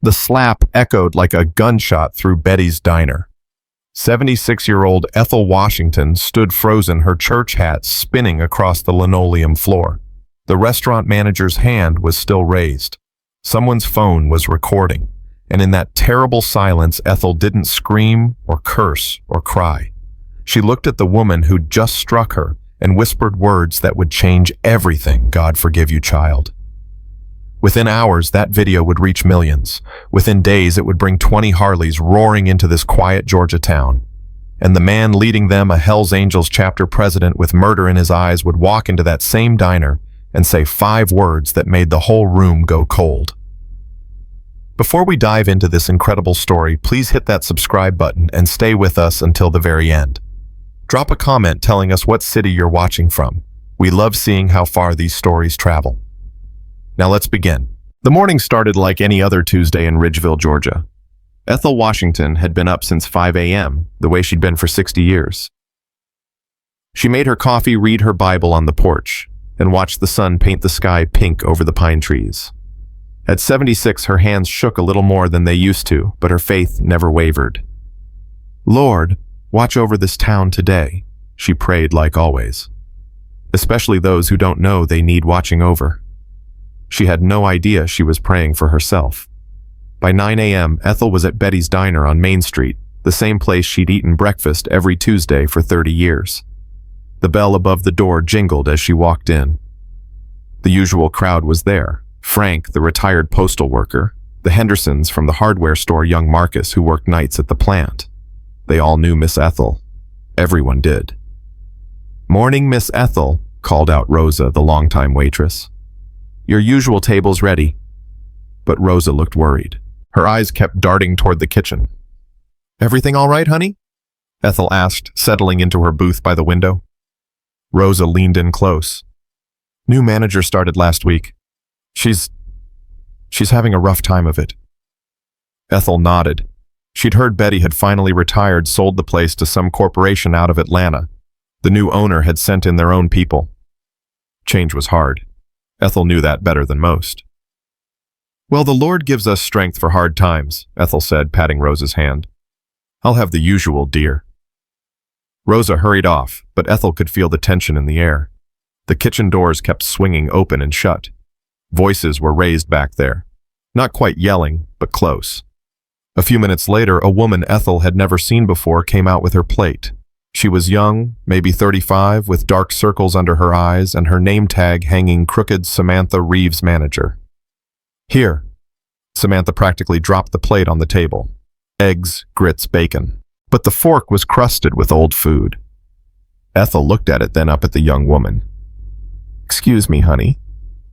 The slap echoed like a gunshot through Betty's diner. 76-year-old Ethel Washington stood frozen, her church hat spinning across the linoleum floor. The restaurant manager's hand was still raised. Someone's phone was recording, and in that terrible silence, Ethel didn't scream or curse or cry. She looked at the woman who'd just struck her and whispered words that would change everything. God forgive you, child. Within hours, that video would reach millions. Within days, it would bring 20 Harleys roaring into this quiet Georgia town. And the man leading them, a Hells Angels chapter president with murder in his eyes, would walk into that same diner and say 5 words that made the whole room go cold. Before we dive into this incredible story, please hit that subscribe button and stay with us until the very end. Drop a comment telling us what city you're watching from. We love seeing how far these stories travel. Now let's begin. The morning started like any other Tuesday in Ridgeville, Georgia. Ethel Washington had been up since 5 a.m., the way she'd been for 60 years. She made her coffee, read her Bible on the porch, and watched the sun paint the sky pink over the pine trees. At 76, her hands shook a little more than they used to, but her faith never wavered. Lord, watch over this town today, she prayed like always. Especially those who don't know they need watching over. She had no idea she was praying for herself. By 9 a.m., Ethel was at Betty's Diner on Main Street, the same place she'd eaten breakfast every Tuesday for 30 years. The bell above the door jingled as she walked in. The usual crowd was there. Frank, the retired postal worker, the Hendersons from the hardware store, young Marcus, who worked nights at the plant. They all knew Miss Ethel. Everyone did. "Morning, Miss Ethel," called out Rosa, the longtime waitress. "Your usual table's ready." But Rosa looked worried. Her eyes kept darting toward the kitchen. "Everything all right, honey?" Ethel asked, settling into her booth by the window. Rosa leaned in close. "New manager started last week. She's having a rough time of it." Ethel nodded. She'd heard Betty had finally retired, sold the place to some corporation out of Atlanta. The new owner had sent in their own people. Change was hard. Ethel knew that better than most. "Well, the Lord gives us strength for hard times," Ethel said, patting Rosa's hand. "I'll have the usual, dear." Rosa hurried off, but Ethel could feel the tension in the air. The kitchen doors kept swinging open and shut. Voices were raised back there. Not quite yelling, but close. A few minutes later, a woman Ethel had never seen before came out with her plate. She was young, maybe 35, with dark circles under her eyes and her name tag hanging crooked: Samantha Reeves, manager. "Here." Samantha practically dropped the plate on the table. Eggs, grits, bacon. But the fork was crusted with old food. Ethel looked at it, then up at the young woman. "Excuse me, honey.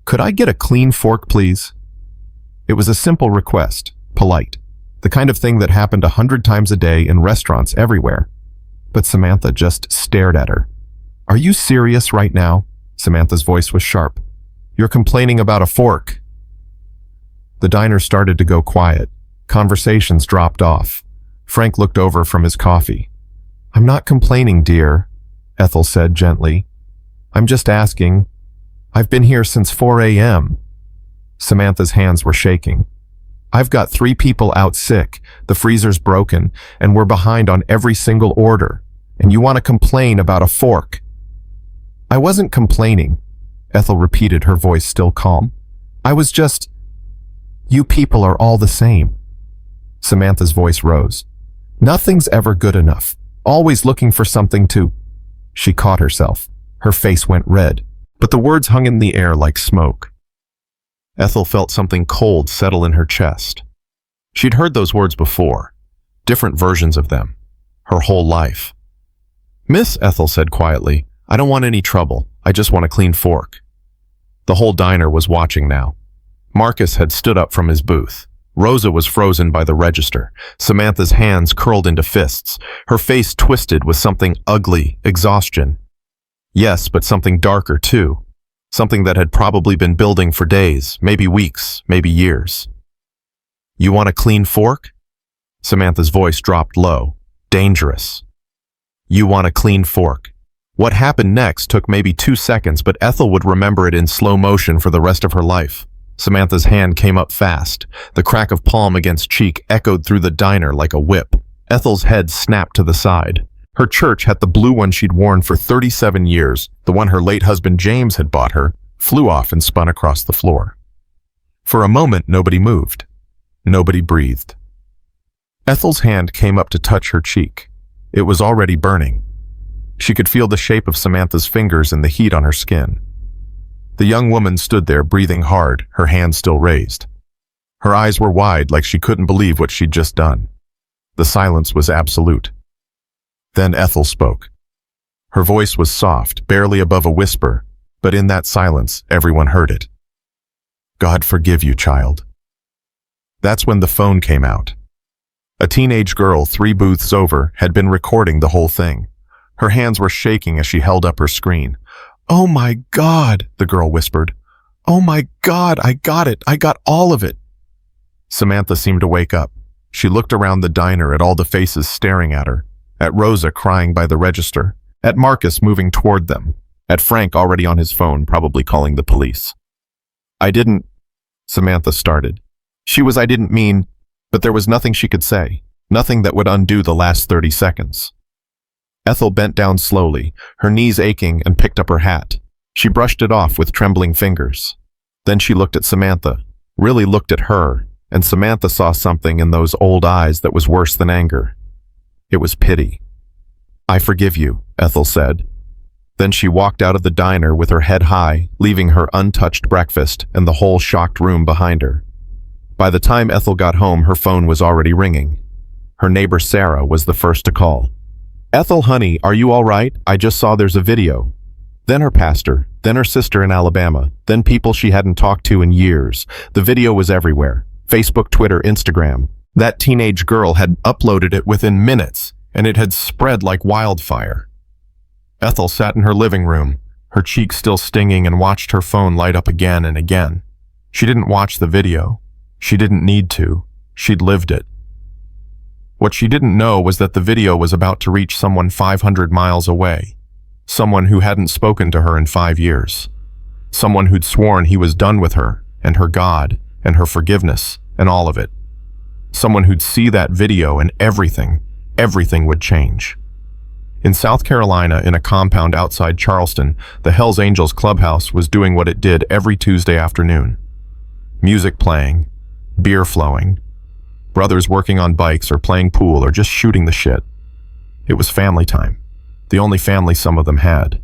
Could I get a clean fork, please?" It was a simple request, polite, the kind of thing that happened 100 times a day in restaurants everywhere. But Samantha just stared at her. "Are you serious right now?" Samantha's voice was sharp. "You're complaining about a fork." The diner started to go quiet. Conversations dropped off. Frank looked over from his coffee. "I'm not complaining, dear," Ethel said gently. "I'm just asking. I've been here since 4 a.m. Samantha's hands were shaking. "I've got 3 people out sick, the freezer's broken, and we're behind on every single order. And you want to complain about a fork?" "I wasn't complaining," Ethel repeated, her voice still calm. "I was just... You people are all the same." Samantha's voice rose. "Nothing's ever good enough. Always looking for something to..." She caught herself. Her face went red, but the words hung in the air like smoke. Ethel felt something cold settle in her chest. She'd heard those words before, different versions of them, her whole life. "Miss," Ethel said quietly, "I don't want any trouble. I just want a clean fork." The whole diner was watching now. Marcus had stood up from his booth. Rosa was frozen by the register. Samantha's hands curled into fists. Her face twisted with something ugly, exhaustion. Yes, but something darker too. Something that had probably been building for days, maybe weeks, maybe years. "You want a clean fork?" Samantha's voice dropped low. Dangerous. "You want a clean fork." What happened next took maybe 2 seconds, but Ethel would remember it in slow motion for the rest of her life. Samantha's hand came up fast. The crack of palm against cheek echoed through the diner like a whip. Ethel's head snapped to the side. Her church hat, the blue one she'd worn for 37 years, the one her late husband James had bought her, flew off and spun across the floor. For a moment, nobody moved. Nobody breathed. Ethel's hand came up to touch her cheek. It was already burning. She could feel the shape of Samantha's fingers and the heat on her skin. The young woman stood there, breathing hard, her hand still raised. Her eyes were wide, like she couldn't believe what she'd just done. The silence was absolute. Then Ethel spoke. Her voice was soft, barely above a whisper, but in that silence, everyone heard it. God forgive you, child. That's when the phone came out. A teenage girl 3 booths over had been recording the whole thing. Her hands were shaking as she held up her screen. "Oh my God," the girl whispered. "Oh my God, I got it. I got all of it." Samantha seemed to wake up. She looked around the diner at all the faces staring at her, at Rosa crying by the register, at Marcus moving toward them, at Frank already on his phone, probably calling the police. "I didn't," Samantha started. I didn't mean, but there was nothing she could say, nothing that would undo the last 30 seconds. Ethel bent down slowly, her knees aching, and picked up her hat. She brushed it off with trembling fingers. Then she looked at Samantha, really looked at her, and Samantha saw something in those old eyes that was worse than anger. It was pity. "I forgive you," Ethel said. Then she walked out of the diner with her head high, leaving her untouched breakfast and the whole shocked room behind her. By the time Ethel got home, her phone was already ringing. Her neighbor Sarah was the first to call. "Ethel, honey, are you all right? I just saw there's a video." Then her pastor, then her sister in Alabama, then people she hadn't talked to in years. The video was everywhere. Facebook, Twitter, Instagram. That teenage girl had uploaded it within minutes, and it had spread like wildfire. Ethel sat in her living room, her cheeks still stinging, and watched her phone light up again and again. She didn't watch the video. She didn't need to. She'd lived it. What she didn't know was that the video was about to reach someone 500 miles away, someone who hadn't spoken to her in 5 years, someone who'd sworn he was done with her and her God and her forgiveness and all of it, someone who'd see that video and everything would change. In South Carolina, in a compound outside Charleston, the Hells Angels clubhouse was doing what it did every Tuesday afternoon. Music playing, beer flowing, brothers working on bikes or playing pool or just shooting the shit. It was family time, the only family some of them had.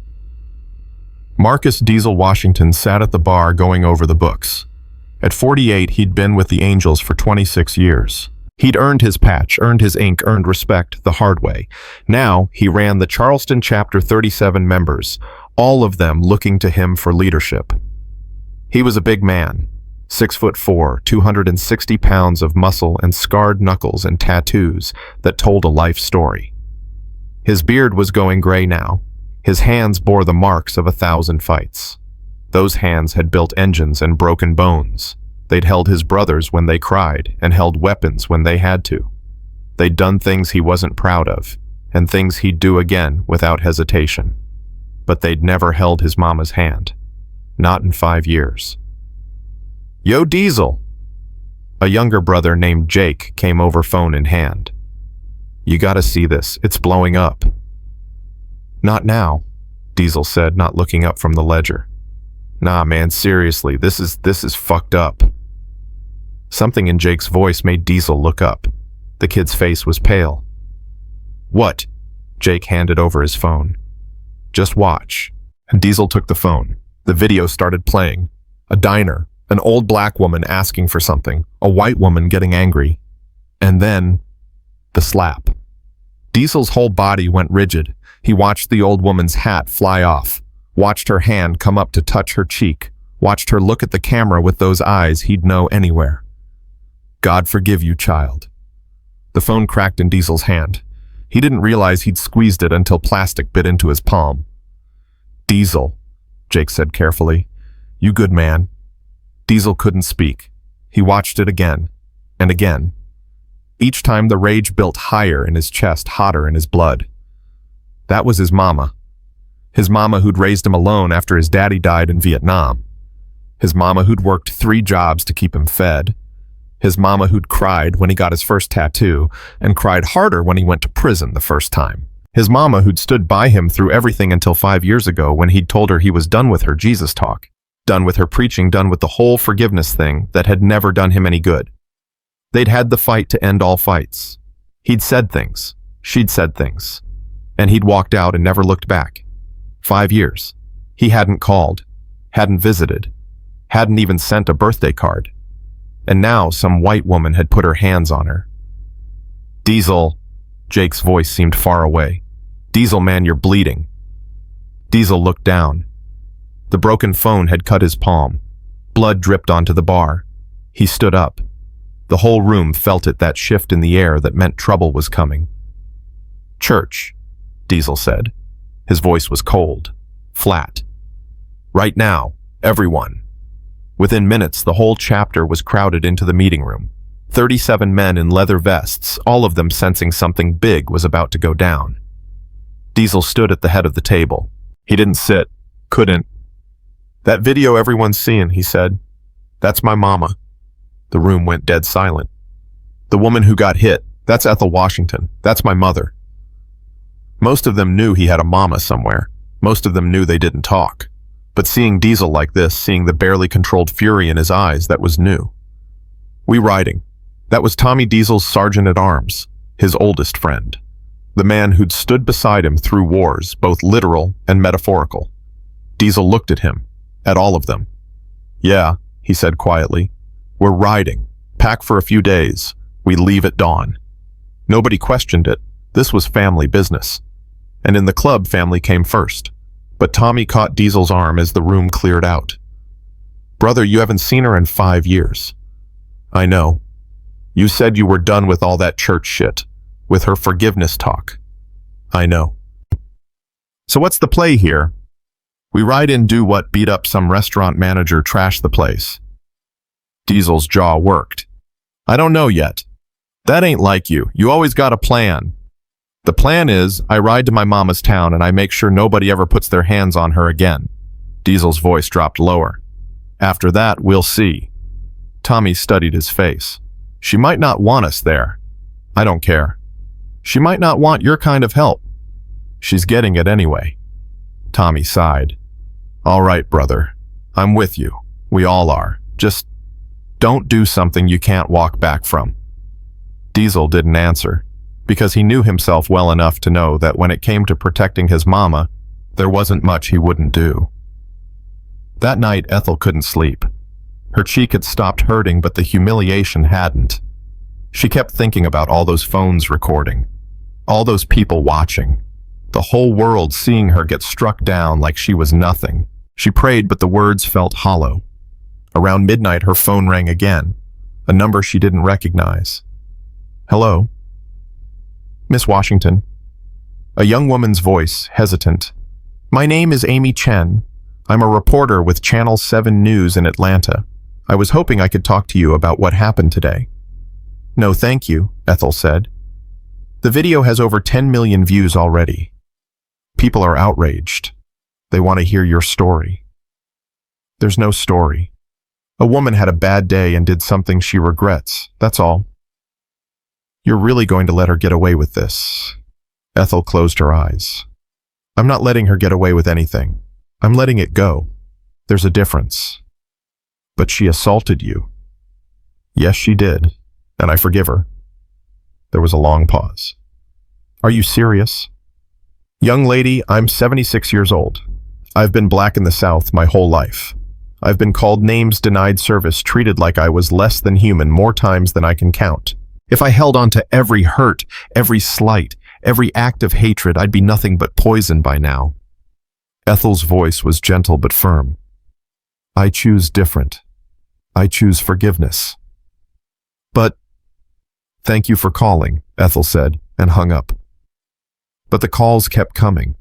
Marcus Diesel Washington sat at the bar going over the books. At 48, he'd been with the Angels for 26 years. He'd earned his patch, earned his ink, earned respect the hard way. Now, he ran the Charleston Chapter 37 members, all of them looking to him for leadership. He was a big man, 6'4", 260 pounds of muscle and scarred knuckles and tattoos that told a life story. His beard was going gray now. His hands bore the marks of 1,000 fights. Those hands had built engines and broken bones. They'd held his brothers when they cried and held weapons when they had to. They'd done things he wasn't proud of and things he'd do again without hesitation. But they'd never held his mama's hand. Not in 5 years. "Yo, Diesel!" A younger brother named Jake came over, phone in hand. "You gotta see this. It's blowing up." "Not now," Diesel said, not looking up from the ledger. "Nah, man, seriously, this is fucked up." Something in Jake's voice made Diesel look up. The kid's face was pale. "What?" Jake handed over his phone. "Just watch." And Diesel took the phone. The video started playing. A diner, an old black woman asking for something, a white woman getting angry. And then, the slap. Diesel's whole body went rigid. He watched the old woman's hat fly off, watched her hand come up to touch her cheek, watched her look at the camera with those eyes he'd know anywhere. "God forgive you, child." The phone cracked in Diesel's hand. He didn't realize he'd squeezed it until plastic bit into his palm. "Diesel," Jake said carefully. "You good man." Diesel couldn't speak. He watched it again, and again. Each time the rage built higher in his chest, hotter in his blood. That was his mama. His mama who'd raised him alone after his daddy died in Vietnam. His mama who'd worked 3 jobs to keep him fed. His mama who'd cried when he got his first tattoo and cried harder when he went to prison the first time. His mama who'd stood by him through everything until 5 years ago when he'd told her he was done with her Jesus talk, done with her preaching, done with the whole forgiveness thing that had never done him any good. They'd had the fight to end all fights. He'd said things. She'd said things. And he'd walked out and never looked back. 5 years. He hadn't called, hadn't visited, hadn't even sent a birthday card. And now some white woman had put her hands on her. Diesel, Jake's voice seemed far away. Diesel, man, you're bleeding. Diesel looked down. The broken phone had cut his palm. Blood dripped onto the bar. He stood up. The whole room felt it, that shift in the air that meant trouble was coming. Church, Diesel said. His voice was cold, flat. Right now, everyone. Within minutes, the whole chapter was crowded into the meeting room. 37 men in leather vests, all of them sensing something big was about to go down. Diesel stood at the head of the table. He didn't sit, couldn't. That video everyone's seeing, he said. That's my mama. The room went dead silent. The woman who got hit, that's Ethel Washington. That's my mother. Most of them knew he had a mama somewhere. Most of them knew they didn't talk. But seeing Diesel like this, seeing the barely controlled fury in his eyes, that was new. We riding. That was Tommy Diesel's sergeant-at-arms, his oldest friend. The man who'd stood beside him through wars, both literal and metaphorical. Diesel looked at him, at all of them. Yeah, he said quietly. We're riding. Pack for a few days. We leave at dawn. Nobody questioned it. This was family business. And in the club, family came first. But Tommy caught Diesel's arm as the room cleared out. Brother, you haven't seen her in 5 years. I know. You said you were done with all that church shit, with her forgiveness talk. I know. So what's the play here? We ride in, do what, beat up some restaurant manager, trash the place. Diesel's jaw worked. I don't know yet. That ain't like you. You always got a plan. The plan is, I ride to my mama's town and I make sure nobody ever puts their hands on her again. Diesel's voice dropped lower. After that, we'll see. Tommy studied his face. She might not want us there. I don't care. She might not want your kind of help. She's getting it anyway. Tommy sighed. All right, brother. I'm with you. We all are. Just don't do something you can't walk back from. Diesel didn't answer, because he knew himself well enough to know that when it came to protecting his mama, there wasn't much he wouldn't do. That night, Ethel couldn't sleep. Her cheek had stopped hurting, but the humiliation hadn't. She kept thinking about all those phones recording, all those people watching, the whole world seeing her get struck down like she was nothing. She prayed, but the words felt hollow. Around midnight, her phone rang again, a number she didn't recognize. Hello? Miss Washington. A young woman's voice, hesitant. My name is Amy Chen. I'm a reporter with Channel 7 News in Atlanta. I was hoping I could talk to you about what happened today. No, thank you, Ethel said. The video has over 10 million views already. People are outraged. They want to hear your story. There's no story. A woman had a bad day and did something she regrets, that's all. You're really going to let her get away with this? Ethel closed her eyes. I'm not letting her get away with anything. I'm letting it go. There's a difference. But she assaulted you. Yes, she did, and I forgive her. There was a long pause. Are you serious? Young lady, I'm 76 years old. I've been black in the South my whole life. I've been called names, denied service, treated like I was less than human more times than I can count. If I held on to every hurt, every slight, every act of hatred, I'd be nothing but poison by now. Ethel's voice was gentle but firm. I choose different. I choose forgiveness. But, thank you for calling, Ethel said, and hung up. But the calls kept coming.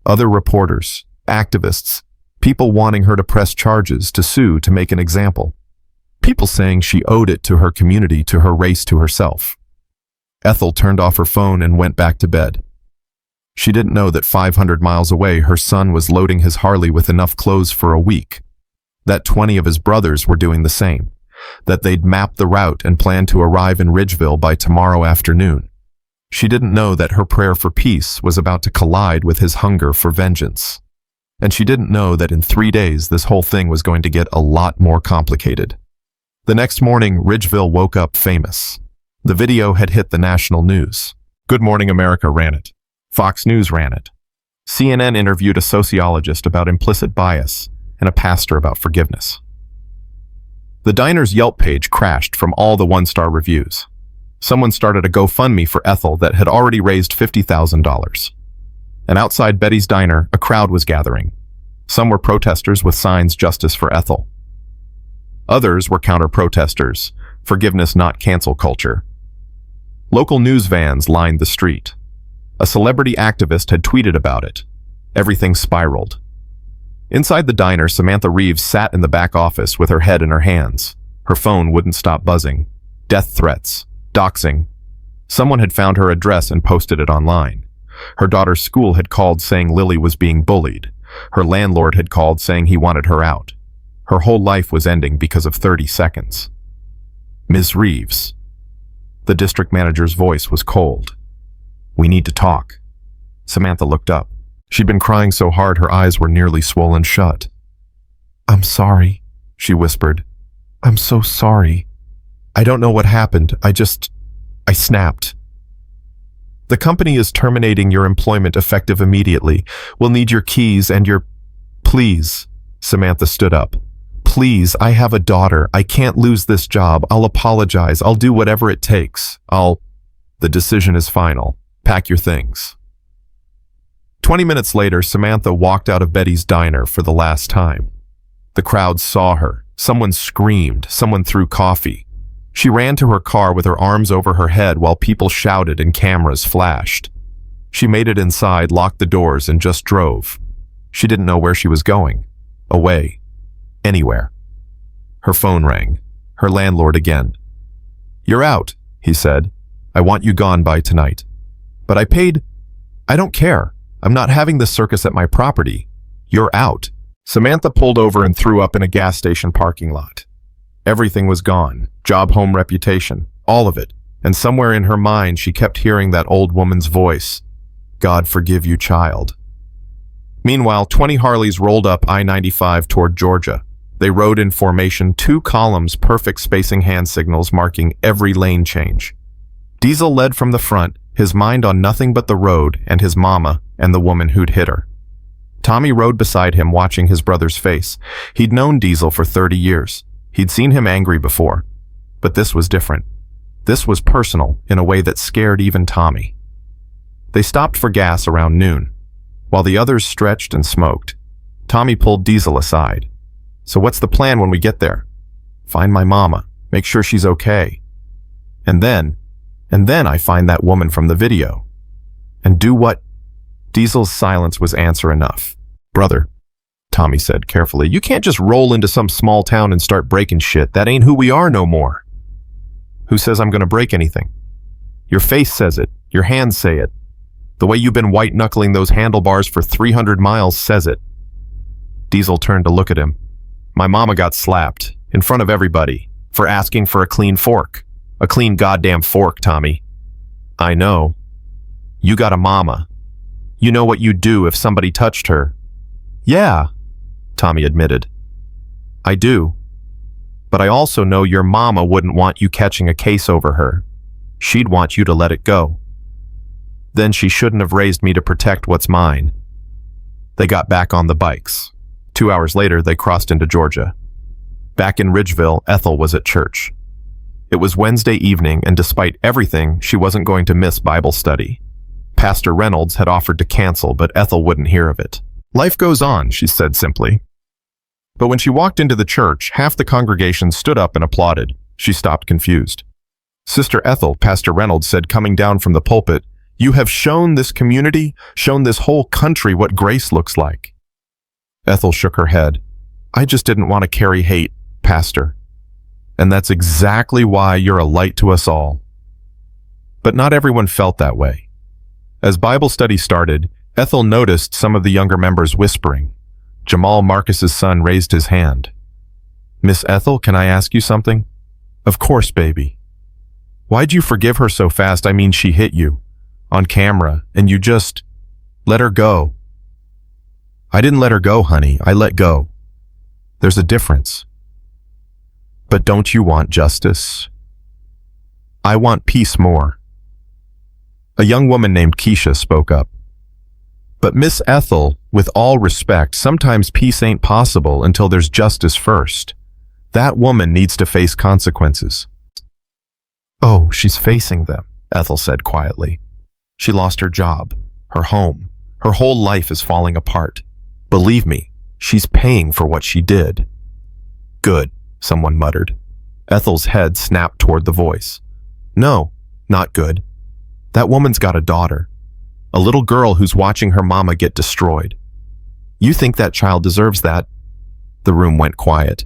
Other reporters, activists, people wanting her to press charges, to sue, to make an example. People saying she owed it to her community, to her race, to herself. Ethel turned off her phone and went back to bed. She didn't know that 500 miles away, her son was loading his Harley with enough clothes for a week. that 20 of his brothers were doing the same, that they'd mapped the route and planned to arrive in Ridgeville by tomorrow afternoon. She didn't know that her prayer for peace was about to collide with his hunger for vengeance. And she didn't know that in 3 days this whole thing was going to get a lot more complicated. The next morning, Ridgeville woke up famous. The video had hit the national news. Good Morning America ran it. Fox News ran it. CNN interviewed a sociologist about implicit bias and a pastor about forgiveness. The diner's Yelp page crashed from all the one-star reviews. Someone started a GoFundMe for Ethel that had already raised $50,000. And outside Betty's diner, a crowd was gathering. Some were protesters with signs "Justice for Ethel." Others were counter-protesters, "Forgiveness, not cancel culture." Local news vans lined the street. A celebrity activist had tweeted about it. Everything spiraled. Inside the diner, Samantha Reeves sat in the back office with her head in her hands. Her phone wouldn't stop buzzing. Death threats, doxing. Someone had found her address and posted it online. Her daughter's school had called saying Lily was being bullied. Her landlord had called saying he wanted her out. Her whole life was ending because of 30 seconds. "Ms. Reeves." The district manager's voice was cold. "We need to talk." Samantha looked up. She'd been crying so hard her eyes were nearly swollen shut. "I'm sorry," she whispered. "I'm so sorry. I don't know what happened. I snapped. The company is terminating your employment effective immediately. We'll need your keys and your—" "Please," Samantha stood up. "Please, I have a daughter. I can't lose this job. I'll apologize. I'll do whatever it takes. The decision is final. Pack your things." 20 minutes later, Samantha walked out of Betty's diner for the last time. The crowd saw her. Someone screamed. Someone threw coffee. She ran to her car with her arms over her head while people shouted and cameras flashed. She made it inside, locked the doors, and just drove. She didn't know where she was going. Away. Anywhere. Her phone rang. Her landlord again. "You're out," he said. "I want you gone by tonight." "But I paid—" "I don't care. I'm not having this circus at my property. You're out." Samantha pulled over and threw up in a gas station parking lot. Everything was gone. Job, home, reputation. All of it. And somewhere in her mind, she kept hearing that old woman's voice. "God forgive you, child." Meanwhile, 20 Harleys rolled up I-95 toward Georgia. They rode in formation, 2 columns, perfect spacing hand signals marking every lane change. Diesel led from the front, his mind on nothing but the road and his mama and the woman who'd hit her. Tommy rode beside him, watching his brother's face. He'd known Diesel for 30 years. He'd seen him angry before. But this was different. This was personal in a way that scared even Tommy. They stopped for gas around noon. While the others stretched and smoked, Tommy pulled Diesel aside. "So what's the plan when we get there?" "Find my mama. Make sure she's okay. And then I find that woman from the video." "And do what?" Diesel's silence was answer enough. "Brother," Tommy said carefully, "you can't just roll into some small town and start breaking shit. That ain't who we are no more." "Who says I'm gonna break anything?" "Your face says it. Your hands say it. The way you've been white-knuckling those handlebars for 300 miles says it." Diesel turned to look at him. "My mama got slapped, in front of everybody, for asking for a clean fork. A clean goddamn fork, Tommy." "I know. You got a mama. You know what you'd do if somebody touched her." "Yeah," Tommy admitted. "I do. But I also know your mama wouldn't want you catching a case over her. She'd want you to let it go. Then she shouldn't have raised me to protect what's mine." They got back on the bikes. 2 hours later, they crossed into Georgia. Back in Ridgeville, Ethel was at church. It was Wednesday evening, and despite everything, she wasn't going to miss Bible study. Pastor Reynolds had offered to cancel, but Ethel wouldn't hear of it. "Life goes on," she said simply. But when she walked into the church, half the congregation stood up and applauded. She stopped confused. "Sister Ethel," Pastor Reynolds said, coming down from the pulpit, "you have shown this community, shown this whole country what grace looks like." Ethel shook her head. "I just didn't want to carry hate, Pastor. And that's exactly why you're a light to us all." But not everyone felt that way. As Bible study started, Ethel noticed some of the younger members whispering. Jamal, Marcus's son, raised his hand. Miss Ethel, can I ask you something? Of course, baby. Why'd you forgive her so fast? I mean, she hit you on camera, and you just let her go. I didn't let her go, honey. I let go. There's a difference. But don't you want justice? I want peace more. A young woman named Keisha spoke up. But Miss Ethel, with all respect, sometimes peace ain't possible until there's justice first. That woman needs to face consequences. Oh, she's facing them, Ethel said quietly. She lost her job, her home. Her whole life is falling apart. Believe me, she's paying for what she did. Good, someone muttered. Ethel's head snapped toward the voice. No, not good. That woman's got a daughter. A little girl who's watching her mama get destroyed. You think that child deserves that? The room went quiet.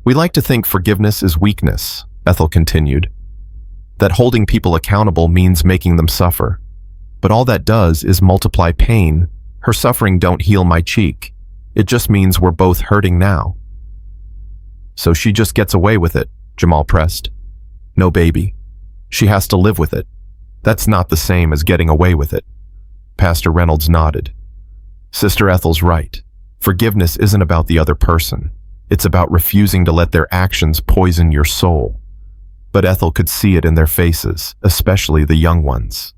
We like to think forgiveness is weakness, Ethel continued. That holding people accountable means making them suffer. But all that does is multiply pain. Her suffering don't heal my cheek. It just means we're both hurting now. So she just gets away with it, Jamal pressed. No, baby. She has to live with it. That's not the same as getting away with it. Pastor Reynolds nodded. Sister Ethel's right. Forgiveness isn't about the other person. It's about refusing to let their actions poison your soul. But Ethel could see it in their faces, especially the young ones.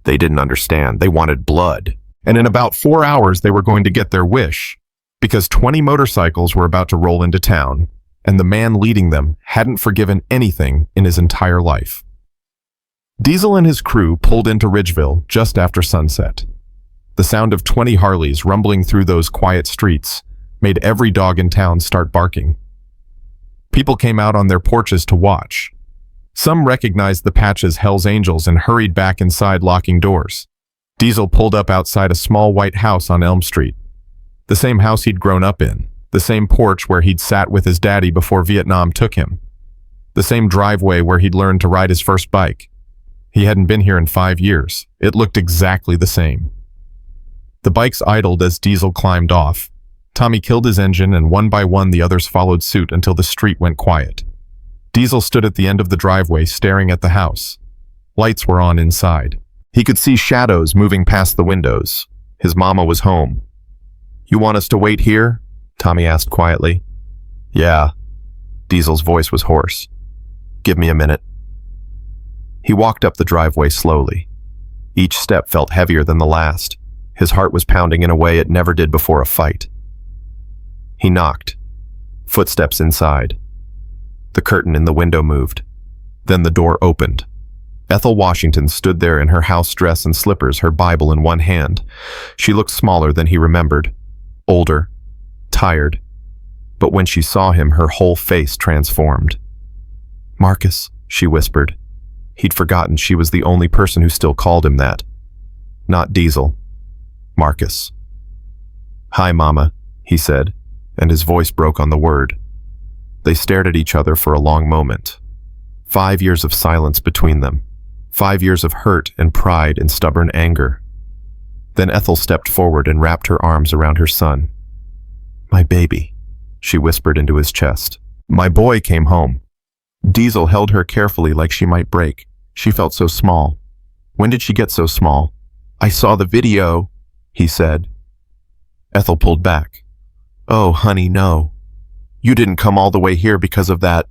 They didn't understand. They wanted blood. And in about 4 hours, they were going to get their wish, because 20 motorcycles were about to roll into town, and the man leading them hadn't forgiven anything in his entire life. Diesel and his crew pulled into Ridgeville just after sunset. The sound of 20 Harleys rumbling through those quiet streets made every dog in town start barking. People came out on their porches to watch. Some recognized the patch as Hell's Angels and hurried back inside, locking doors. Diesel pulled up outside a small white house on Elm Street. The same house he'd grown up in. The same porch where he'd sat with his daddy before Vietnam took him. The same driveway where he'd learned to ride his first bike. He hadn't been here in 5 years. It looked exactly the same. The bikes idled as Diesel climbed off. Tommy killed his engine, and one by one the others followed suit until the street went quiet. Diesel stood at the end of the driveway staring at the house. Lights were on inside. He could see shadows moving past the windows. His mama was home. You want us to wait here? Tommy asked quietly. Yeah. Diesel's voice was hoarse. Give me a minute. He walked up the driveway slowly. Each step felt heavier than the last. His heart was pounding in a way it never did before a fight. He knocked. Footsteps inside. The curtain in the window moved. Then the door opened. Ethel Washington stood there in her house dress and slippers, her Bible in one hand. She looked smaller than he remembered. Older. Tired. But when she saw him, her whole face transformed. Marcus, she whispered. He'd forgotten she was the only person who still called him that. Not Diesel. Marcus. Hi, Mama, he said, and his voice broke on the word. They stared at each other for a long moment. 5 years of silence between them. 5 years of hurt and pride and stubborn anger. Then Ethel stepped forward and wrapped her arms around her son. My baby, she whispered into his chest. My boy came home. Diesel held her carefully like she might break. She felt so small. When did she get so small? I saw the video, he said. Ethel pulled back. Oh, honey, no. You didn't come all the way here because of that.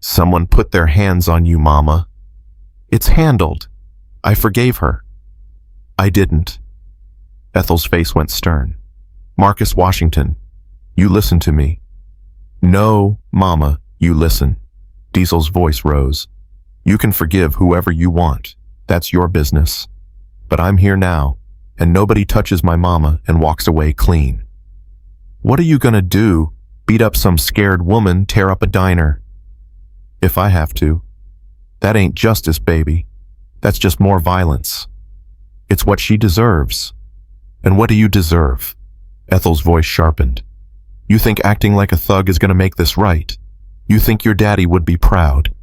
Someone put their hands on you, Mama. It's handled. I forgave her. I didn't. Ethel's face went stern. Marcus Washington, you listen to me. No, Mama, you listen. Diesel's voice rose. You can forgive whoever you want. That's your business. But I'm here now, and nobody touches my mama and walks away clean. What are you gonna do? Beat up some scared woman, tear up a diner? If I have to. That ain't justice, baby. That's just more violence. It's what she deserves. And what do you deserve? Ethel's voice sharpened. You think acting like a thug is gonna make this right? You think your daddy would be proud?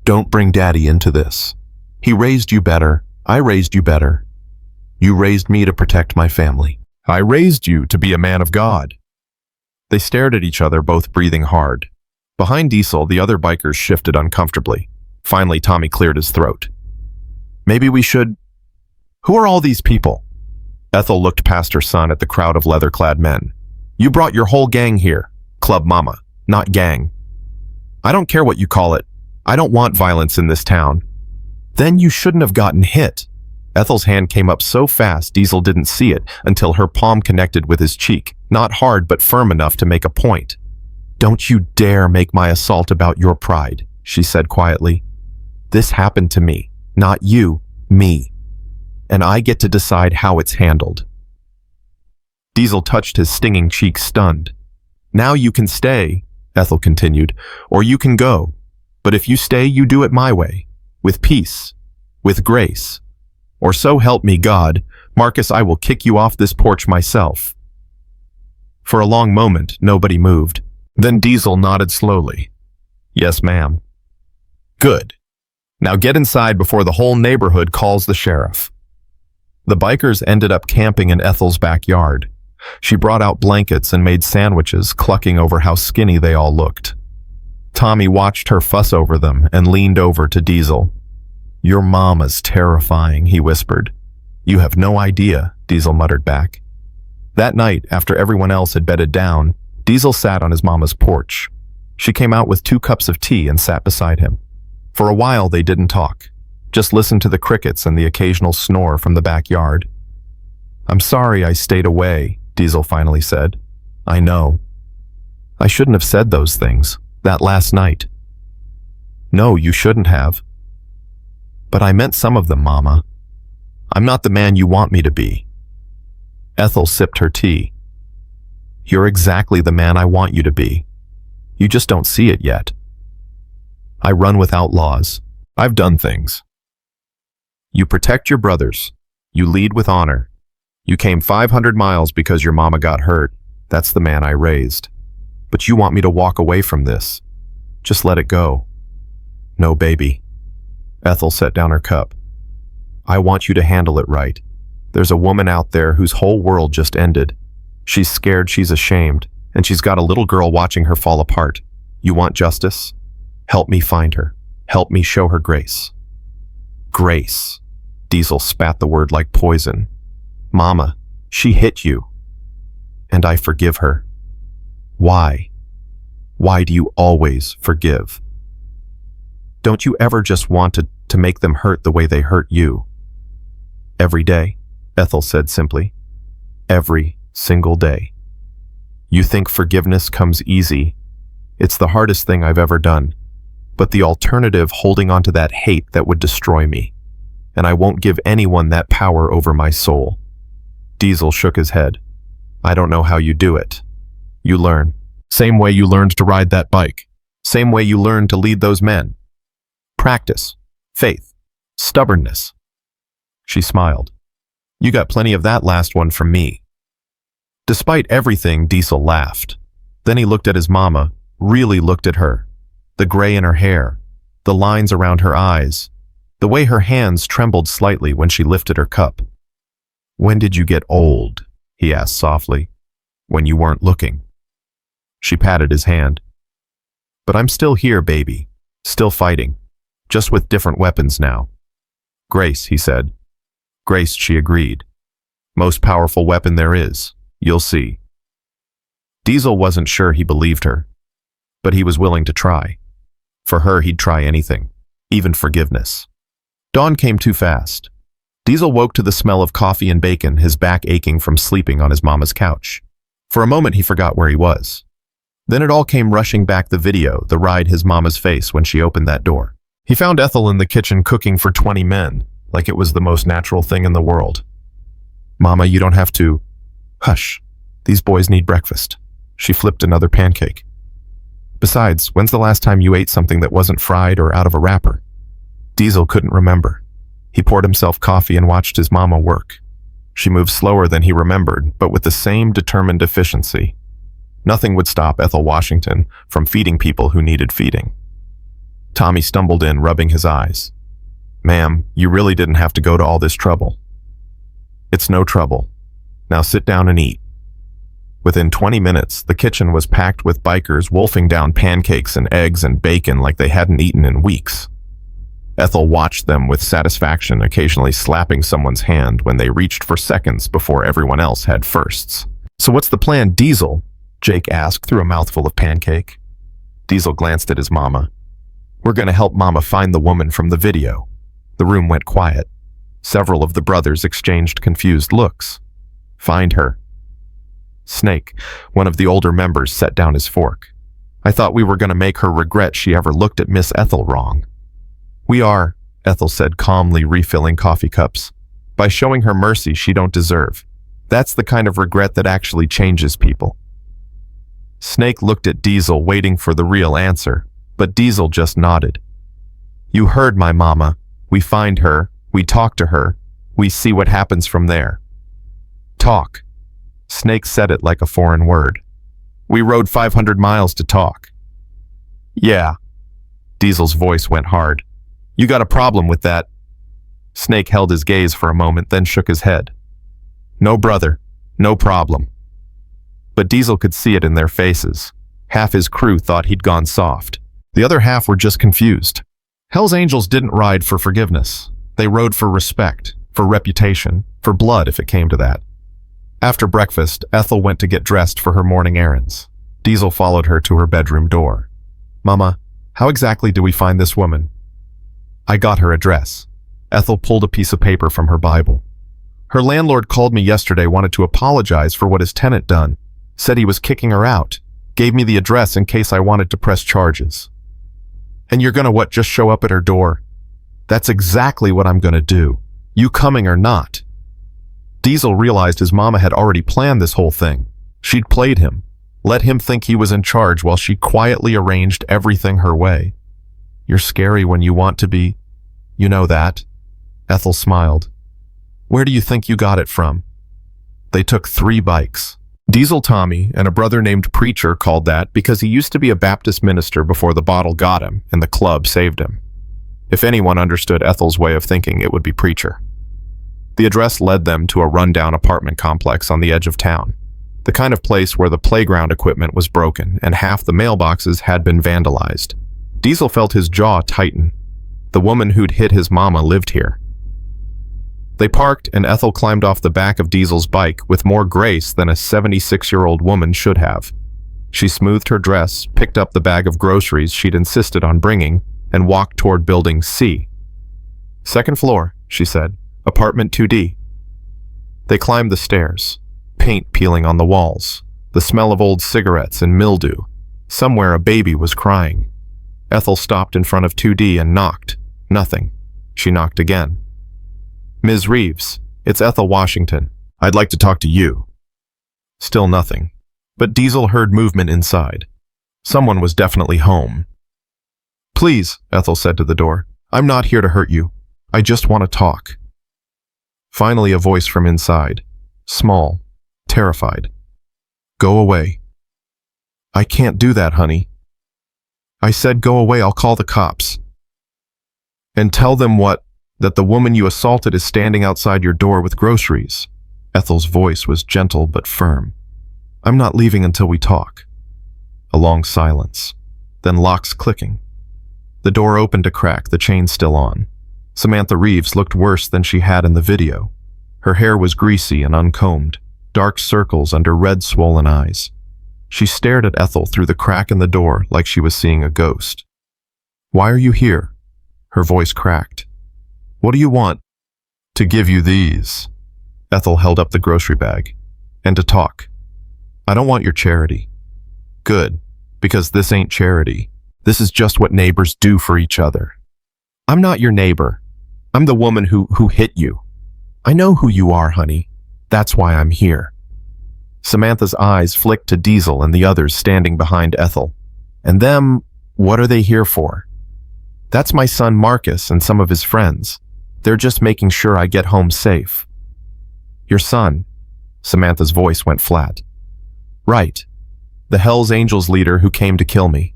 Don't bring daddy into this. He raised you better. I raised you better. You raised me to protect my family. I raised you to be a man of God. They stared at each other, both breathing hard. Behind Diesel, the other bikers shifted uncomfortably. Finally, Tommy cleared his throat. Maybe we should... Who are all these people? Ethel looked past her son at the crowd of leather-clad men. You brought your whole gang here. Club Mama, not gang. I don't care what you call it. I don't want violence in this town. Then you shouldn't have gotten hit. Ethel's hand came up so fast Diesel didn't see it until her palm connected with his cheek, not hard but firm enough to make a point. Don't you dare make my assault about your pride, she said quietly. This happened to me, not you, me. And I get to decide how it's handled. Diesel touched his stinging cheek, stunned. Now you can stay, Ethel continued, or you can go. But if you stay, you do it my way, with peace, with grace. Or so help me God, Marcus, I will kick you off this porch myself. For a long moment, nobody moved. Then Diesel nodded slowly. Yes, ma'am. Good. Now get inside before the whole neighborhood calls the sheriff. The bikers ended up camping in Ethel's backyard. She brought out blankets and made sandwiches, clucking over how skinny they all looked. Tommy watched her fuss over them and leaned over to Diesel. Your mama's terrifying, he whispered. You have no idea, Diesel muttered back. That night, after everyone else had bedded down, Diesel sat on his mama's porch. She came out with 2 cups of tea and sat beside him. For a while they didn't talk, just listened to the crickets and the occasional snore from the backyard. I'm sorry I stayed away, Diesel finally said. I know. I shouldn't have said those things, that last night. No, you shouldn't have. But I meant some of them, Mama. I'm not the man you want me to be. Ethel sipped her tea. You're exactly the man I want you to be. You just don't see it yet. I run without laws. I've done things. You protect your brothers. You lead with honor. You came 500 miles because your mama got hurt. That's the man I raised. But you want me to walk away from this. Just let it go. No, baby. Ethel set down her cup. I want you to handle it right. There's a woman out there whose whole world just ended. She's scared, she's ashamed, and she's got a little girl watching her fall apart. You want justice? Help me find her. Help me show her grace. Grace. Diesel spat the word like poison. Mama, she hit you. And I forgive her. Why? Why do you always forgive? Don't you ever just want to make them hurt the way they hurt you? Every day, Ethel said simply. Every single day. You think forgiveness comes easy. It's the hardest thing I've ever done. But the alternative, holding on to that hate that would destroy me. And I won't give anyone that power over my soul. Diesel shook his head. I don't know how you do it. You learn. Same way you learned to ride that bike. Same way you learned to lead those men. Practice. Faith. Stubbornness. She smiled. You got plenty of that last one from me. Despite everything, Diesel laughed. Then he looked at his mama, really looked at her. The gray in her hair, the lines around her eyes, the way her hands trembled slightly when she lifted her cup. When did you get old? He asked softly. When you weren't looking. She patted his hand. But I'm still here, baby. Still fighting. Just with different weapons now. Grace, he said. Grace, she agreed. Most powerful weapon there is. You'll see. Diesel wasn't sure he believed her, but he was willing to try. For her, he'd try anything, even forgiveness. Dawn came too fast. Diesel woke to the smell of coffee and bacon, his back aching from sleeping on his mama's couch. For a moment, he forgot where he was. Then it all came rushing back, the video, the ride his mama's face when she opened that door. He found Ethel in the kitchen cooking for 20 men, like it was the most natural thing in the world. Mama, you don't have to... Hush, these boys need breakfast. She flipped another pancake. Besides, when's the last time you ate something that wasn't fried or out of a wrapper? Diesel couldn't remember. He poured himself coffee and watched his mama work. She moved slower than he remembered, but with the same determined efficiency. Nothing would stop Ethel Washington from feeding people who needed feeding. Tommy stumbled in, rubbing his eyes. Ma'am, you really didn't have to go to all this trouble. It's no trouble. Now sit down and eat. Within 20 minutes, the kitchen was packed with bikers wolfing down pancakes and eggs and bacon like they hadn't eaten in weeks. Ethel watched them with satisfaction, occasionally slapping someone's hand when they reached for seconds before everyone else had firsts. "So what's the plan, Diesel?" Jake asked through a mouthful of pancake. Diesel glanced at his mama. "We're going to help Mama find the woman from the video." The room went quiet. Several of the brothers exchanged confused looks. "Find her." Snake, one of the older members, set down his fork. "I thought we were going to make her regret she ever looked at Miss Ethel wrong." "We are," Ethel said, calmly refilling coffee cups. "By showing her mercy she don't deserve. That's the kind of regret that actually changes people." Snake looked at Diesel, waiting for the real answer, but Diesel just nodded. "You heard my mama. We find her, we talk to her, we see what happens from there." "Talk." Snake said it like a foreign word. "We rode 500 miles to talk." "Yeah." Diesel's voice went hard. "You got a problem with that?" Snake held his gaze for a moment, then shook his head. "No, brother, no problem." But Diesel could see it in their faces. Half his crew thought he'd gone soft. The other half were just confused. Hell's Angels didn't ride for forgiveness. They rode for respect, for reputation, for blood if it came to that. After breakfast, Ethel went to get dressed for her morning errands. Diesel followed her to her bedroom door. "Mama, how exactly do we find this woman?" "I got her address." Ethel pulled a piece of paper from her Bible. "Her landlord called me yesterday, wanted to apologize for what his tenant done. Said he was kicking her out. Gave me the address in case I wanted to press charges." "And you're gonna what, just show up at her door?" "That's exactly what I'm gonna do. You coming or not." Diesel realized his mama had already planned this whole thing. She'd played him, let him think he was in charge while she quietly arranged everything her way. "You're scary when you want to be. You know that." Ethel smiled. "Where do you think you got it from?" They took 3 bikes. Diesel Tommy and a brother named Preacher called that because he used to be a Baptist minister before the bottle got him and the club saved him. If anyone understood Ethel's way of thinking, it would be Preacher. The address led them to a rundown apartment complex on the edge of town, the kind of place where the playground equipment was broken and half the mailboxes had been vandalized. Diesel felt his jaw tighten. The woman who'd hit his mama lived here. They parked and Ethel climbed off the back of Diesel's bike with more grace than a 76-year-old woman should have. She smoothed her dress, picked up the bag of groceries she'd insisted on bringing, and walked toward Building C. "Second floor," she said. "Apartment 2D." They climbed the stairs, paint peeling on the walls, the smell of old cigarettes and mildew. Somewhere a baby was crying. Ethel stopped in front of 2D and knocked. Nothing. She knocked again. "Ms. Reeves, it's Ethel Washington. I'd like to talk to you." Still nothing. But Diesel heard movement inside. Someone was definitely home. "Please," Ethel said to the door. "I'm not here to hurt you. I just want to talk." Finally, a voice from inside. Small. Terrified. "Go away." "I can't do that, honey." "I said go away, I'll call the cops." "And tell them what? That the woman you assaulted is standing outside your door with groceries." Ethel's voice was gentle but firm. "I'm not leaving until we talk." A long silence. Then locks clicking. The door opened a crack, the chain still on. Samantha Reeves looked worse than she had in the video. Her hair was greasy and uncombed, dark circles under red swollen eyes. She stared at Ethel through the crack in the door like she was seeing a ghost. "Why are you here?" Her voice cracked. "What do you want?" "To give you these." Ethel held up the grocery bag. "And to talk." "I don't want your charity." "Good, because this ain't charity. This is just what neighbors do for each other." "I'm not your neighbor. I'm the woman who hit you." "I know who you are, honey. That's why I'm here." Samantha's eyes flicked to Diesel and the others standing behind Ethel. "And them, what are they here for?" "That's my son Marcus and some of his friends. They're just making sure I get home safe." "Your son?" Samantha's voice went flat. "Right. The Hell's Angels leader who came to kill me."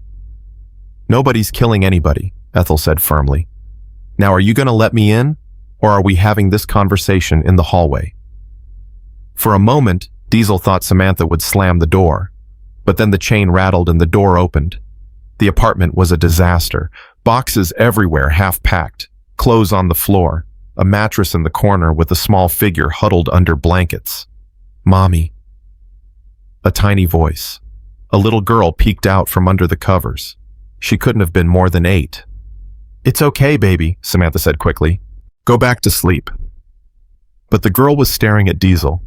"Nobody's killing anybody," Ethel said firmly. "Now are you going to let me in, or are we having this conversation in the hallway?" For a moment, Diesel thought Samantha would slam the door, but then the chain rattled and the door opened. The apartment was a disaster. Boxes everywhere, half-packed, clothes on the floor, a mattress in the corner with a small figure huddled under blankets. "Mommy." A tiny voice. A little girl peeked out from under the covers. She couldn't have been more than 8. "It's okay, baby," Samantha said quickly. "Go back to sleep." But the girl was staring at Diesel,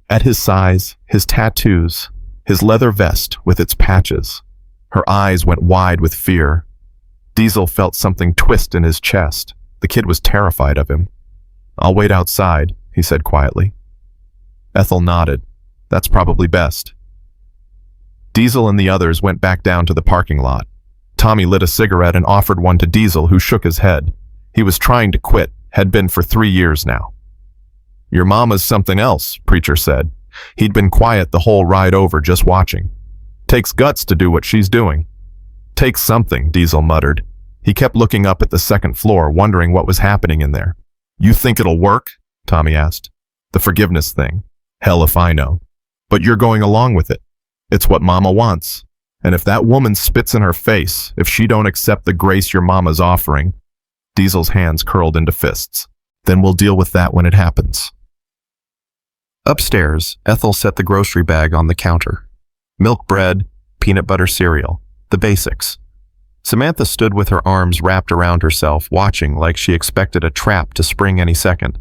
at his size, his tattoos, his leather vest with its patches. Her eyes went wide with fear. Diesel felt something twist in his chest. The kid was terrified of him. "I'll wait outside," he said quietly. Ethel nodded. "That's probably best." Diesel and the others went back down to the parking lot. Tommy lit a cigarette and offered one to Diesel, who shook his head. He was trying to quit, had been for 3 years now. "Your mama's something else," Preacher said. He'd been quiet the whole ride over, just watching. "Takes guts to do what she's doing." "Takes something," Diesel muttered. He kept looking up at the second floor, wondering what was happening in there. "You think it'll work?" Tommy asked. "The forgiveness thing. Hell if I know. But you're going along with it. It's what Mama wants. And if that woman spits in her face, if she don't accept the grace your mama's offering," Diesel's hands curled into fists, "then we'll deal with that when it happens." Upstairs, Ethel set the grocery bag on the counter. Milk, bread, peanut butter cereal, the basics. Samantha stood with her arms wrapped around herself, watching like she expected a trap to spring any second.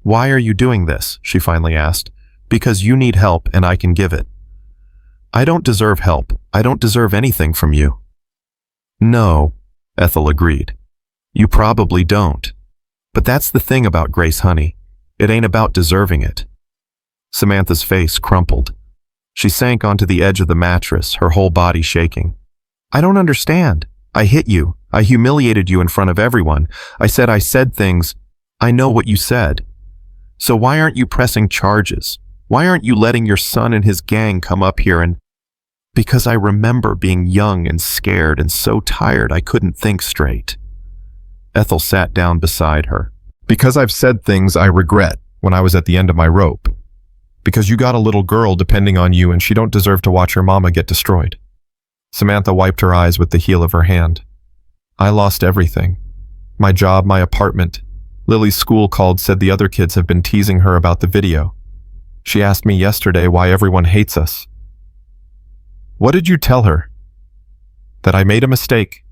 "Why are you doing this?" she finally asked. "Because you need help and I can give it." "I don't deserve help. I don't deserve anything from you." "No," Ethel agreed. "You probably don't. But that's the thing about grace, honey. It ain't about deserving it." Samantha's face crumpled. She sank onto the edge of the mattress, her whole body shaking. "I don't understand. I hit you. I humiliated you in front of everyone. I said things. I know what you said. So why aren't you pressing charges? Why aren't you letting your son and his gang come up here and—" "Because I remember being young and scared and so tired I couldn't think straight." Ethel sat down beside her. "Because I've said things I regret when I was at the end of my rope. Because you got a little girl depending on you and she don't deserve to watch her mama get destroyed." Samantha wiped her eyes with the heel of her hand. "I lost everything. My job, my apartment. Lily's school called, said the other kids have been teasing her about the video. She asked me yesterday why everyone hates us." "What did you tell her?" "That I made a mistake.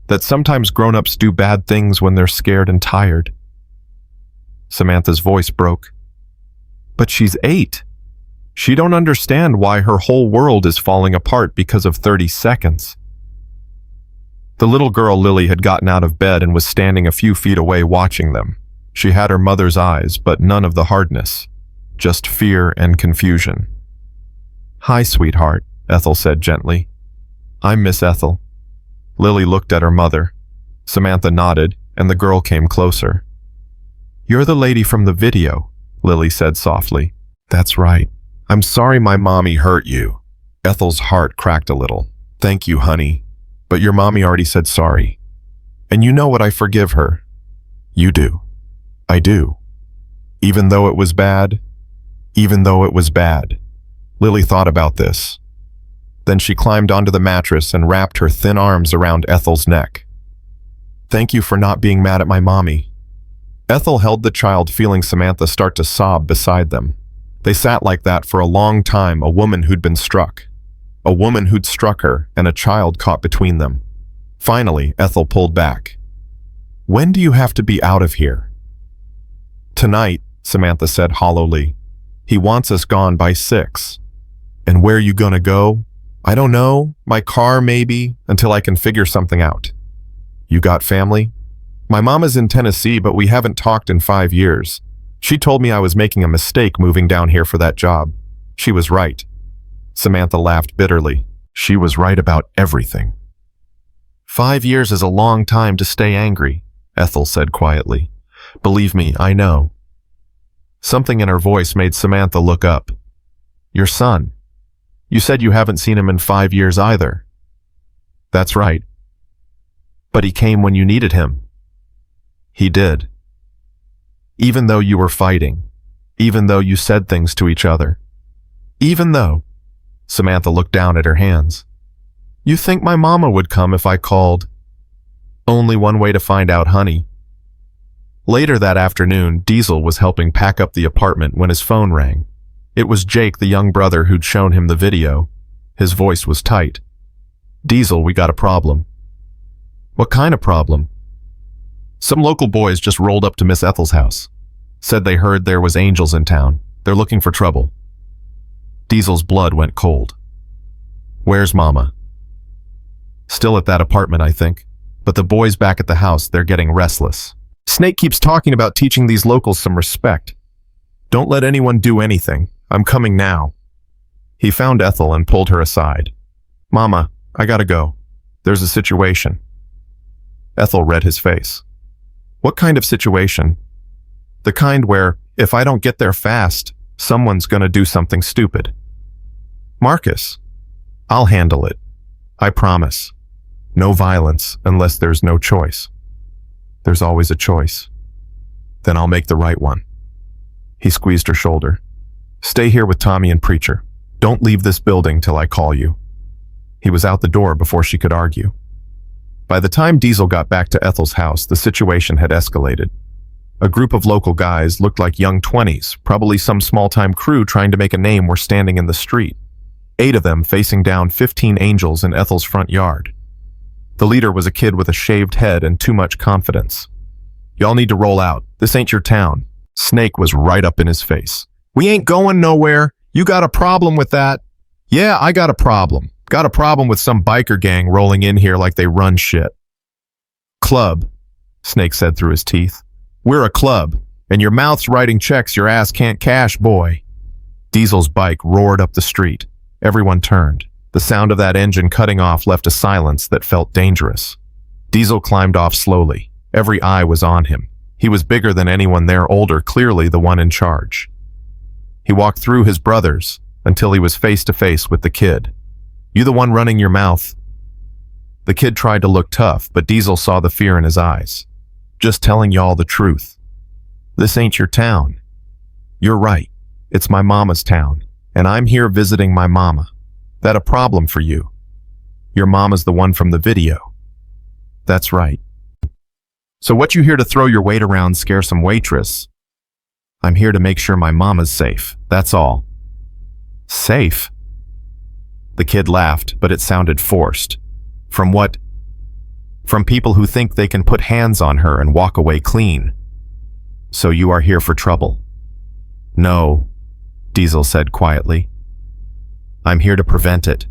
That sometimes grown-ups do bad things when they're scared and tired." Samantha's voice broke. "But she's 8. She don't understand why her whole world is falling apart because of 30 seconds. The little girl Lily had gotten out of bed and was standing a few feet away watching them. She had her mother's eyes, but none of the hardness, just fear and confusion. "Hi, sweetheart," Ethel said gently. "I'm Miss Ethel." Lily looked at her mother. Samantha nodded, and the girl came closer. "You're the lady from the video," Lily said softly. "That's right. I'm sorry my mommy hurt you." Ethel's heart cracked a little. "Thank you, honey. But your mommy already said sorry. And you know what, I forgive her." "You do." "I do. Even though it was bad?" "Even though it was bad." Lily thought about this. Then she climbed onto the mattress and wrapped her thin arms around Ethel's neck. "Thank you for not being mad at my mommy." Ethel held the child, feeling Samantha start to sob beside them. They sat like that for a long time, a woman who'd been struck. A woman who'd struck her, and a child caught between them. Finally, Ethel pulled back. "When do you have to be out of here?" "Tonight," Samantha said hollowly. "He wants us gone by 6. "And where you gonna go?" "I don't know. My car, maybe, until I can figure something out." "You got family?" "My mama's in Tennessee, but we haven't talked in 5 years. She told me I was making a mistake moving down here for that job. She was right." Samantha laughed bitterly. She was right about everything. 5 years is a long time to stay angry," Ethel said quietly. "Believe me, I know." Something in her voice made Samantha look up. "Your son. You said you haven't seen him in 5 years either." "That's right." "But he came when you needed him." "He did. Even though you were fighting, even though you said things to each other, Even though, Samantha looked down at her hands. You think my mama would come if I called? Only one way to find out, honey. Later that afternoon, Diesel was helping pack up the apartment when his phone rang. It was Jake, the young brother who'd shown him the video. His voice was tight. Diesel, we got a problem. What kind of problem? Some local boys just rolled up to Miss Ethel's house. Said they heard there was angels in town. They're looking for trouble. Diesel's blood went cold. Where's Mama? Still at that apartment, I think. But the boys back at the house, they're getting restless. Snake keeps talking about teaching these locals some respect. Don't let anyone do anything. I'm coming now. He found Ethel and pulled her aside. Mama, I gotta go. There's a situation. Ethel read his face. What kind of situation? The kind where, if I don't get there fast, someone's gonna do something stupid. Marcus, I'll handle it. I promise. No violence unless there's no choice. There's always a choice. Then I'll make the right one. He squeezed her shoulder. Stay here with Tommy and Preacher. Don't leave this building till I call you. He was out the door before she could argue. By the time Diesel got back to Ethel's house, the situation had escalated. A group of local guys looked like young 20s, probably some small-time crew trying to make a name, were standing in the street. 8 of them facing down 15 angels in Ethel's front yard. The leader was a kid with a shaved head and too much confidence. Y'all need to roll out. This ain't your town. Snake was right up in his face. We ain't going nowhere. You got a problem with that? Yeah, I got a problem. Got a problem with some biker gang rolling in here like they run shit. Club, Snake said through his teeth. We're a club, and your mouth's writing checks your ass can't cash, boy. Diesel's bike roared up the street. Everyone turned. The sound of that engine cutting off left a silence that felt dangerous. Diesel climbed off slowly. Every eye was on him. He was bigger than anyone there, older, clearly the one in charge. He walked through his brothers until he was face to face with the kid. You the one running your mouth? The kid tried to look tough, but Diesel saw the fear in his eyes. Just telling y'all the truth. This ain't your town. You're right. It's my mama's town, and I'm here visiting my mama. That a problem for you? Your mama's the one from the video. That's right. So what you here to throw your weight around, scare some waitress? I'm here to make sure my mama's safe, that's all. Safe? The kid laughed, but it sounded forced. From what? From people who think they can put hands on her and walk away clean. So you are here for trouble? No, Diesel said quietly. I'm here to prevent it.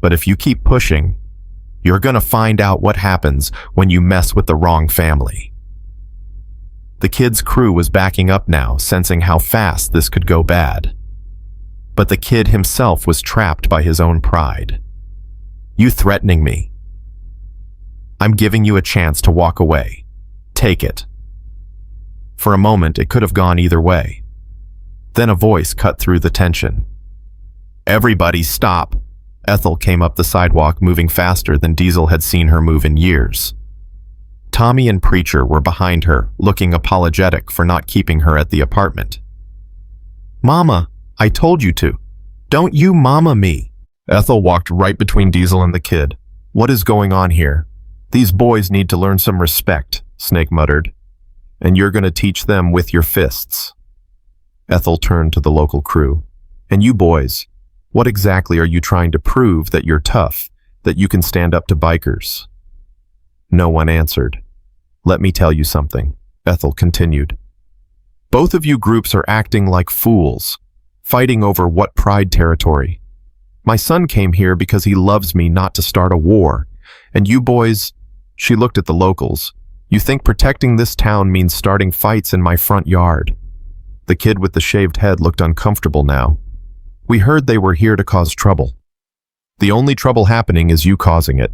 But if you keep pushing, you're gonna find out what happens when you mess with the wrong family. The kid's crew was backing up now, sensing how fast this could go bad. But the kid himself was trapped by his own pride. You threatening me? I'm giving you a chance to walk away. Take it. For a moment, it could have gone either way. Then a voice cut through the tension. Everybody stop. Ethel came up the sidewalk, moving faster than Diesel had seen her move in years. Tommy and Preacher were behind her, looking apologetic for not keeping her at the apartment. Mama, I told you to. Don't you mama me. Ethel walked right between Diesel and the kid. What is going on here? These boys need to learn some respect, Snake muttered. And you're going to teach them with your fists. Ethel turned to the local crew. And you boys, what exactly are you trying to prove? That you're tough, that you can stand up to bikers? No one answered. Let me tell you something, Ethel continued. Both of you groups are acting like fools, fighting over what pride territory. My son came here because he loves me, not to start a war. And you boys, she looked at the locals, you think protecting this town means starting fights in my front yard. The kid with the shaved head looked uncomfortable now. We heard they were here to cause trouble. The only trouble happening is you causing it.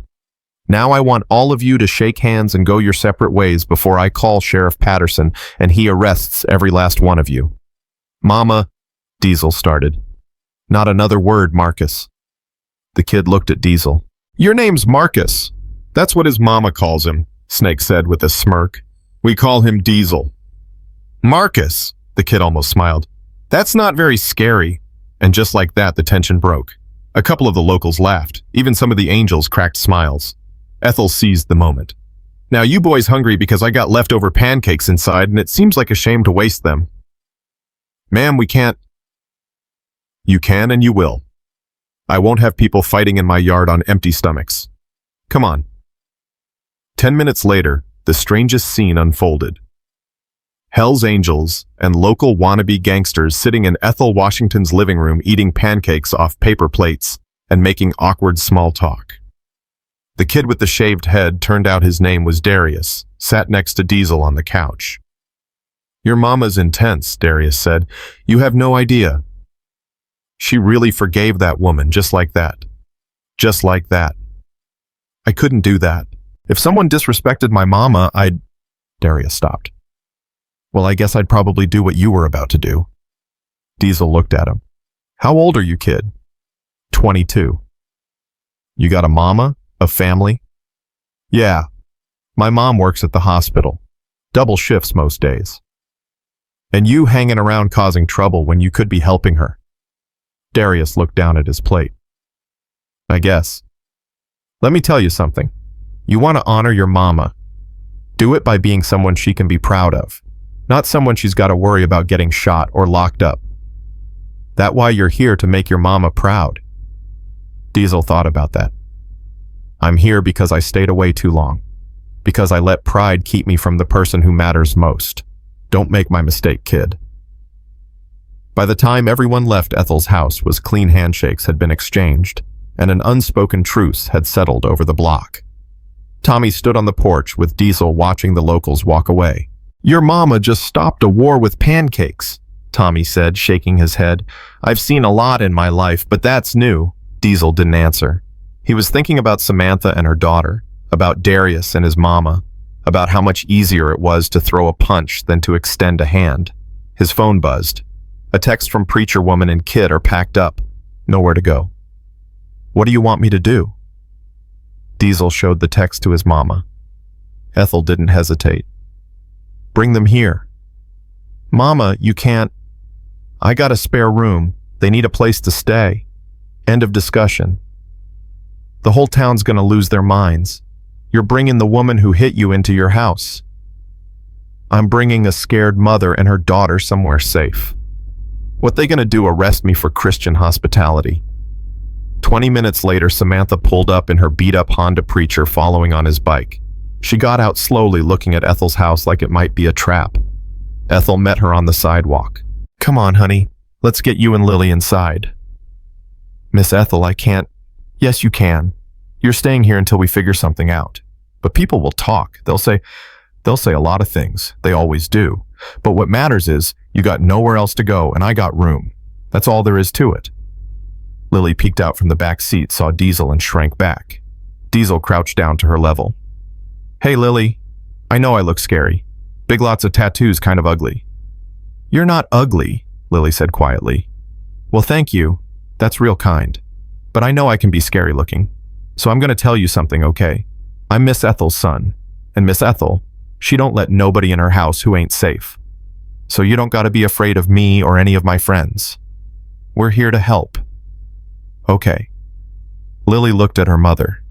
Now I want all of you to shake hands and go your separate ways before I call Sheriff Patterson and he arrests every last one of you. Mama, Diesel started. Not another word, Marcus. The kid looked at Diesel. Your name's Marcus. That's what his mama calls him, Snake said with a smirk. We call him Diesel. Marcus, the kid almost smiled. That's not very scary. And just like that, the tension broke. A couple of the locals laughed. Even some of the angels cracked smiles. Ethel seized the moment. Now you boys hungry because I got leftover pancakes inside and it seems like a shame to waste them. Ma'am, we can't. You can and you will. I won't have people fighting in my yard on empty stomachs. Come on. 10 minutes later, the strangest scene unfolded. Hell's Angels and local wannabe gangsters sitting in Ethel Washington's living room eating pancakes off paper plates and making awkward small talk. The kid with the shaved head, turned out his name was Darius, sat next to Diesel on the couch. Your mama's intense, Darius said. You have no idea. She really forgave that woman just like that. Just like that. I couldn't do that. If someone disrespected my mama, I'd... Darius stopped. Well, I guess I'd probably do what you were about to do. Diesel looked at him. How old are you, kid? 22. You got a mama? A family? Yeah. My mom works at the hospital. Double shifts most days. And you hanging around causing trouble when you could be helping her. Darius looked down at his plate. I guess. Let me tell you something. You want to honor your mama. Do it by being someone she can be proud of, not someone she's got to worry about getting shot or locked up. That's why you're here, to make your mama proud. Diesel thought about that. I'm here because I stayed away too long, because I let pride keep me from the person who matters most. Don't make my mistake, kid. By the time everyone left Ethel's house, clean handshakes had been exchanged, and an unspoken truce had settled over the block. Tommy stood on the porch with Diesel watching the locals walk away. Your mama just stopped a war with pancakes, Tommy said, shaking his head. I've seen a lot in my life, but that's new. Diesel didn't answer. He was thinking about Samantha and her daughter, about Darius and his mama, about how much easier it was to throw a punch than to extend a hand. His phone buzzed. A text from Preacher Woman and Kid are packed up. Nowhere to go. What do you want me to do? Diesel showed the text to his mama. Ethel didn't hesitate. Bring them here. Mama, you can't. I got a spare room. They need a place to stay. End of discussion. The whole town's gonna lose their minds. You're bringing the woman who hit you into your house. I'm bringing a scared mother and her daughter somewhere safe. What they gonna do, arrest me for Christian hospitality? 20 minutes later, Samantha pulled up in her beat-up Honda Preacher, following on his bike. She got out slowly, looking at Ethel's house like it might be a trap. Ethel met her on the sidewalk. Come on, honey. Let's get you and Lily inside. Miss Ethel, I can't. Yes, you can. You're staying here until we figure something out. But people will talk. They'll say a lot of things. They always do. But what matters is you got nowhere else to go and I got room. That's all there is to it. Lily peeked out from the back seat, saw Diesel, and shrank back. Diesel crouched down to her level. Hey, Lily. I know I look scary. Big lots of tattoos, kind of ugly. You're not ugly, Lily said quietly. Well, thank you. That's real kind. But I know I can be scary looking. So I'm going to tell you something, okay? I'm Miss Ethel's son. And Miss Ethel, she don't let nobody in her house who ain't safe. So you don't got to be afraid of me or any of my friends. We're here to help. Okay. Lily looked at her mother.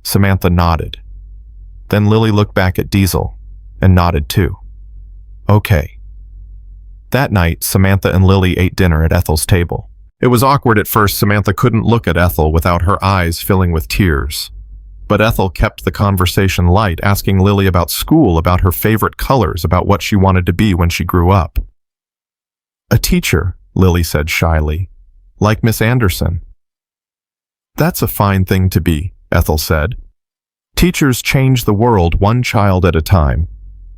Samantha nodded. Then Lily looked back at Diesel and nodded too. Okay. That night, Samantha and Lily ate dinner at Ethel's table. It was awkward at first. Samantha couldn't look at Ethel without her eyes filling with tears. But Ethel kept the conversation light, asking Lily about school, about her favorite colors, about what she wanted to be when she grew up. A teacher, Lily said shyly, like Miss Anderson. That's a fine thing to be, Ethel said. Teachers change the world one child at a time.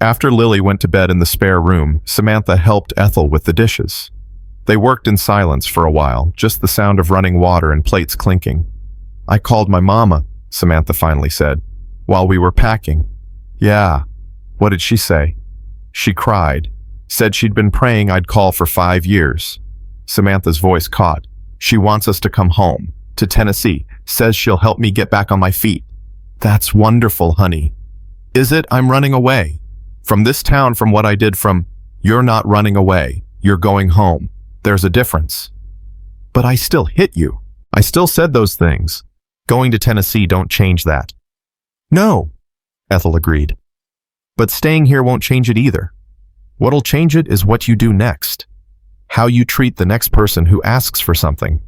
After Lily went to bed in the spare room, Samantha helped Ethel with the dishes. They worked in silence for a while, just the sound of running water and plates clinking. I called my mama, Samantha finally said, while we were packing. Yeah. What did she say? She cried. Said she'd been praying I'd call for 5 years. Samantha's voice caught. She wants us to come home, to Tennessee. Says she'll help me get back on my feet. That's wonderful, honey. Is it? I'm running away. From this town, from what I did from... You're not running away. You're going home. There's a difference. But I still hit you. I still said those things. Going to Tennessee don't change that. No, Ethel agreed. But staying here won't change it either. What'll change it is what you do next. How you treat the next person who asks for something.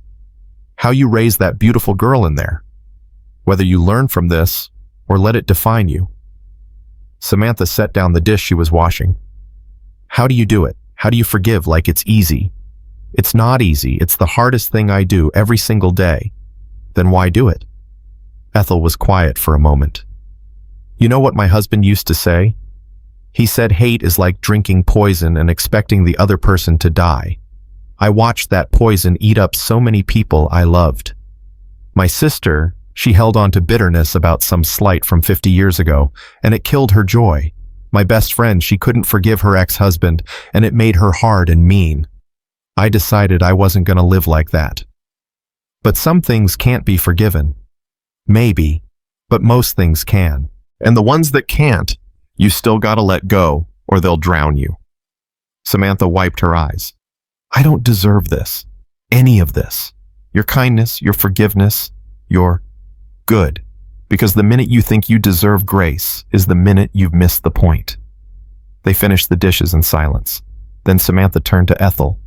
How you raise that beautiful girl in there. Whether you learn from this or let it define you. Samantha set down the dish she was washing. How do you do it? How do you forgive like it's easy? It's not easy. It's the hardest thing I do every single day. Then why do it? Ethel was quiet for a moment. You know what my husband used to say? He said hate is like drinking poison and expecting the other person to die. I watched that poison eat up so many people I loved. My sister, she held on to bitterness about some slight from 50 years ago, and it killed her joy. My best friend, she couldn't forgive her ex-husband, and it made her hard and mean. I decided I wasn't going to live like that. But some things can't be forgiven. Maybe, but most things can. And the ones that can't, you still gotta let go, or they'll drown you. Samantha wiped her eyes. I don't deserve this. Any of this. Your kindness, your forgiveness, your good. Because the minute you think you deserve grace is the minute you've missed the point. They finished the dishes in silence. Then Samantha turned to Ethel.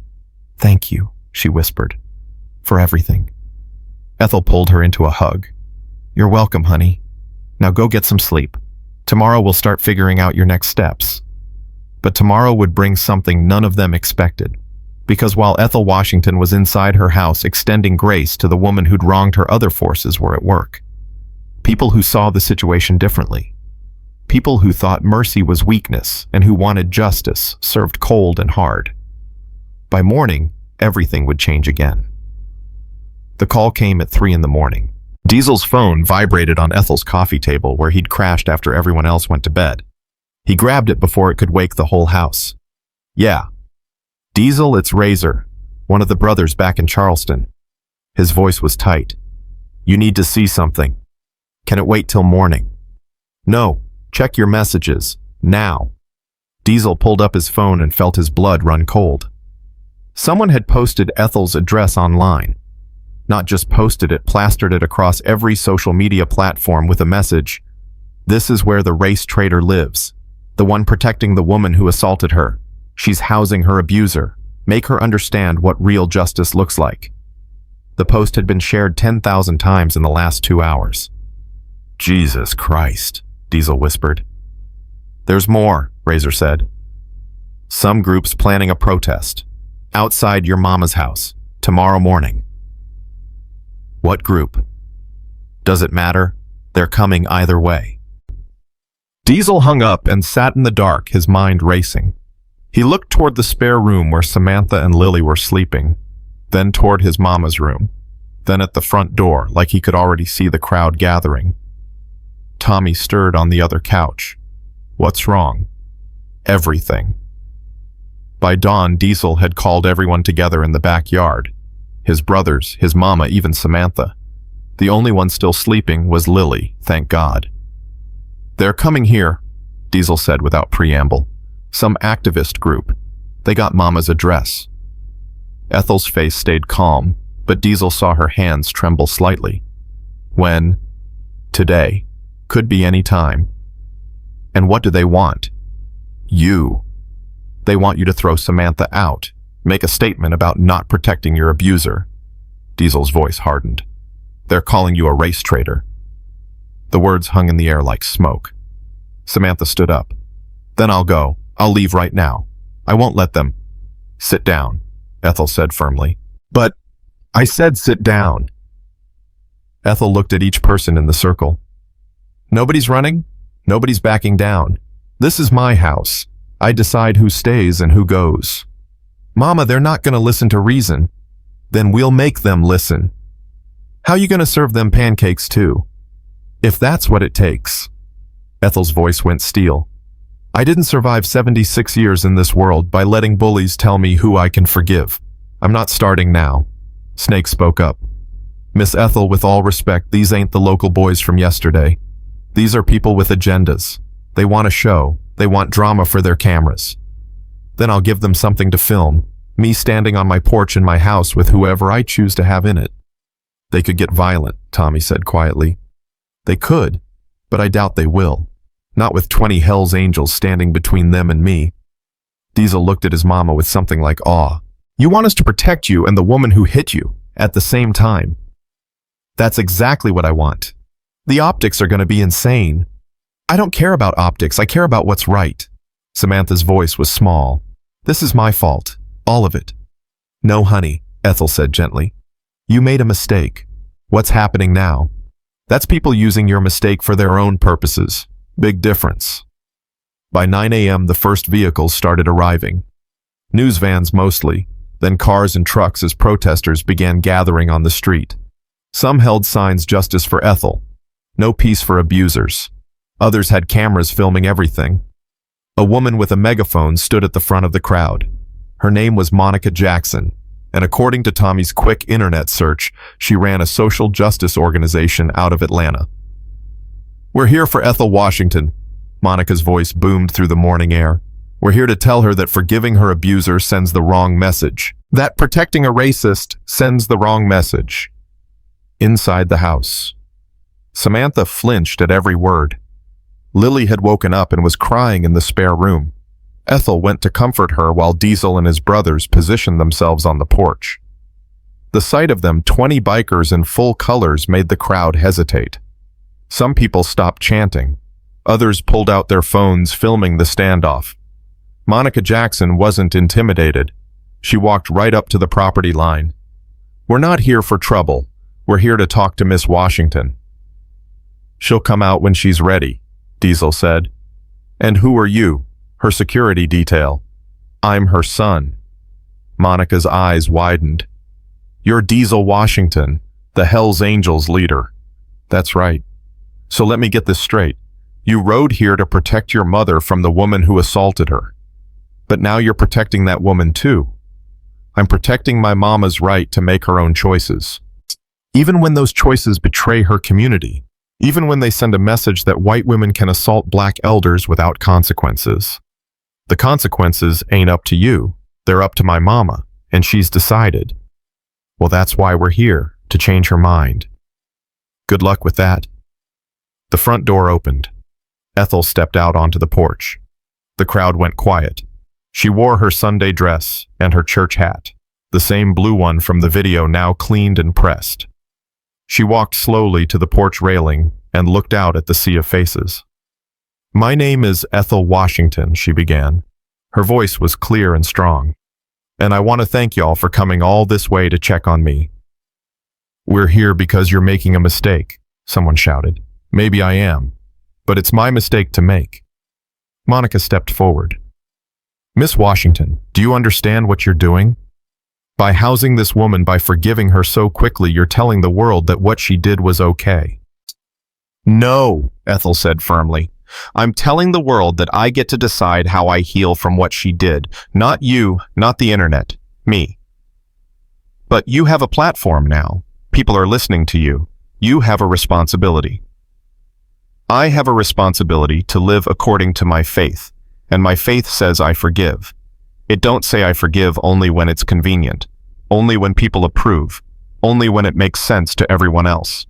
Thank you, she whispered, for everything. Ethel pulled her into a hug. You're welcome, honey. Now go get some sleep. Tomorrow we'll start figuring out your next steps. But tomorrow would bring something none of them expected. Because while Ethel Washington was inside her house extending grace to the woman who'd wronged her, other forces were at work. People who saw the situation differently. People who thought mercy was weakness and who wanted justice served cold and hard. By morning, everything would change again. The call came at 3 in the morning. Diesel's phone vibrated on Ethel's coffee table where he'd crashed after everyone else went to bed. He grabbed it before it could wake the whole house. Yeah. Diesel, it's Razor, one of the brothers back in Charleston. His voice was tight. You need to see something. Can it wait till morning? No. Check your messages. Now. Diesel pulled up his phone and felt his blood run cold. Someone had posted Ethel's address online. Not just posted it, plastered it across every social media platform with a message. This is where the race traitor lives. The one protecting the woman who assaulted her. She's housing her abuser. Make her understand what real justice looks like. The post had been shared 10,000 times in the last 2 hours. Jesus Christ, Diesel whispered. There's more, Razor said. Some group's planning a protest. Outside your mama's house. Tomorrow morning. What group? Does it matter? They're coming either way. Diesel hung up and sat in the dark, his mind racing. He looked toward the spare room where Samantha and Lily were sleeping, then toward his mama's room, then at the front door, like he could already see the crowd gathering. Tommy stirred on the other couch. What's wrong? Everything. By dawn, Diesel had called everyone together in the backyard. His brothers, his mama, even Samantha. The only one still sleeping was Lily, thank God. They're coming here, Diesel said without preamble. Some activist group. They got Mama's address. Ethel's face stayed calm, but Diesel saw her hands tremble slightly. When? Today. Could be any time. And what do they want? You. They want you to throw Samantha out. Make a statement about not protecting your abuser. Diesel's voice hardened. They're calling you a race traitor. The words hung in the air like smoke. Samantha stood up. Then I'll go. I'll leave right now. I won't let them. Sit down, Ethel said firmly. But I said sit down. Ethel looked at each person in the circle. Nobody's running. Nobody's backing down. This is my house. I decide who stays and who goes. Mama, they're not going to listen to reason. Then we'll make them listen. How you going to serve them pancakes too? If that's what it takes. Ethel's voice went steel. I didn't survive 76 years in this world by letting bullies tell me who I can forgive. I'm not starting now. Snake spoke up. Miss Ethel, with all respect, these ain't the local boys from yesterday. These are people with agendas. They want a show. They want drama for their cameras. Then I'll give them something to film. Me standing on my porch in my house with whoever I choose to have in it. They could get violent, Tommy said quietly. They could, but I doubt they will. Not with 20 Hell's Angels standing between them and me. Diesel looked at his mama with something like awe. You want us to protect you and the woman who hit you at the same time. That's exactly what I want. The optics are going to be insane. I don't care about optics, I care about what's right. Samantha's voice was small. This is my fault, all of it. No, honey, Ethel said gently. You made a mistake. What's happening now? That's people using your mistake for their own purposes. Big difference. By 9 a.m., the first vehicles started arriving. News vans mostly, then cars and trucks as protesters began gathering on the street. Some held signs justice for Ethel, no peace for abusers. Others had cameras filming everything. A woman with a megaphone stood at the front of the crowd. Her name was Monica Jackson, and according to Tommy's quick internet search, she ran a social justice organization out of Atlanta. We're here for Ethel Washington, Monica's voice boomed through the morning air. We're here to tell her that forgiving her abuser sends the wrong message. That protecting a racist sends the wrong message. Inside the house, Samantha flinched at every word. Lily had woken up and was crying in the spare room. Ethel went to comfort her while Diesel and his brothers positioned themselves on the porch. The sight of them, 20 bikers in full colors, made the crowd hesitate. Some people stopped chanting. Others pulled out their phones, filming the standoff. Monica Jackson wasn't intimidated. She walked right up to the property line. We're not here for trouble. We're here to talk to Miss Washington. She'll come out when she's ready, Diesel said. And who are you? Her security detail. I'm her son. Monica's eyes widened. You're Diesel Washington, the Hell's Angels leader. That's right. So let me get this straight. You rode here to protect your mother from the woman who assaulted her. But now you're protecting that woman too. I'm protecting my mama's right to make her own choices. Even when those choices betray her community. Even when they send a message that white women can assault black elders without consequences. The consequences ain't up to you. They're up to my mama, and she's decided. Well, that's why we're here, to change her mind. Good luck with that. The front door opened. Ethel stepped out onto the porch. The crowd went quiet. She wore her Sunday dress and her church hat, the same blue one from the video now cleaned and pressed. She walked slowly to the porch railing and looked out at the sea of faces. My name is Ethel Washington, she began. Her voice was clear and strong. And I want to thank y'all for coming all this way to check on me. We're here because you're making a mistake, someone shouted. Maybe I am, but it's my mistake to make. Monica stepped forward. Miss Washington, do you understand what you're doing? By housing this woman, by forgiving her so quickly, you're telling the world that what she did was okay. No, Ethel said firmly. I'm telling the world that I get to decide how I heal from what she did. Not you, not the internet, me. But you have a platform now. People are listening to you. You have a responsibility. I have a responsibility to live according to my faith, and my faith says I forgive. It don't say I forgive only when it's convenient, only when people approve, only when it makes sense to everyone else.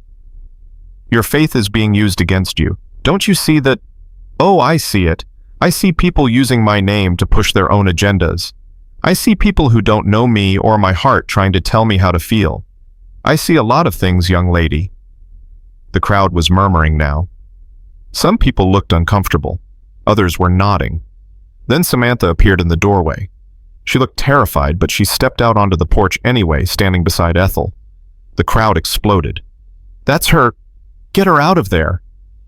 Your faith is being used against you. Don't you see that? Oh, I see it. I see people using my name to push their own agendas. I see people who don't know me or my heart trying to tell me how to feel. I see a lot of things, young lady. The crowd was murmuring now. Some people looked uncomfortable. Others were nodding. Then Samantha appeared in the doorway. She looked terrified, but she stepped out onto the porch anyway, standing beside Ethel. The crowd exploded. That's her. Get her out of there.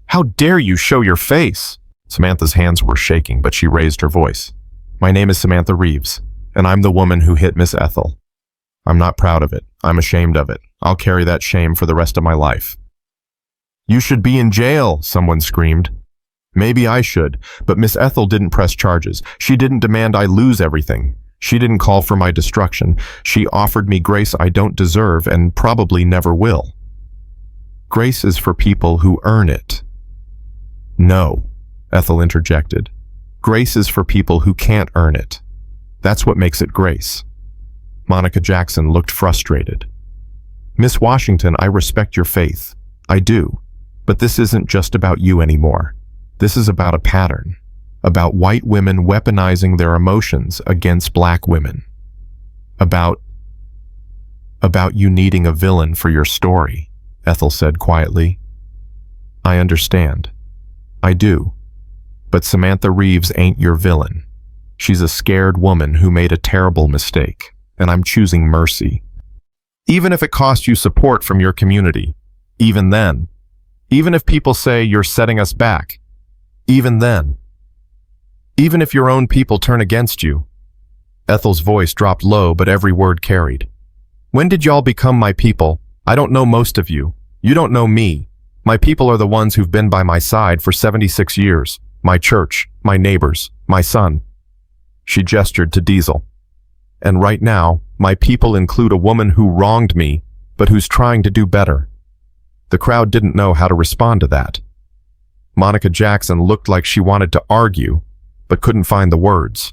How dare you show your face? Samantha's hands were shaking, but she raised her voice. My name is Samantha Reeves, and I'm the woman who hit Miss Ethel. I'm not proud of it. I'm ashamed of it. I'll carry that shame for the rest of my life. You should be in jail, someone screamed. Maybe I should, but Miss Ethel didn't press charges. She didn't demand I lose everything. She didn't call for my destruction. She offered me grace I don't deserve and probably never will. Grace is for people who earn it. No, Ethel interjected. Grace is for people who can't earn it. That's what makes it grace. Monica Jackson looked frustrated. Miss Washington, I respect your faith. I do. But this isn't just about you anymore. This is about a pattern. About white women weaponizing their emotions against black women. About you needing a villain for your story, Ethel said quietly. I understand. I do. But Samantha Reeves ain't your villain. She's a scared woman who made a terrible mistake, and I'm choosing mercy. Even if it costs you support from your community, even then. Even if people say you're setting us back, even then. Even if your own people turn against you. Ethel's voice dropped low, but every word carried. When did y'all become my people? I don't know most of you. You don't know me. My people are the ones who've been by my side for 76 years. My church, my neighbors, my son. She gestured to Diesel. And right now, my people include a woman who wronged me, but who's trying to do better. The crowd didn't know how to respond to that. Monica Jackson looked like she wanted to argue, but couldn't find the words.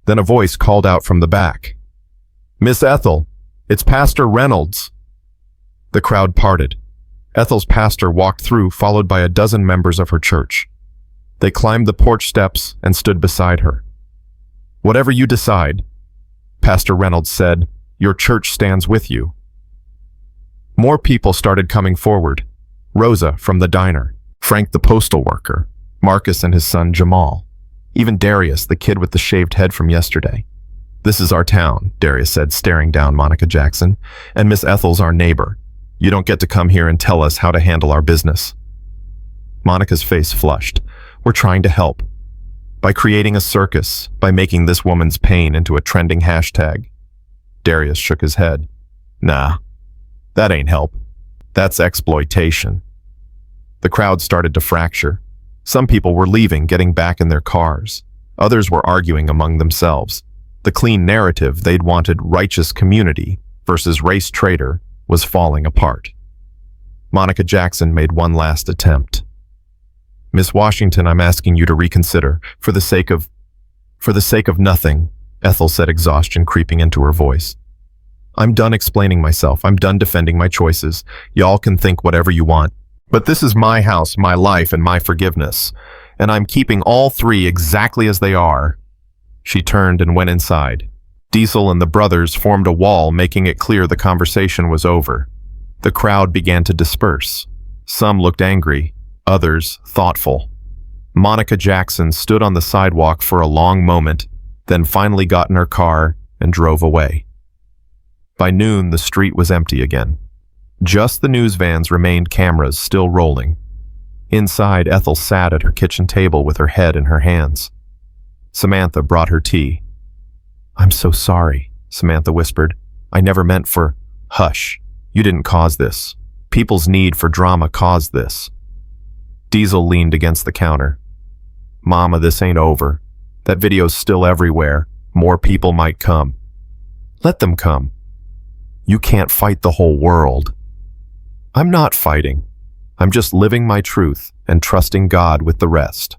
Then a voice called out from the back. Miss Ethel, it's Pastor Reynolds. The crowd parted. Ethel's pastor walked through, followed by a dozen members of her church. They climbed the porch steps and stood beside her. Whatever you decide, Pastor Reynolds said, your church stands with you. More people started coming forward. Rosa from the diner, Frank the postal worker, Marcus and his son Jamal, even Darius, the kid with the shaved head from yesterday. This is our town, Darius said, staring down Monica Jackson, and Miss Ethel's our neighbor. You don't get to come here and tell us how to handle our business. Monica's face flushed. We're trying to help. By creating a circus, by making this woman's pain into a trending hashtag. Darius shook his head. Nah, that ain't help. That's exploitation. The crowd started to fracture. Some people were leaving, getting back in their cars. Others were arguing among themselves. The clean narrative they'd wanted, righteous community versus race traitor, was falling apart. Monica Jackson made one last attempt. Miss Washington, I'm asking you to reconsider, for the sake of nothing, Ethel said, exhaustion creeping into her voice. I'm done explaining myself. I'm done defending my choices. Y'all can think whatever you want. But this is my house, my life, and my forgiveness. And I'm keeping all three exactly as they are. She turned and went inside. Diesel and the brothers formed a wall, making it clear the conversation was over. The crowd began to disperse. Some looked angry, others thoughtful. Monica Jackson stood on the sidewalk for a long moment, then finally got in her car and drove away. By noon, the street was empty again. Just the news vans remained, cameras still rolling. Inside, Ethel sat at her kitchen table with her head in her hands. Samantha brought her tea. I'm so sorry, Samantha whispered. I never meant for... Hush. You didn't cause this. People's need for drama caused this. Diesel leaned against the counter. Mama, this ain't over. That video's still everywhere. More people might come. Let them come. You can't fight the whole world. I'm not fighting. I'm just living my truth and trusting God with the rest.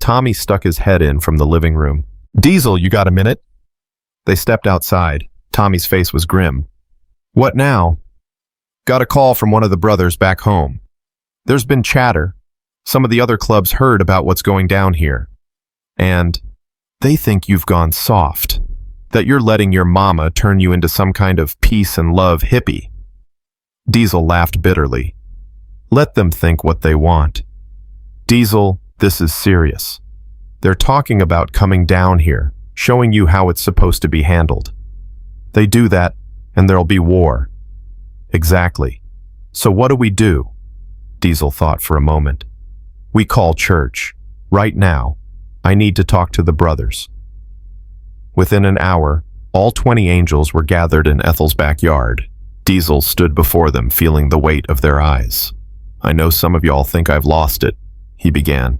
Tommy stuck his head in from the living room. Diesel, you got a minute? They stepped outside. Tommy's face was grim. What now? Got a call from one of the brothers back home. There's been chatter. Some of the other clubs heard about what's going down here. And they think you've gone soft. That you're letting your mama turn you into some kind of peace and love hippie. Diesel laughed bitterly. Let them think what they want. Diesel, this is serious. They're talking about coming down here, showing you how it's supposed to be handled. They do that, and there'll be war. Exactly. So what do? Diesel thought for a moment. We call church. Right now. I need to talk to the brothers. Within an hour, all 20 angels were gathered in Ethel's backyard. Diesel stood before them, feeling the weight of their eyes. I know some of y'all think I've lost it, he began.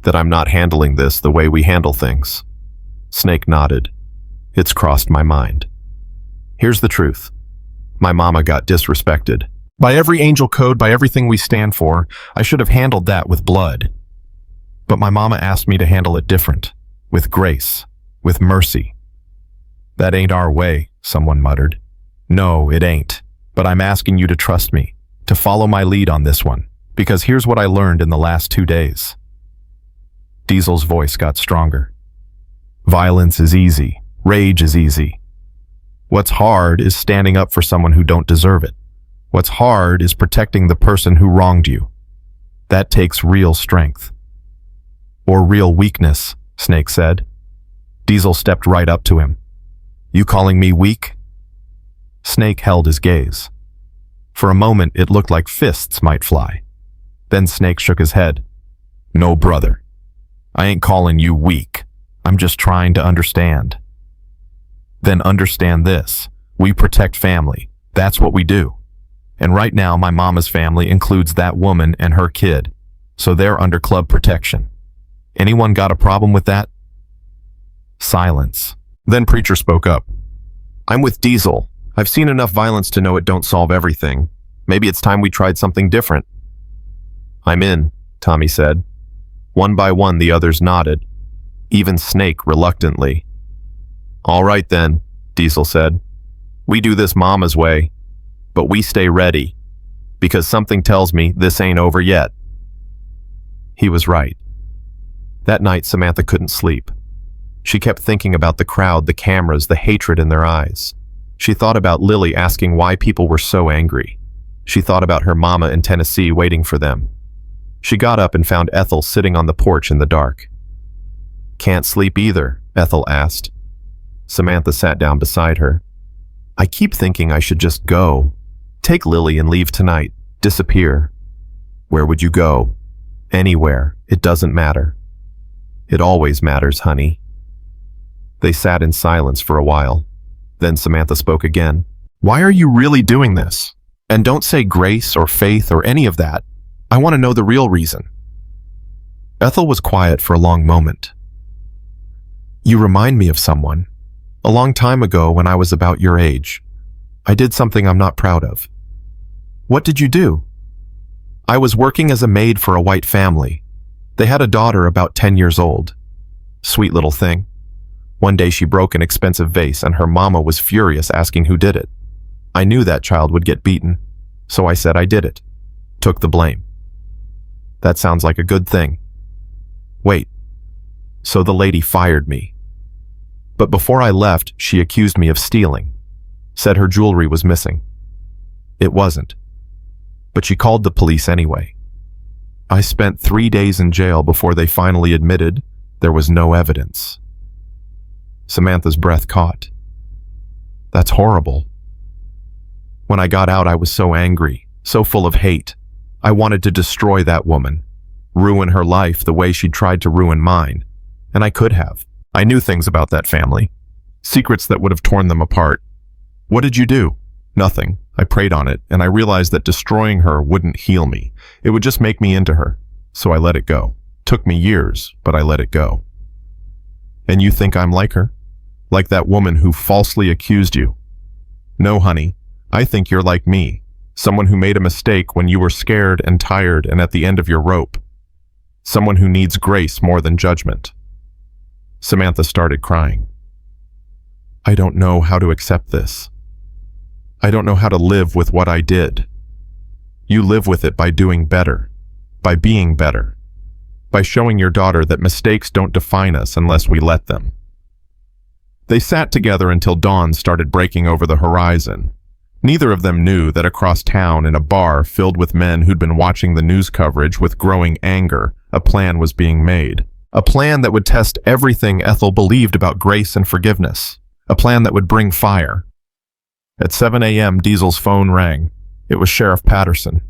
That I'm not handling this the way we handle things. Snake nodded. It's crossed my mind. Here's the truth. My mama got disrespected. By every angel code, by everything we stand for, I should have handled that with blood. But my mama asked me to handle it different, with grace, with mercy. That ain't our way, someone muttered. No, it ain't. But I'm asking you to trust me, to follow my lead on this one, because here's what I learned in the last 2 days. Diesel's voice got stronger. Violence is easy. Rage is easy. What's hard is standing up for someone who don't deserve it. What's hard is protecting the person who wronged you. That takes real strength. Or real weakness, Snake said. Diesel stepped right up to him. You calling me weak? Snake held his gaze. For a moment, it looked like fists might fly. Then Snake shook his head. No, brother. I ain't calling you weak. I'm just trying to understand. Then understand this. We protect family. That's what we do. And right now, my mama's family includes that woman and her kid. So they're under club protection. Anyone got a problem with that? Silence. Then Preacher spoke up. I'm with Diesel. I've seen enough violence to know it don't solve everything. Maybe it's time we tried something different. I'm in, Tommy said. One by one, the others nodded. Even Snake reluctantly. All right then, Diesel said. We do this mama's way, but we stay ready, because something tells me this ain't over yet. He was right. That night, Samantha couldn't sleep. She kept thinking about the crowd, the cameras, the hatred in their eyes. She thought about Lily asking why people were so angry. She thought about her mama in Tennessee waiting for them. She got up and found Ethel sitting on the porch in the dark. Can't sleep either, Ethel asked. Samantha sat down beside her. I keep thinking I should just go. Take Lily and leave tonight. Disappear. Where would you go? Anywhere. It doesn't matter. It always matters, honey. They sat in silence for a while. Then Samantha spoke again. Why are you really doing this? And don't say grace or faith or any of that. I want to know the real reason. Ethel was quiet for a long moment. You remind me of someone. A long time ago when I was about your age. I did something I'm not proud of. What did you do? I was working as a maid for a white family. They had a daughter about 10 years old. Sweet little thing. One day she broke an expensive vase and her mama was furious asking who did it. I knew that child would get beaten, so I said I did it. Took the blame. That sounds like a good thing. Wait. So the lady fired me. But before I left, she accused me of stealing. Said her jewelry was missing. It wasn't. But she called the police anyway. I spent 3 days in jail before they finally admitted there was no evidence. Samantha's breath caught. That's horrible. When I got out, I was so angry, so full of hate. I wanted to destroy that woman, ruin her life the way she'd tried to ruin mine. And I could have. I knew things about that family, secrets that would have torn them apart. What did you do? Nothing. I prayed on it, and I realized that destroying her wouldn't heal me. It would just make me into her. So I let it go. Took me years, but I let it go. And you think I'm like her? Like that woman who falsely accused you? No, honey. I think you're like me. Someone who made a mistake when you were scared and tired and at the end of your rope. Someone who needs grace more than judgment. Samantha started crying. I don't know how to accept this. I don't know how to live with what I did. You live with it by doing better, by being better, by showing your daughter that mistakes don't define us unless we let them. They sat together until dawn started breaking over the horizon. Neither of them knew that across town in a bar filled with men who'd been watching the news coverage with growing anger, a plan was being made. A plan that would test everything Ethel believed about grace and forgiveness. A plan that would bring fire. At 7 a.m., Diesel's phone rang. It was Sheriff Patterson.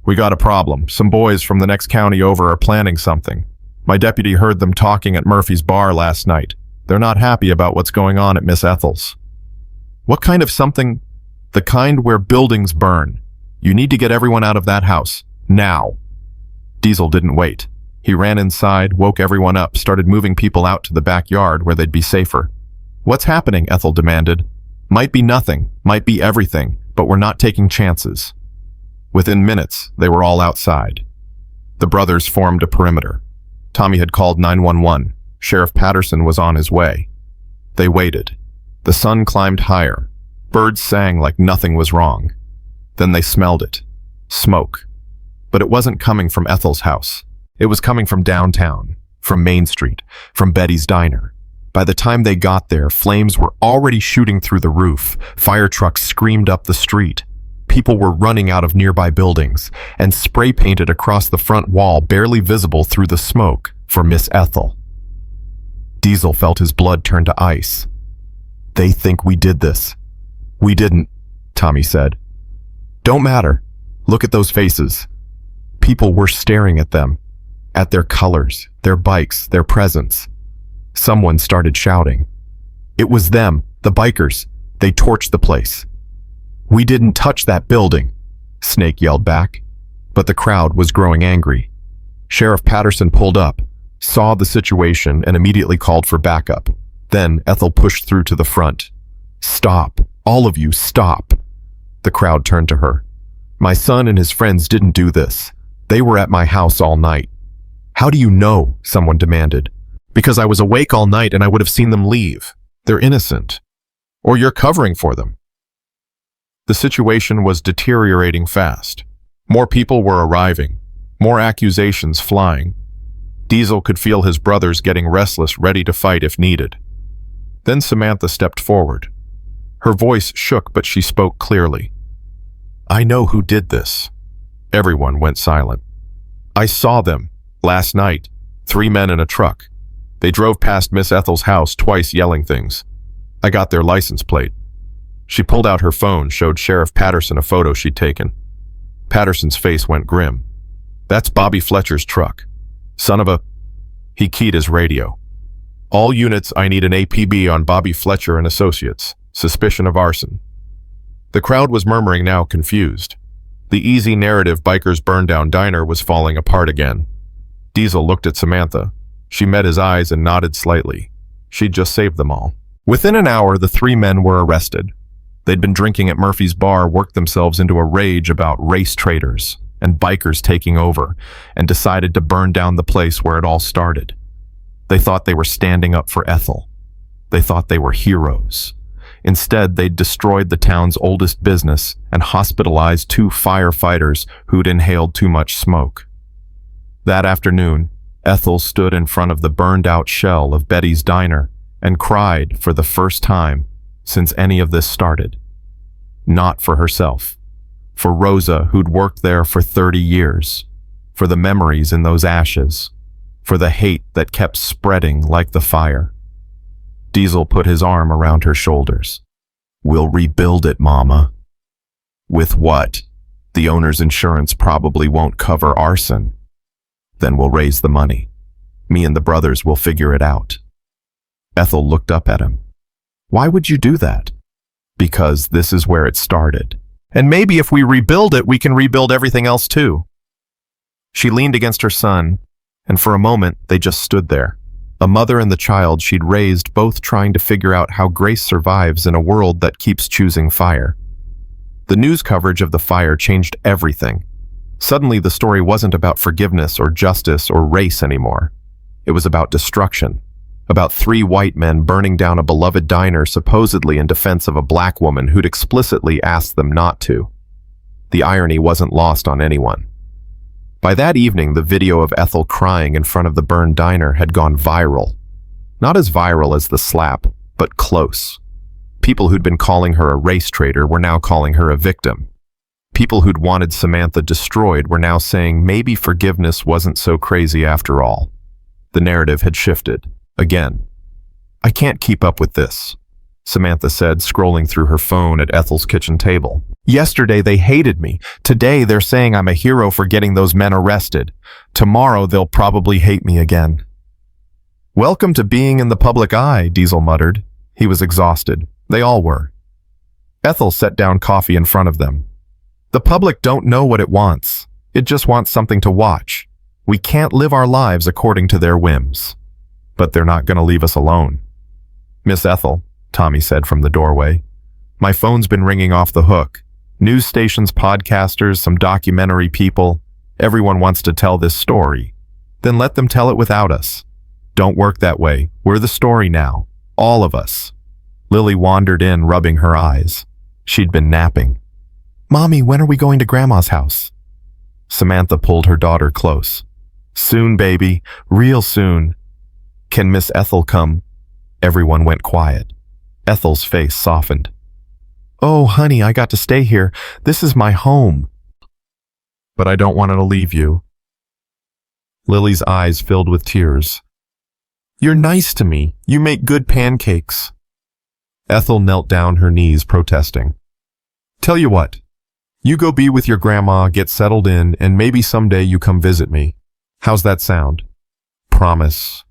We got a problem. Some boys from the next county over are planning something. My deputy heard them talking at Murphy's bar last night. They're not happy about what's going on at Miss Ethel's. What kind of something? The kind where buildings burn. You need to get everyone out of that house. Now. Diesel didn't wait. He ran inside, woke everyone up, started moving people out to the backyard where they'd be safer. What's happening? Ethel demanded. Might be nothing, might be everything, but we're not taking chances. Within minutes, they were all outside. The brothers formed a perimeter. Tommy had called 911. Sheriff Patterson was on his way. They waited. The sun climbed higher. Birds sang like nothing was wrong. Then they smelled it. Smoke. But it wasn't coming from Ethel's house. It was coming from downtown, from Main Street, from Betty's diner. By the time they got there, flames were already shooting through the roof. Fire trucks screamed up the street. People were running out of nearby buildings and spray painted across the front wall, barely visible through the smoke, for Miss Ethel. Diesel felt his blood turn to ice. "They think we did this." "We didn't," Tommy said. "Don't matter. Look at those faces." People were staring at them, at their colors, their bikes, their presence. Someone started shouting. It was them, the bikers. They torched the place. "We didn't touch that building," Snake yelled back. But the crowd was growing angry. Sheriff Patterson pulled up, saw the situation, and immediately called for backup. Then Ethel pushed through to the front. "Stop. All of you, stop." The crowd turned to her. "My son and his friends didn't do this. They were at my house all night." "How do you know?" someone demanded. "Because I was awake all night and I would have seen them leave. They're innocent. Or you're covering for them." The situation was deteriorating fast. More people were arriving, more accusations flying. Diesel could feel his brothers getting restless, ready to fight if needed. Then Samantha stepped forward. Her voice shook, but she spoke clearly. "I know who did this." Everyone went silent. "I saw them, last night, 3 men in a truck. They drove past Miss Ethel's house twice yelling things. I got their license plate." She pulled out her phone, showed Sheriff Patterson a photo she'd taken. Patterson's face went grim. "That's Bobby Fletcher's truck. Son of a..." He keyed his radio. "All units, I need an APB on Bobby Fletcher and Associates. Suspicion of arson." The crowd was murmuring now, confused. The easy narrative bikers burned down diner was falling apart again. Diesel looked at Samantha. She met his eyes and nodded slightly. She'd just saved them all. Within an hour, the 3 men were arrested. They'd been drinking at Murphy's bar, worked themselves into a rage about race traders and bikers taking over, and decided to burn down the place where it all started. They thought they were standing up for Ethel. They thought they were heroes. Instead, they'd destroyed the town's oldest business and hospitalized 2 firefighters who'd inhaled too much smoke. That afternoon, Ethel stood in front of the burned-out shell of Betty's diner and cried for the first time since any of this started. Not for herself. For Rosa, who'd worked there for 30 years. For the memories in those ashes. For the hate that kept spreading like the fire. Diesel put his arm around her shoulders. "We'll rebuild it, Mama." "With what? The owner's insurance probably won't cover arson." "Then we'll raise the money. Me and the brothers will figure it out." Ethel looked up at him. "Why would you do that?" "Because this is where it started. And maybe if we rebuild it, we can rebuild everything else too." She leaned against her son, and for a moment they just stood there. A mother and the child she'd raised, both trying to figure out how Grace survives in a world that keeps choosing fire. The news coverage of the fire changed everything. Suddenly the story wasn't about forgiveness or justice or race anymore. It was about destruction. About 3 white men burning down a beloved diner supposedly in defense of a black woman who'd explicitly asked them not to. The irony wasn't lost on anyone. By that evening, the video of Ethel crying in front of the burned diner had gone viral. Not as viral as the slap, but close. People who'd been calling her a race traitor were now calling her a victim. People who'd wanted Samantha destroyed were now saying maybe forgiveness wasn't so crazy after all. The narrative had shifted. Again. "I can't keep up with this," Samantha said, scrolling through her phone at Ethel's kitchen table. "Yesterday they hated me. Today they're saying I'm a hero for getting those men arrested. Tomorrow they'll probably hate me again." "Welcome to being in the public eye," Diesel muttered. He was exhausted. They all were. Ethel set down coffee in front of them. "The public don't know what it wants. It just wants something to watch. We can't live our lives according to their whims. But they're not going to leave us alone." "Miss Ethel," Tommy said from the doorway, "my phone's been ringing off the hook. News stations, podcasters, some documentary people. Everyone wants to tell this story. Then let them tell it without us. Don't work that way. We're the story now. All of us. Lily wandered in, rubbing her eyes. She'd been napping. "Mommy, when are we going to Grandma's house?" Samantha pulled her daughter close. "Soon, baby, real soon." "Can Miss Ethel come?" Everyone went quiet. Ethel's face softened. "Oh, honey, I got to stay here. This is my home." "But I don't want to leave you." Lily's eyes filled with tears. "You're nice to me. You make good pancakes." Ethel knelt down, her knees protesting. "Tell you what, you go be with your grandma, get settled in, and maybe someday you come visit me. How's that sound?" "Promise."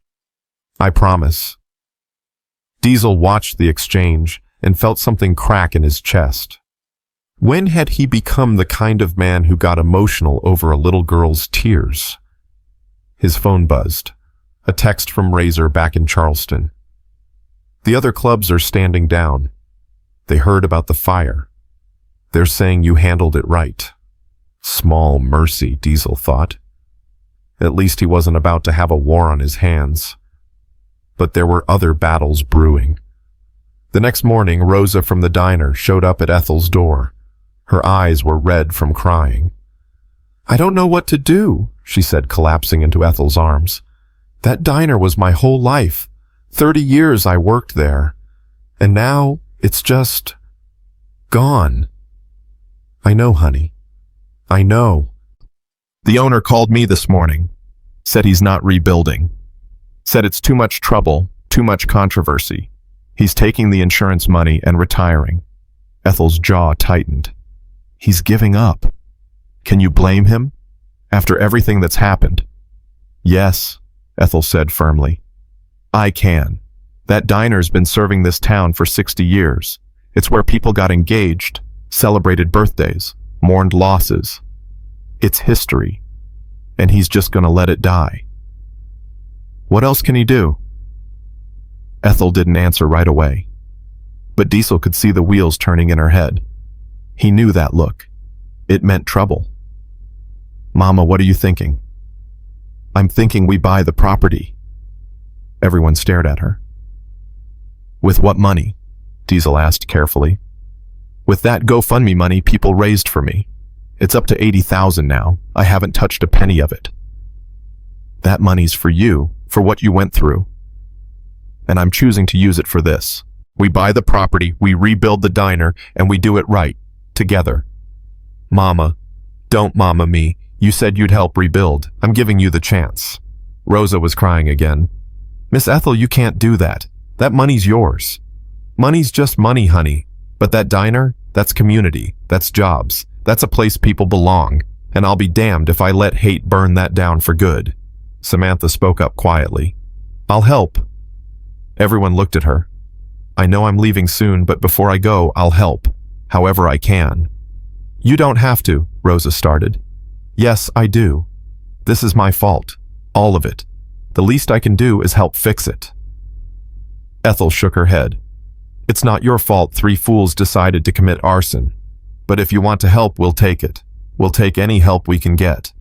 "I promise." Diesel watched the exchange and felt something crack in his chest. When had he become the kind of man who got emotional over a little girl's tears? His phone buzzed. A text from Razor back in Charleston. "The other clubs are standing down. They heard about the fire. They're saying you handled it right." Small mercy, Diesel thought. At least he wasn't about to have a war on his hands. But there were other battles brewing. The next morning, Rosa from the diner showed up at Ethel's door. Her eyes were red from crying. "I don't know what to do," she said, collapsing into Ethel's arms. "That diner was my whole life. 30 years I worked there. And now it's just gone." "I know, honey. I know. The owner called me this morning. Said he's not rebuilding. Said it's too much trouble, too much controversy. He's taking the insurance money and retiring." Ethel's jaw tightened. "He's giving up. Can you blame him? After everything that's happened?" "Yes," Ethel said firmly. "I can. That diner's been serving this town for 60 years. It's where people got engaged, celebrated birthdays, mourned losses. It's history. And he's just gonna let it die. What else can he do?" Ethel didn't answer right away. But Diesel could see the wheels turning in her head. He knew that look. It meant trouble. "Mama, what are you thinking?" "I'm thinking we buy the property." Everyone stared at her. "With what money?" Diesel asked carefully. "With that GoFundMe money people raised for me. It's up to 80,000 now. I haven't touched a penny of it." "That money's for you, for what you went through. And I'm choosing to use it for this. We buy the property, we rebuild the diner, and we do it right, together." "Mama, don't mama me. You said you'd help rebuild. I'm giving you the chance." Rosa was crying again. "Miss Ethel, you can't do that. That money's yours. Money's just money, honey. But that diner, that's community, that's jobs, that's a place people belong, and I'll be damned if I let hate burn that down for good." Samantha spoke up quietly. "I'll help." Everyone looked at her. "I know I'm leaving soon, but before I go, I'll help, however I can." "You don't have to," Rosa started. "Yes, I do. This is my fault. All of it. The least I can do is help fix it." Ethel shook her head. "It's not your fault 3 fools decided to commit arson. But if you want to help, we'll take it. We'll take any help we can get."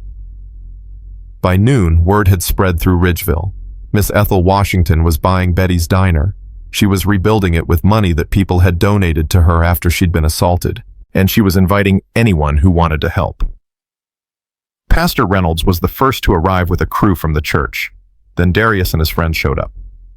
By noon, word had spread through Ridgeville. Miss Ethel Washington was buying Betty's diner. She was rebuilding it with money that people had donated to her after she'd been assaulted, and she was inviting anyone who wanted to help. Pastor Reynolds was the first to arrive with a crew from the church. Then Darius and his friends showed up.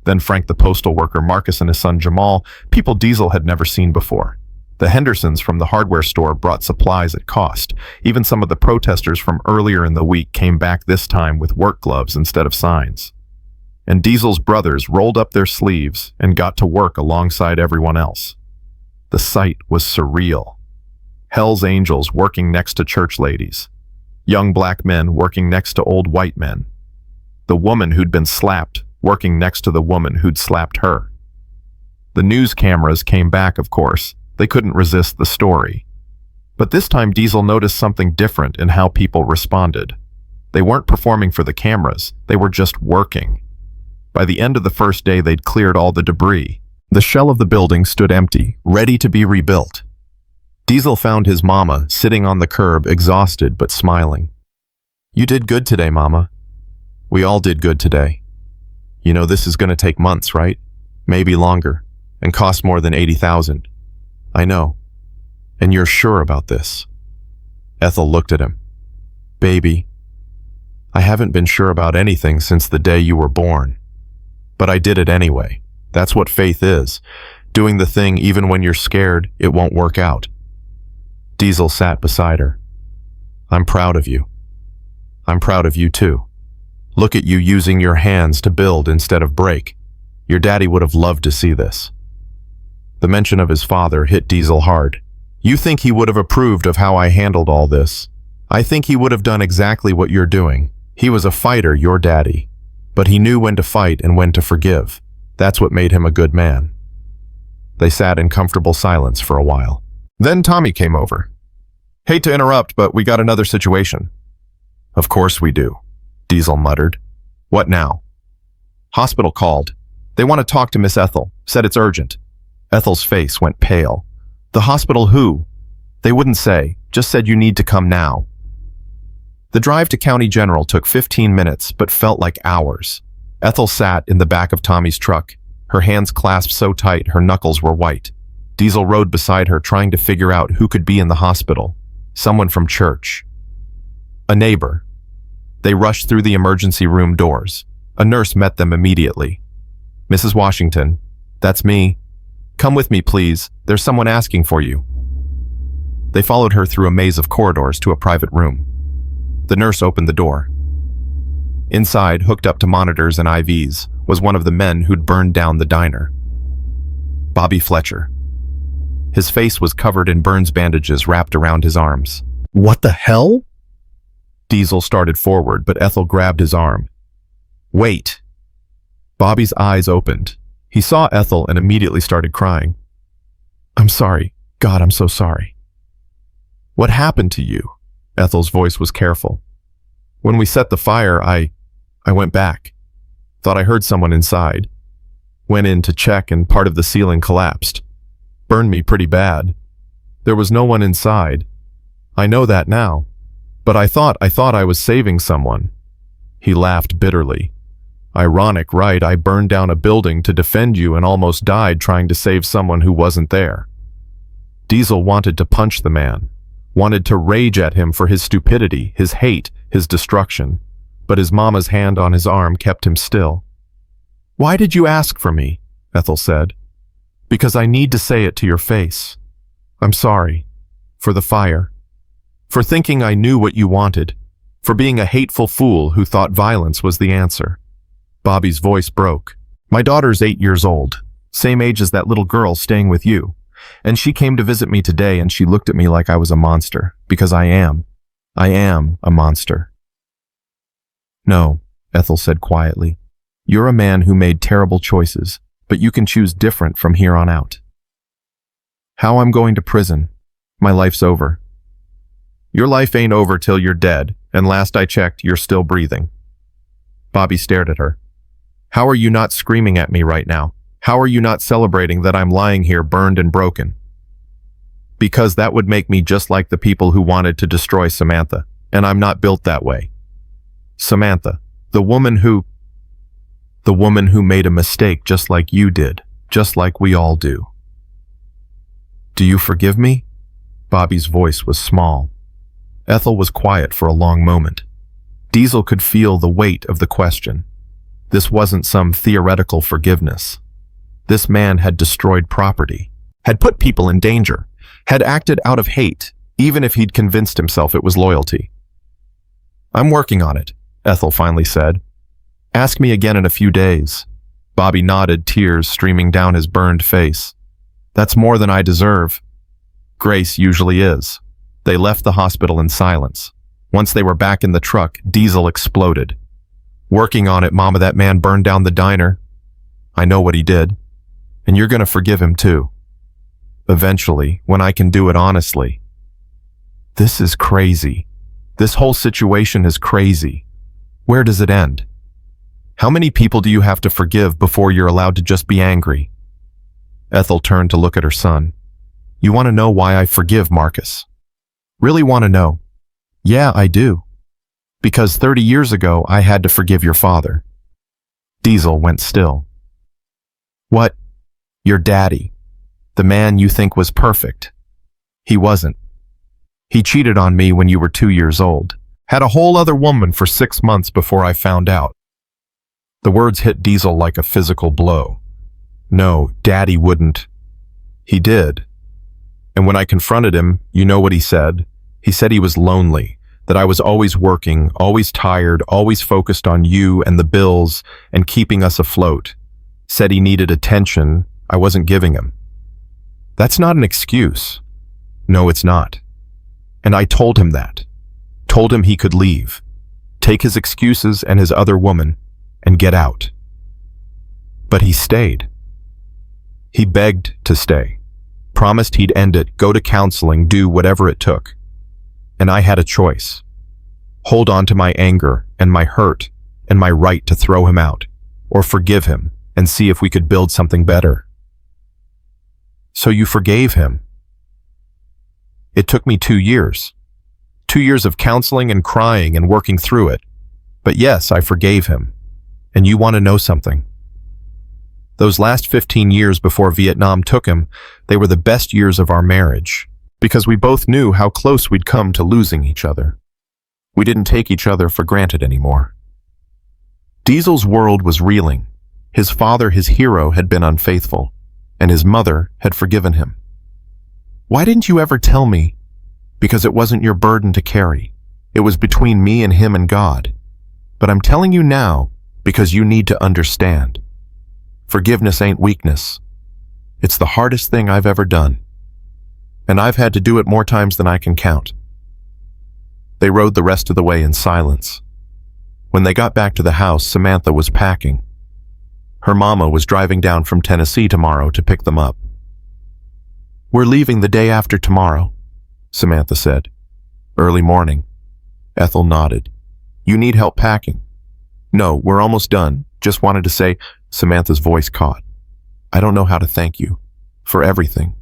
Then Frank the postal worker, Marcus and his son Jamal, people Diesel had never seen before. The Hendersons from the hardware store brought supplies at cost. Even some of the protesters from earlier in the week came back this time with work gloves instead of signs. And Diesel's brothers rolled up their sleeves and got to work alongside everyone else. The sight was surreal. Hell's Angels working next to church ladies. Young black men working next to old white men. The woman who'd been slapped working next to the woman who'd slapped her. The news cameras came back, of course. They couldn't resist the story. But this time Diesel noticed something different in how people responded. They weren't performing for the cameras, they were just working. By the end of the first day, they'd cleared all the debris. The shell of the building stood empty, ready to be rebuilt. Diesel found his mama sitting on the curb, exhausted but smiling. "You did good today, Mama. We all did good today. You know this is going to take months, right? Maybe longer. and cost more than 80,000. I know. And you're sure about this? Ethel looked at him. Baby, I haven't been sure about anything since the day you were born. But I did it anyway. That's what faith is. Doing the thing even when you're scared it won't work out. Diesel sat beside her. I'm proud of you. I'm proud of you too. Look at you using your hands to build instead of break. Your daddy would have loved to see this. The mention of his father hit Diesel hard. You think he would have approved of how I handled all this? I think he would have done exactly what you're doing. He was a fighter, your daddy. But he knew when to fight and when to forgive. That's what made him a good man. They sat in comfortable silence for a while. Then Tommy came over. Hate to interrupt, but we got another situation. Of course we do, Diesel muttered. What now? Hospital called. They want to talk to Miss Ethel. Said it's urgent. Ethel's face went pale. The hospital who? They wouldn't say, just said you need to come now. The drive to County General took 15 minutes, but felt like hours. Ethel sat in the back of Tommy's truck, her hands clasped so tight her knuckles were white. Diesel rode beside her, trying to figure out who could be in the hospital. Someone from church. A neighbor. They rushed through the emergency room doors. A nurse met them immediately. Mrs. Washington, that's me. Come with me, please. There's someone asking for you. They followed her through a maze of corridors to a private room. The nurse opened the door. Inside, hooked up to monitors and IVs, was one of the men who'd burned down the diner. Bobby Fletcher. His face was covered in burns bandages wrapped around his arms. What the hell? Diesel started forward, but Ethel grabbed his arm. Wait. Bobby's eyes opened. He saw Ethel and immediately started crying. I'm sorry. God, I'm so sorry. What happened to you? Ethel's voice was careful. When we set the fire, I went back. Thought I heard someone inside. Went in to check and part of the ceiling collapsed. Burned me pretty bad. There was no one inside. I know that now. But I thought I was saving someone. He laughed bitterly. Ironic, right? I burned down a building to defend you and almost died trying to save someone who wasn't there. Diesel wanted to punch the man, wanted to rage at him for his stupidity, his hate, his destruction, but his mama's hand on his arm kept him still. Why did you ask for me? Ethel said. Because I need to say it to your face. I'm sorry. For the fire. For thinking I knew what you wanted. For being a hateful fool who thought violence was the answer. Bobby's voice broke. My daughter's 8 years old, same age as that little girl staying with you. And she came to visit me today and she looked at me like I was a monster, because I am. I am a monster. No, Ethel said quietly. You're a man who made terrible choices, but you can choose different from here on out. How I'm going to prison. My life's over. Your life ain't over till you're dead, and last I checked, you're still breathing. Bobby stared at her. How are you not screaming at me right now? How are you not celebrating that I'm lying here burned and broken? Because that would make me just like the people who wanted to destroy Samantha, and I'm not built that way. Samantha, the woman who made a mistake just like you did, just like we all do. Do you forgive me? Bobby's voice was small. Ethel was quiet for a long moment. Diesel could feel the weight of the question. This wasn't some theoretical forgiveness. This man had destroyed property, had put people in danger, had acted out of hate, even if he'd convinced himself it was loyalty. I'm working on it, Ethel finally said. Ask me again in a few days. Bobby nodded, tears streaming down his burned face. That's more than I deserve. Grace usually is. They left the hospital in silence. Once they were back in the truck, Diesel exploded. Working on it, Mama, that man burned down the diner. I know what he did. And you're gonna forgive him too. Eventually, when I can do it honestly. This is crazy. This whole situation is crazy. Where does it end? How many people do you have to forgive before you're allowed to just be angry? Ethel turned to look at her son. You want to know why I forgive Marcus? Really want to know? Yeah, I do. Because 30 years ago, I had to forgive your father. Diesel went still. What? Your daddy, the man you think was perfect. He wasn't. He cheated on me when you were 2 years old. Had a whole other woman for 6 months before I found out. The words hit Diesel like a physical blow. No, Daddy wouldn't. He did. And when I confronted him, you know what he said? He said he was lonely, that I was always working, always tired, always focused on you and the bills and keeping us afloat. Said he needed attention I wasn't giving him. That's not an excuse. No, it's not. And I told him that. Told him he could leave, take his excuses and his other woman, and get out. But he stayed. He begged to stay, promised he'd end it, go to counseling, do whatever it took. And I had a choice. Hold on to my anger and my hurt and my right to throw him out, or forgive him and see if we could build something better. So you forgave him. It took me 2 years. 2 years of counseling and crying and working through it. But yes, I forgave him. And you want to know something? Those last 15 years before Vietnam took him, they were the best years of our marriage, because we both knew how close we'd come to losing each other. We didn't take each other for granted anymore. Diesel's world was reeling. His father, his hero, had been unfaithful, and his mother had forgiven him. Why didn't you ever tell me? Because it wasn't your burden to carry. It was between me and him and God. But I'm telling you now because you need to understand. Forgiveness ain't weakness. It's the hardest thing I've ever done. And I've had to do it more times than I can count. They rode the rest of the way in silence. When they got back to the house, Samantha was packing. Her mama was driving down from Tennessee tomorrow to pick them up. We're leaving the day after tomorrow, Samantha said. Early morning. Ethel nodded. You need help packing? No, we're almost done. Just wanted to say, Samantha's voice caught. I don't know how to thank you for everything.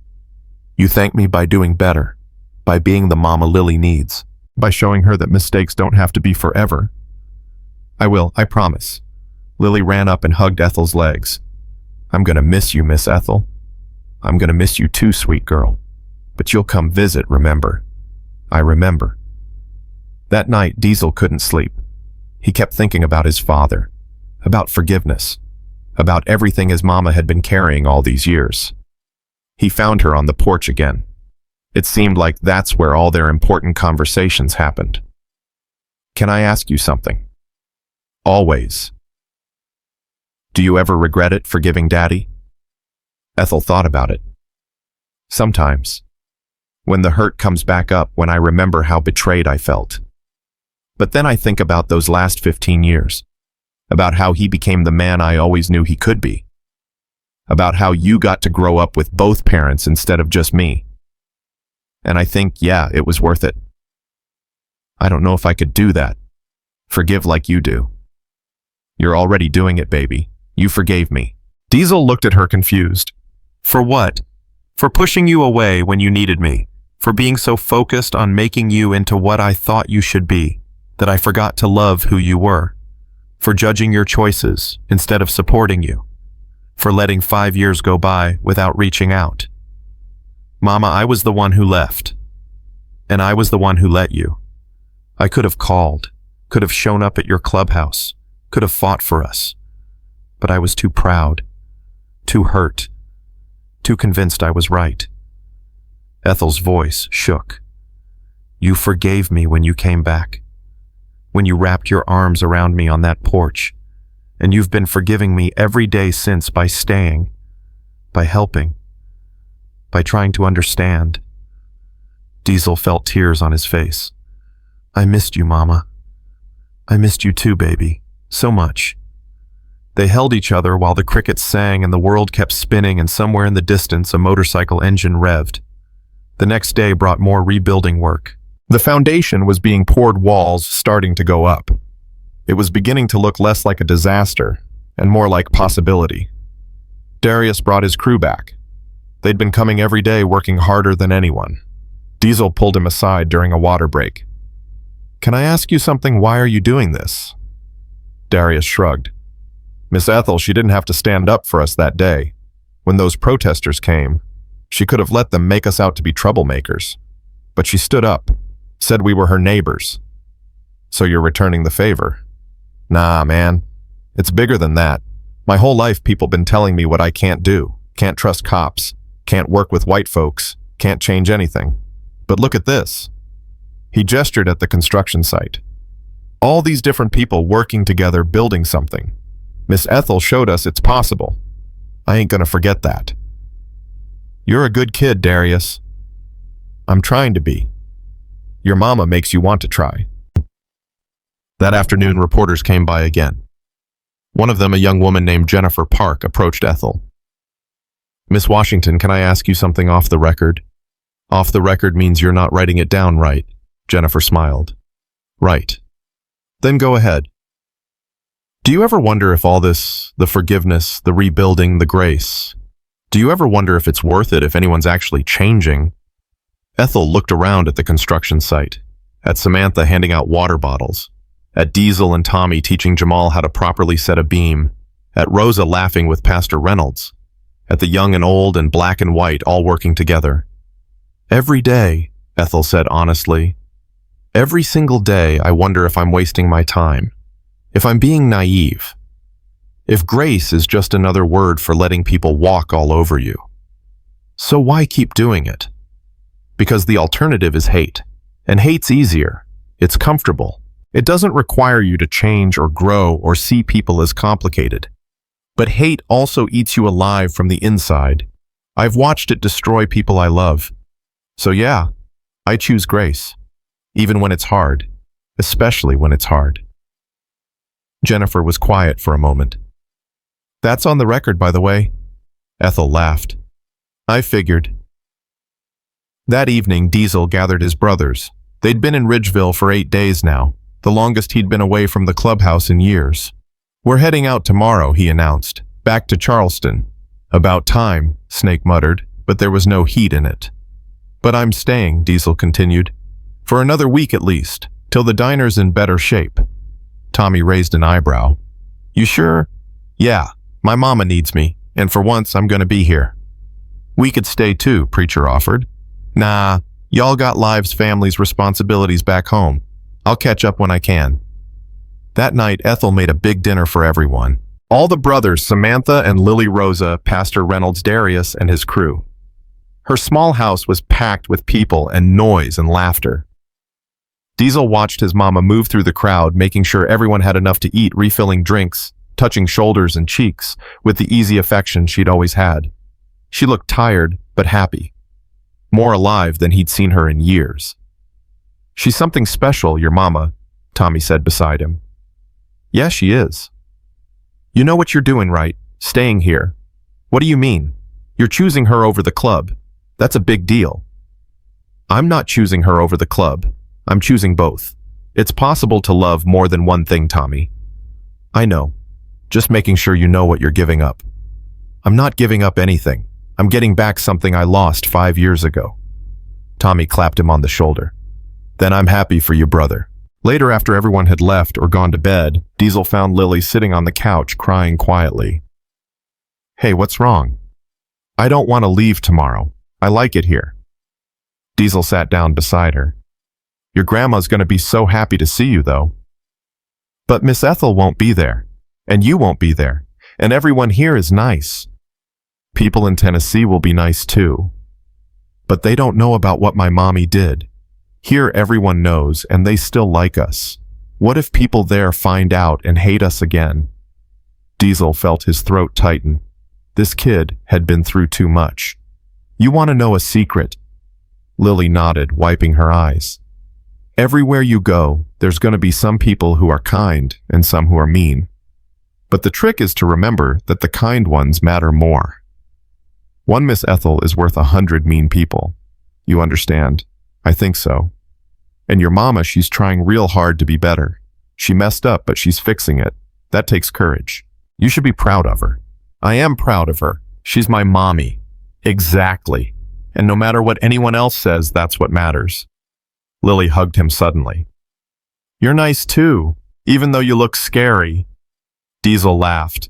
You thank me by doing better, by being the mama Lily needs, by showing her that mistakes don't have to be forever. I will, I promise. Lily ran up and hugged Ethel's legs. I'm gonna miss you, Miss Ethel. I'm gonna miss you too, sweet girl. But you'll come visit, remember? I remember. That night, Diesel couldn't sleep. He kept thinking about his father, about forgiveness, about everything his mama had been carrying all these years. He found her on the porch again. It seemed like that's where all their important conversations happened. Can I ask you something? Always. Do you ever regret it, forgiving Daddy? Ethel thought about it. Sometimes. When the hurt comes back up, when I remember how betrayed I felt. But then I think about those last 15 years. About how he became the man I always knew he could be. About how you got to grow up with both parents instead of just me. And I think, yeah, it was worth it. I don't know if I could do that. Forgive like you do. You're already doing it, baby. You forgave me. Diesel looked at her confused. For what? For pushing you away when you needed me. For being so focused on making you into what I thought you should be, that I forgot to love who you were. For judging your choices instead of supporting you. For letting 5 years go by without reaching out. Mama, I was the one who left. And I was the one who let you. I could have called, could have shown up at your clubhouse, could have fought for us. But I was too proud, too hurt, too convinced I was right. Ethel's voice shook. You forgave me when you came back, when you wrapped your arms around me on that porch, and you've been forgiving me every day since by staying, by helping, by trying to understand. Diesel felt tears on his face. I missed you, Mama. I missed you too, baby, so much. They held each other while the crickets sang and the world kept spinning, and somewhere in the distance a motorcycle engine revved. The next day brought more rebuilding work. The foundation was being poured, walls starting to go up. It was beginning to look less like a disaster and more like possibility. Darius brought his crew back. They'd been coming every day, working harder than anyone. Diesel pulled him aside during a water break. Can I ask you something? Why are you doing this? Darius shrugged. Miss Ethel, she didn't have to stand up for us that day. When those protesters came, she could have let them make us out to be troublemakers. But she stood up, said we were her neighbors. So you're returning the favor? Nah, man. It's bigger than that. My whole life people been telling me what I can't do. Can't trust cops. Can't work with white folks. Can't change anything. But look at this. He gestured at the construction site. All these different people working together building something. Miss Ethel showed us it's possible. I ain't gonna forget that. You're a good kid, Darius. I'm trying to be. Your mama makes you want to try. That afternoon, reporters came by again. One of them, a young woman named Jennifer Park, approached Ethel. Miss Washington, can I ask you something off the record? Off the record means you're not writing it down right. Jennifer smiled. Right. Then go ahead. Do you ever wonder if all this, the forgiveness, the rebuilding, the grace, do you ever wonder if it's worth it if anyone's actually changing? Ethel looked around at the construction site, at Samantha handing out water bottles, at Diesel and Tommy teaching Jamal how to properly set a beam, at Rosa laughing with Pastor Reynolds, at the young and old and black and white all working together. Every day, Ethel said honestly, every single day I wonder if I'm wasting my time, if I'm being naive, if grace is just another word for letting people walk all over you. So why keep doing it? Because the alternative is hate, and hate's easier. It's comfortable. It doesn't require you to change or grow or see people as complicated. But hate also eats you alive from the inside. I've watched it destroy people I love. So yeah, I choose grace, even when it's hard, especially when it's hard. Jennifer was quiet for a moment. That's on the record, by the way. Ethel laughed. I figured. That evening, Diesel gathered his brothers. They'd been in Ridgeville for 8 days now, the longest he'd been away from the clubhouse in years. We're heading out tomorrow, he announced, back to Charleston. About time, Snake muttered, but there was no heat in it. But I'm staying, Diesel continued. For another week at least, till the diner's in better shape. Tommy raised an eyebrow. You sure? Yeah, my mama needs me, and for once I'm gonna be here. We could stay too, Preacher offered. Nah, y'all got lives, families, responsibilities back home. I'll catch up when I can. That night, Ethel made a big dinner for everyone. All the brothers, Samantha and Lily Rosa, Pastor Reynolds Darius, and his crew. Her small house was packed with people and noise and laughter. Diesel watched his mama move through the crowd, making sure everyone had enough to eat, refilling drinks, touching shoulders and cheeks with the easy affection she'd always had. She looked tired, but happy. More alive than he'd seen her in years. She's something special, your mama, Tommy said beside him. Yeah, she is. You know what you're doing, right? Staying here. What do you mean? You're choosing her over the club. That's a big deal. I'm not choosing her over the club. I'm choosing both. It's possible to love more than one thing, Tommy. I know. Just making sure you know what you're giving up. I'm not giving up anything. I'm getting back something I lost 5 years ago. Tommy clapped him on the shoulder. Then I'm happy for you, brother. Later, after everyone had left or gone to bed, Diesel found Lily sitting on the couch crying quietly. Hey, what's wrong? I don't want to leave tomorrow. I like it here. Diesel sat down beside her. Your grandma's going to be so happy to see you, though. But Miss Ethel won't be there, and you won't be there, and everyone here is nice. People in Tennessee will be nice too. But they don't know about what my mommy did. Here everyone knows, and they still like us. What if people there find out and hate us again? Diesel felt his throat tighten. This kid had been through too much. You want to know a secret? Lily nodded, wiping her eyes. Everywhere you go, there's going to be some people who are kind and some who are mean. But the trick is to remember that the kind ones matter more. One Miss Ethel is worth 100 mean people. You understand? I think so. And your mama, she's trying real hard to be better. She messed up, but she's fixing it. That takes courage. You should be proud of her. I am proud of her. She's my mommy. Exactly. And no matter what anyone else says, that's what matters. Lily hugged him suddenly. You're nice too, even though you look scary. Diesel laughed.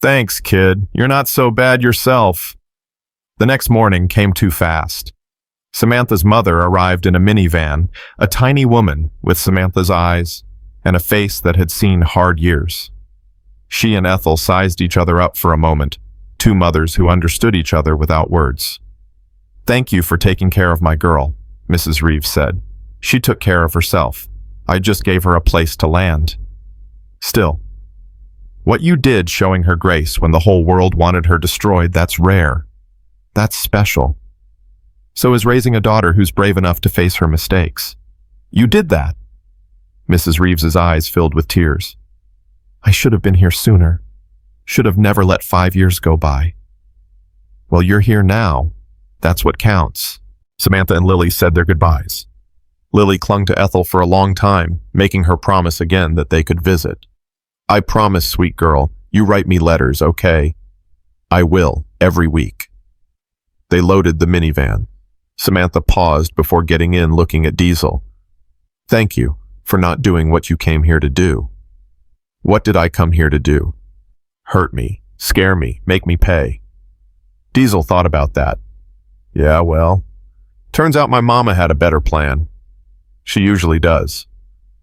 Thanks, kid. You're not so bad yourself. The next morning came too fast. Samantha's mother arrived in a minivan, a tiny woman with Samantha's eyes and a face that had seen hard years. She and Ethel sized each other up for a moment, two mothers who understood each other without words. "Thank you for taking care of my girl," Mrs. Reeves said. "She took care of herself. I just gave her a place to land." "Still, what you did showing her grace when the whole world wanted her destroyed, that's rare. That's special. So is raising a daughter who's brave enough to face her mistakes. You did that." Mrs. Reeves's eyes filled with tears. "I should have been here sooner. Should have never let 5 years go by." "Well, you're here now. That's what counts." Samantha and Lily said their goodbyes. Lily clung to Ethel for a long time, making her promise again that they could visit. "I promise, sweet girl, you write me letters, okay?" "I will, every week." They loaded the minivan. Samantha paused before getting in, looking at Diesel. "Thank you for not doing what you came here to do." "What did I come here to do? Hurt me, scare me, make me pay." Diesel thought about that. "Yeah, well, turns out my mama had a better plan. She usually does."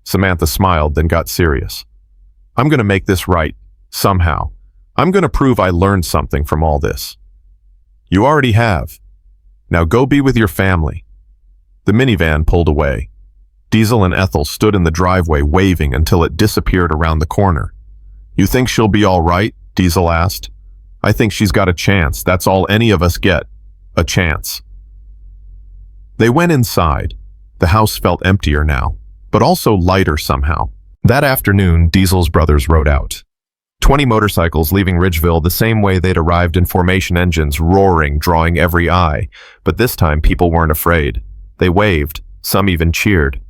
Samantha smiled, then got serious. "I'm going to make this right, somehow. I'm going to prove I learned something from all this." "You already have. Now go be with your family." The minivan pulled away. Diesel and Ethel stood in the driveway waving until it disappeared around the corner. "You think she'll be all right?" Diesel asked. "I think she's got a chance. That's all any of us get. A chance." They went inside. The house felt emptier now, but also lighter somehow. That afternoon, Diesel's brothers rode out. 20 motorcycles leaving Ridgeville the same way they'd arrived, in formation, engines roaring, drawing every eye. But this time people weren't afraid. They waved, some even cheered.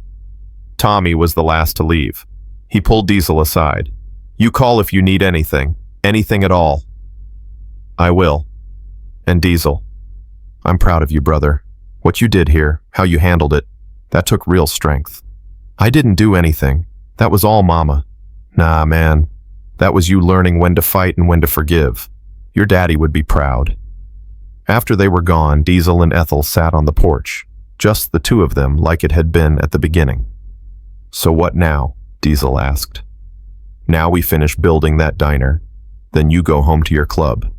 Tommy was the last to leave. He pulled Diesel aside. "You call if you need anything at all." "I will." And Diesel, "I'm proud of you, brother. What you did here, how you handled it, that took real strength." "I didn't do anything. That was all Mama." "Nah, man. That was you learning when to fight and when to forgive. Your daddy would be proud." After they were gone, Diesel and Ethel sat on the porch, just the two of them, like it had been at the beginning. "So what now?" Diesel asked. "Now we finish building that diner. Then you go home to your club.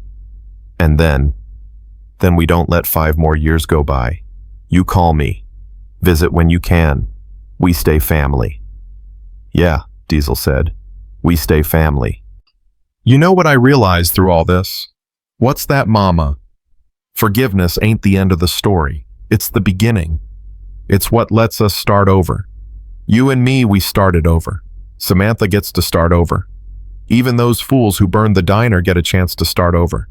And then we don't let 5 more years go by. You call me. Visit when you can. We stay family." "Yeah," Diesel said. "We stay family." You know what I realized through all this? What's that, Mama? Forgiveness ain't the end of the story. It's the beginning. It's what lets us start over. You and me, we started over. Samantha gets to start over. Even those fools who burned the diner get a chance to start over.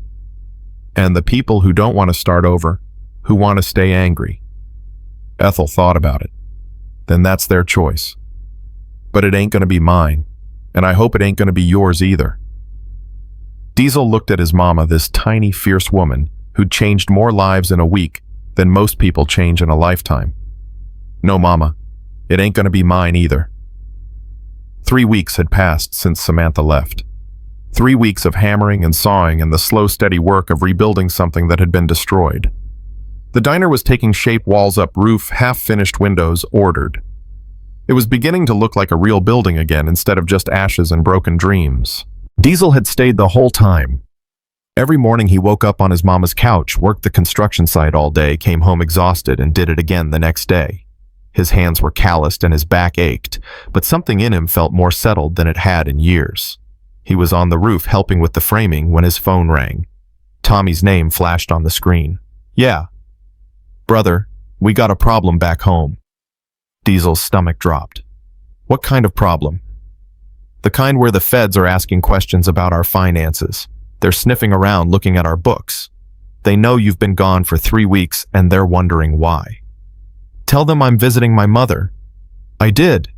And the people who don't want to start over, who want to stay angry. Ethel thought about it. Then that's their choice. But it ain't going to be mine, and I hope it ain't going to be yours either. Diesel looked at his mama, this tiny, fierce woman who'd changed more lives in a week than most people change in a lifetime. "No, Mama, it ain't going to be mine either." 3 weeks had passed since Samantha left. 3 weeks of hammering and sawing and the slow, steady work of rebuilding something that had been destroyed. The diner was taking shape, walls up, roof, half-finished windows, ordered. It was beginning to look like a real building again instead of just ashes and broken dreams. Diesel had stayed the whole time. Every morning he woke up on his mama's couch, worked the construction site all day, came home exhausted, and did it again the next day. His hands were calloused and his back ached, but something in him felt more settled than it had in years. He was on the roof helping with the framing when his phone rang. Tommy's name flashed on the screen. "Yeah. Brother, we got a problem back home." Diesel's stomach dropped. "What kind of problem?" "The kind where the feds are asking questions about our finances. They're sniffing around looking at our books. They know you've been gone for 3 weeks and they're wondering why." "Tell them I'm visiting my mother." "I did.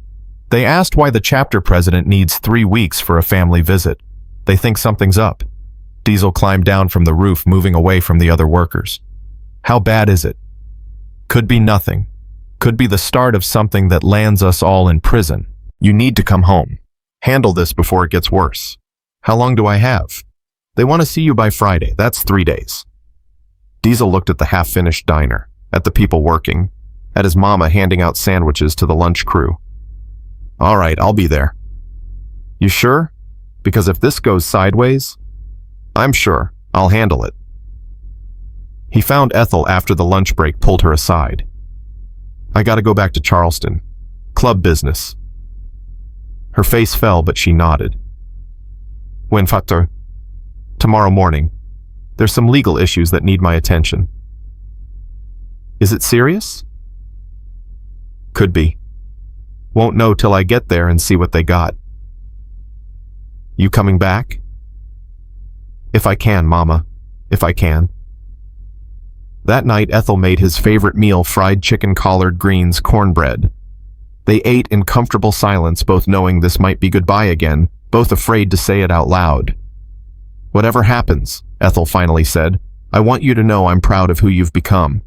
They asked why the chapter president needs 3 weeks for a family visit. They think something's up." Diesel climbed down from the roof, moving away from the other workers. "How bad is it?" "Could be nothing. Could be the start of something that lands us all in prison. You need to come home. Handle this before it gets worse." "How long do I have?" They want to see you by Friday. That's 3 days. Diesel looked at the half-finished diner, at the people working, at his mama handing out sandwiches to the lunch crew. All right, I'll be there. You sure? Because if this goes sideways, I'm sure I'll handle it. He found Ethel after the lunch break, pulled her aside. I gotta go back to Charleston. Club business. Her face fell, but she nodded. When factor? Tomorrow morning. There's some legal issues that need my attention. Is it serious? Could be. Won't know till I get there and see what they got. You coming back? If I can, Mama. If I can. That night, Ethel made his favorite meal, fried chicken, collard greens, cornbread. They ate in comfortable silence, both knowing this might be goodbye again, both afraid to say it out loud. Whatever happens, Ethel finally said, I want you to know I'm proud of who you've become.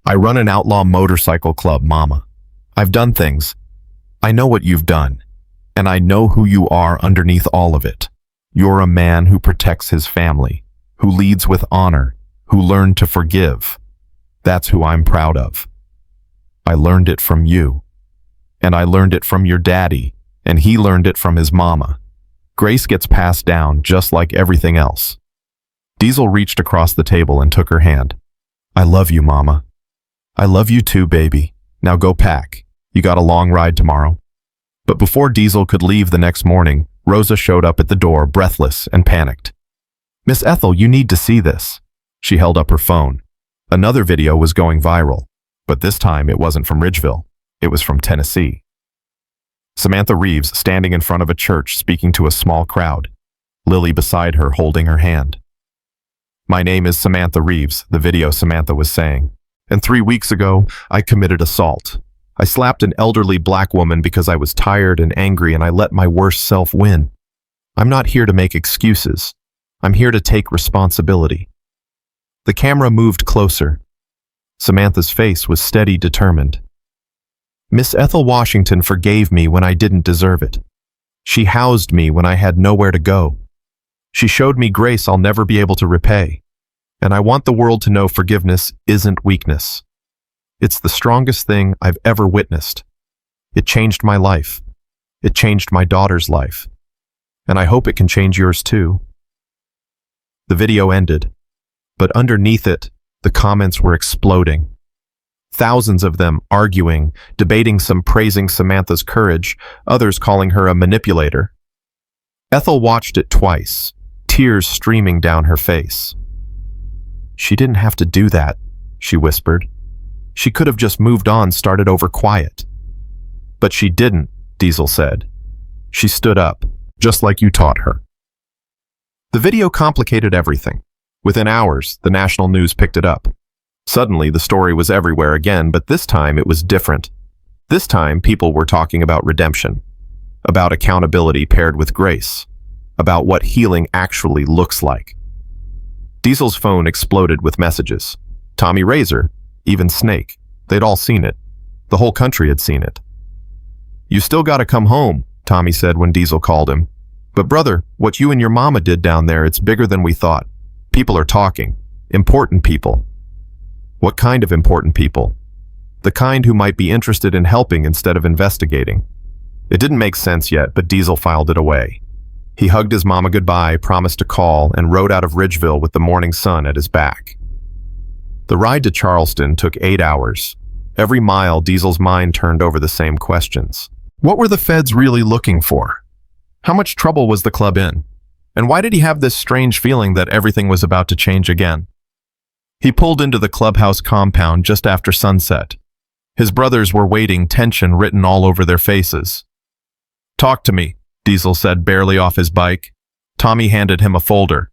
I run an outlaw motorcycle club, Mama. I've done things. I know what you've done, and I know who you are underneath all of it. You're a man who protects his family, who leads with honor, who learned to forgive. That's who I'm proud of. I learned it from you, and I learned it from your daddy, and he learned it from his mama. Grace gets passed down just like everything else. Diesel reached across the table and took her hand. I love you, Mama. I love you too, baby. Now go pack. You got a long ride tomorrow. But before Diesel could leave the next morning, Rosa showed up at the door, breathless and panicked. Miss Ethel, you need to see this. She held up her phone. Another video was going viral, but this time it wasn't from Ridgeville. It was from Tennessee. Samantha Reeves standing in front of a church speaking to a small crowd. Lily beside her holding her hand. My name is Samantha Reeves, the video Samantha was saying. And 3 weeks ago, I committed assault. I slapped an elderly black woman because I was tired and angry, and I let my worst self win. I'm not here to make excuses. I'm here to take responsibility. The camera moved closer. Samantha's face was steady, determined. Miss Ethel Washington forgave me when I didn't deserve it. She housed me when I had nowhere to go. She showed me grace I'll never be able to repay. And I want the world to know forgiveness isn't weakness. It's the strongest thing I've ever witnessed. It changed my life. It changed my daughter's life. And I hope it can change yours too. The video ended, but underneath it, the comments were exploding. Thousands of them arguing, debating, some praising Samantha's courage, others calling her a manipulator. Ethel watched it twice, tears streaming down her face. She didn't have to do that, she whispered. She could have just moved on, started over quiet. But she didn't, Diesel said. She stood up, just like you taught her. The video complicated everything. Within hours, the national news picked it up. Suddenly, the story was everywhere again, but this time it was different. This time, people were talking about redemption, about accountability paired with grace, about what healing actually looks like. Diesel's phone exploded with messages. Tommy Razor, even Snake, they'd all seen it. The whole country had seen it. You still gotta come home, Tommy said when Diesel called him. But brother, what you and your mama did down there, it's bigger than we thought. People are talking. Important people. What kind of important people? The kind who might be interested in helping instead of investigating. It didn't make sense yet, but Diesel filed it away. He hugged his mama goodbye, promised to call, and rode out of Ridgeville with the morning sun at his back. The ride to Charleston took 8 hours. Every mile, Diesel's mind turned over the same questions. What were the feds really looking for? How much trouble was the club in? And why did he have this strange feeling that everything was about to change again? He pulled into the clubhouse compound just after sunset. His brothers were waiting, tension written all over their faces. Talk to me, Diesel said, barely off his bike. Tommy handed him a folder.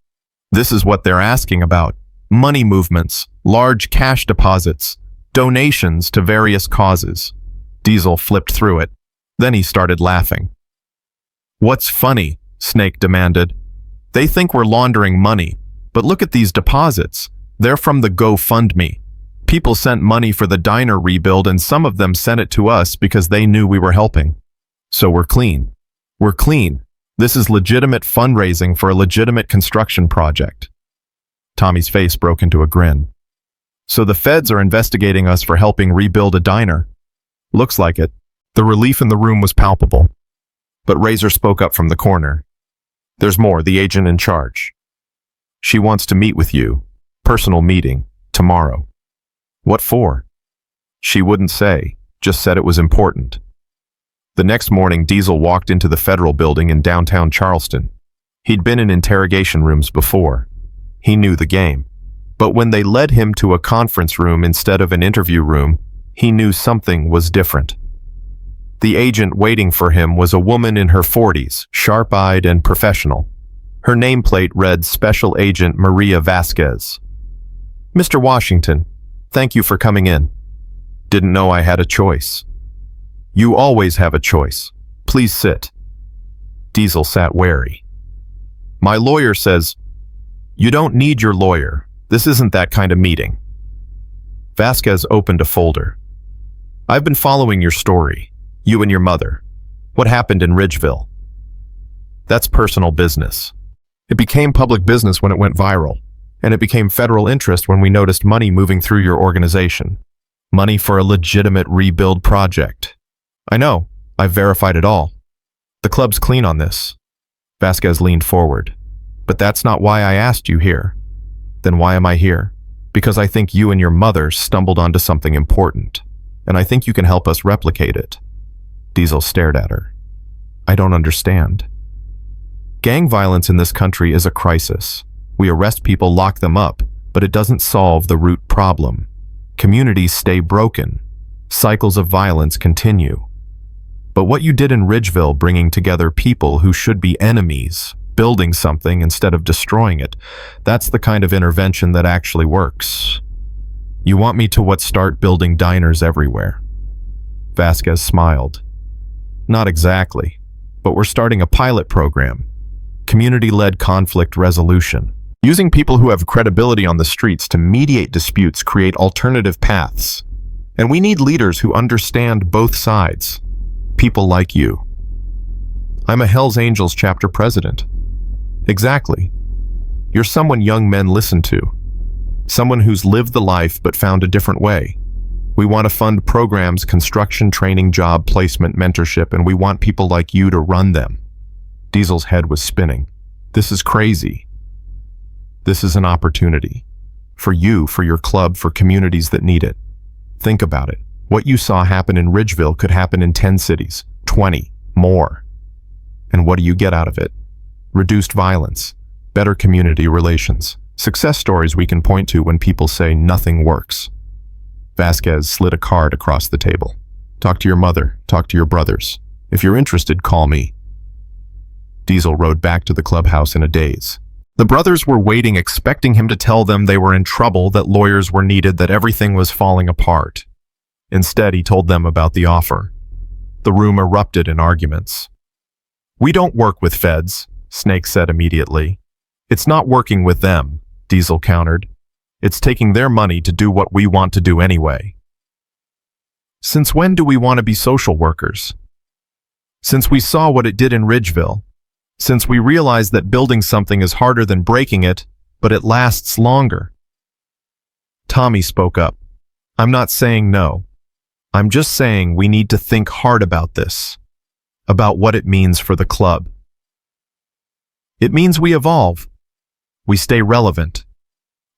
This is what they're asking about. Money movements, large cash deposits, donations to various causes. Diesel flipped through it. Then he started laughing. What's funny? Snake demanded. They think we're laundering money, but look at these deposits. They're from the GoFundMe. People sent money for the diner rebuild, and some of them sent it to us because they knew we were helping. So we're clean. We're clean. This is legitimate fundraising for a legitimate construction project. Tommy's face broke into a grin. So the feds are investigating us for helping rebuild a diner. Looks like it. The relief in the room was palpable. But Razor spoke up from the corner. There's more, the agent in charge. She wants to meet with you. Personal meeting. Tomorrow. What for? She wouldn't say, just said it was important. The next morning, Diesel walked into the federal building in downtown Charleston. He'd been in interrogation rooms before. He knew the game. But when they led him to a conference room instead of an interview room, he knew something was different. The agent waiting for him was a woman in her 40s, sharp-eyed and professional. Her nameplate read Special Agent Maria Vasquez. Mr. Washington, thank you for coming in. Didn't know I had a choice. You always have a choice. Please sit. Diesel sat wary. My lawyer says, you don't need your lawyer. This isn't that kind of meeting. Vasquez opened a folder. I've been following your story. You and your mother. What happened in Ridgeville? That's personal business. It became public business when it went viral, and it became federal interest when we noticed money moving through your organization. Money for a legitimate rebuild project. I know. I've verified it all. The club's clean on this. Vasquez leaned forward. But that's not why I asked you here. Then why am I here? Because I think you and your mother stumbled onto something important, and I think you can help us replicate it. Diesel stared at her. I don't understand. Gang violence in this country is a crisis. We arrest people, lock them up, but it doesn't solve the root problem. Communities stay broken. Cycles of violence continue. But what you did in Ridgeville, bringing together people who should be enemies, building something instead of destroying it, that's the kind of intervention that actually works. You want me to start building diners everywhere? Vasquez smiled. Not exactly, but we're starting a pilot program. Community-led conflict resolution. Using people who have credibility on the streets to mediate disputes, create alternative paths. And we need leaders who understand both sides. People like you. I'm a Hells Angels chapter president. Exactly. You're someone young men listen to. Someone who's lived the life but found a different way. We want to fund programs, construction, training, job placement, mentorship, and we want people like you to run them. Diesel's head was spinning. This is crazy. This is an opportunity. For you, for your club, for communities that need it. Think about it. What you saw happen in Ridgeville could happen in 10 cities, 20, more. And what do you get out of it? Reduced violence, better community relations, success stories we can point to when people say nothing works. Vasquez slid a card across the table. Talk to your mother, talk to your brothers. If you're interested, call me. Diesel rode back to the clubhouse in a daze. The brothers were waiting, expecting him to tell them they were in trouble, that lawyers were needed, that everything was falling apart. Instead, he told them about the offer. The room erupted in arguments. We don't work with feds, Snake said immediately. It's not working with them, Diesel countered. It's taking their money to do what we want to do anyway. Since when do we want to be social workers? Since we saw what it did in Ridgeville. Since we realized that building something is harder than breaking it, but it lasts longer. Tommy spoke up. I'm not saying no. I'm just saying we need to think hard about this. About what it means for the club. It means we evolve. We stay relevant.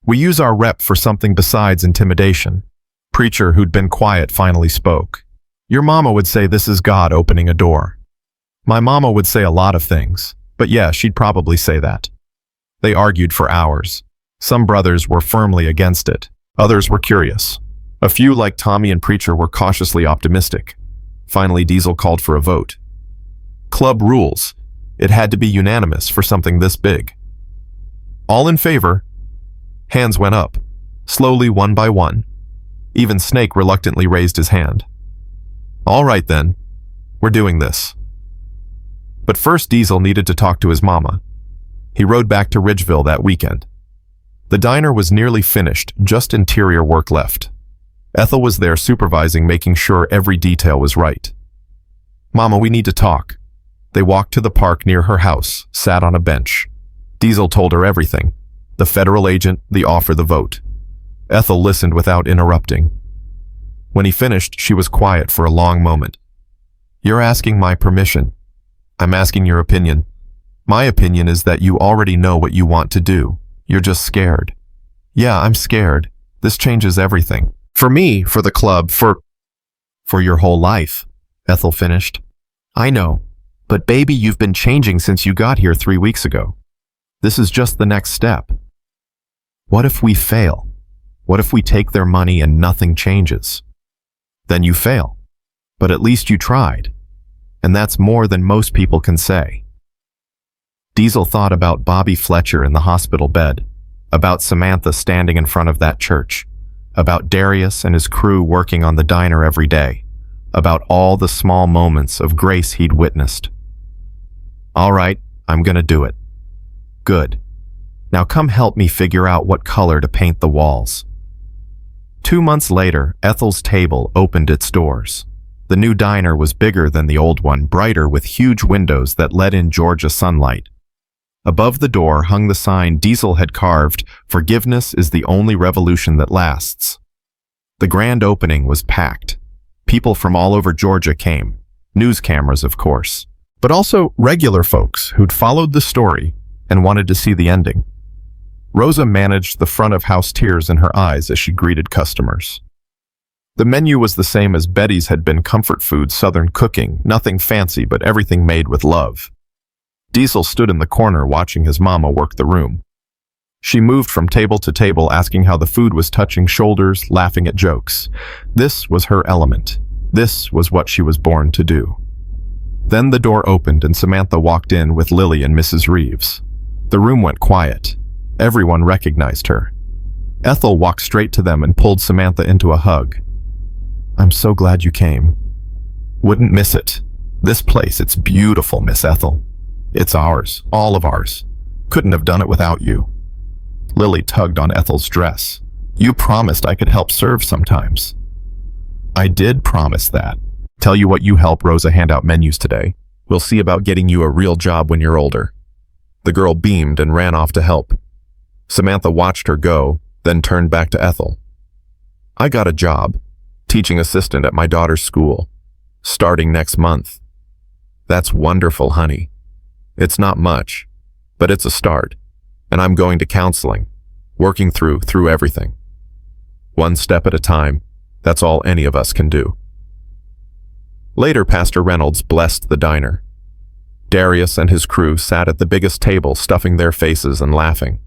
We use our rep for something besides intimidation. Preacher, who'd been quiet, finally spoke. Your mama would say this is God opening a door. My mama would say a lot of things, but yeah, she'd probably say that. They argued for hours. Some brothers were firmly against it. Others were curious. A few, like Tommy and Preacher, were cautiously optimistic. Finally, Diesel called for a vote. Club rules. It had to be unanimous for something this big. All in favor? Hands went up, slowly one by one. Even Snake reluctantly raised his hand. All right then, we're doing this. But first Diesel needed to talk to his mama. He rode back to Ridgeville that weekend. The diner was nearly finished, just interior work left. Ethel was there supervising, making sure every detail was right. Mama, we need to talk. They walked to the park near her house, sat on a bench. Diesel told her everything. The federal agent, the offer, the vote. Ethel listened without interrupting. When he finished, she was quiet for a long moment. "You're asking my permission. I'm asking your opinion. My opinion is that you already know what you want to do. You're just scared." "Yeah, I'm scared. This changes everything. For me, for the club, for your whole life," Ethel finished. "I know. But baby, you've been changing since you got here 3 weeks ago. This is just the next step. What if we fail? What if we take their money and nothing changes? Then you fail. But at least you tried. And that's more than most people can say." Diesel thought about Bobby Fletcher in the hospital bed, about Samantha standing in front of that church, about Darius and his crew working on the diner every day, about all the small moments of grace he'd witnessed. "All right, I'm gonna do it." "Good. Now come help me figure out what color to paint the walls." 2 months later, Ethel's table opened its doors. The new diner was bigger than the old one, brighter with huge windows that let in Georgia sunlight. Above the door hung the sign Diesel had carved, "Forgiveness is the only revolution that lasts." The grand opening was packed. People from all over Georgia came. News cameras, of course. But also regular folks who'd followed the story and wanted to see the ending. Rosa managed the front-of-house tears in her eyes as she greeted customers. The menu was the same as Betty's had been: comfort food, Southern cooking, nothing fancy but everything made with love. Diesel stood in the corner watching his mama work the room. She moved from table to table asking how the food was, touching shoulders, laughing at jokes. This was her element. This was what she was born to do. Then the door opened and Samantha walked in with Lily and Mrs. Reeves. The room went quiet. Everyone recognized her. Ethel walked straight to them and pulled Samantha into a hug. "I'm so glad you came. Wouldn't miss it. This place, it's beautiful, Miss Ethel. It's ours, all of ours. Couldn't have done it without you." Lily tugged on Ethel's dress. "You promised I could help serve sometimes." "I did promise that. Tell you what, you help Rosa hand out menus today. We'll see about getting you a real job when you're older." The girl beamed and ran off to help. Samantha watched her go, then turned back to Ethel. "I got a job, teaching assistant at my daughter's school, starting next month." "That's wonderful, honey. It's not much, but it's a start. And I'm going to counseling, working through everything. One step at a time, that's all any of us can do." Later, Pastor Reynolds blessed the diner. Darius and his crew sat at the biggest table, stuffing their faces and laughing.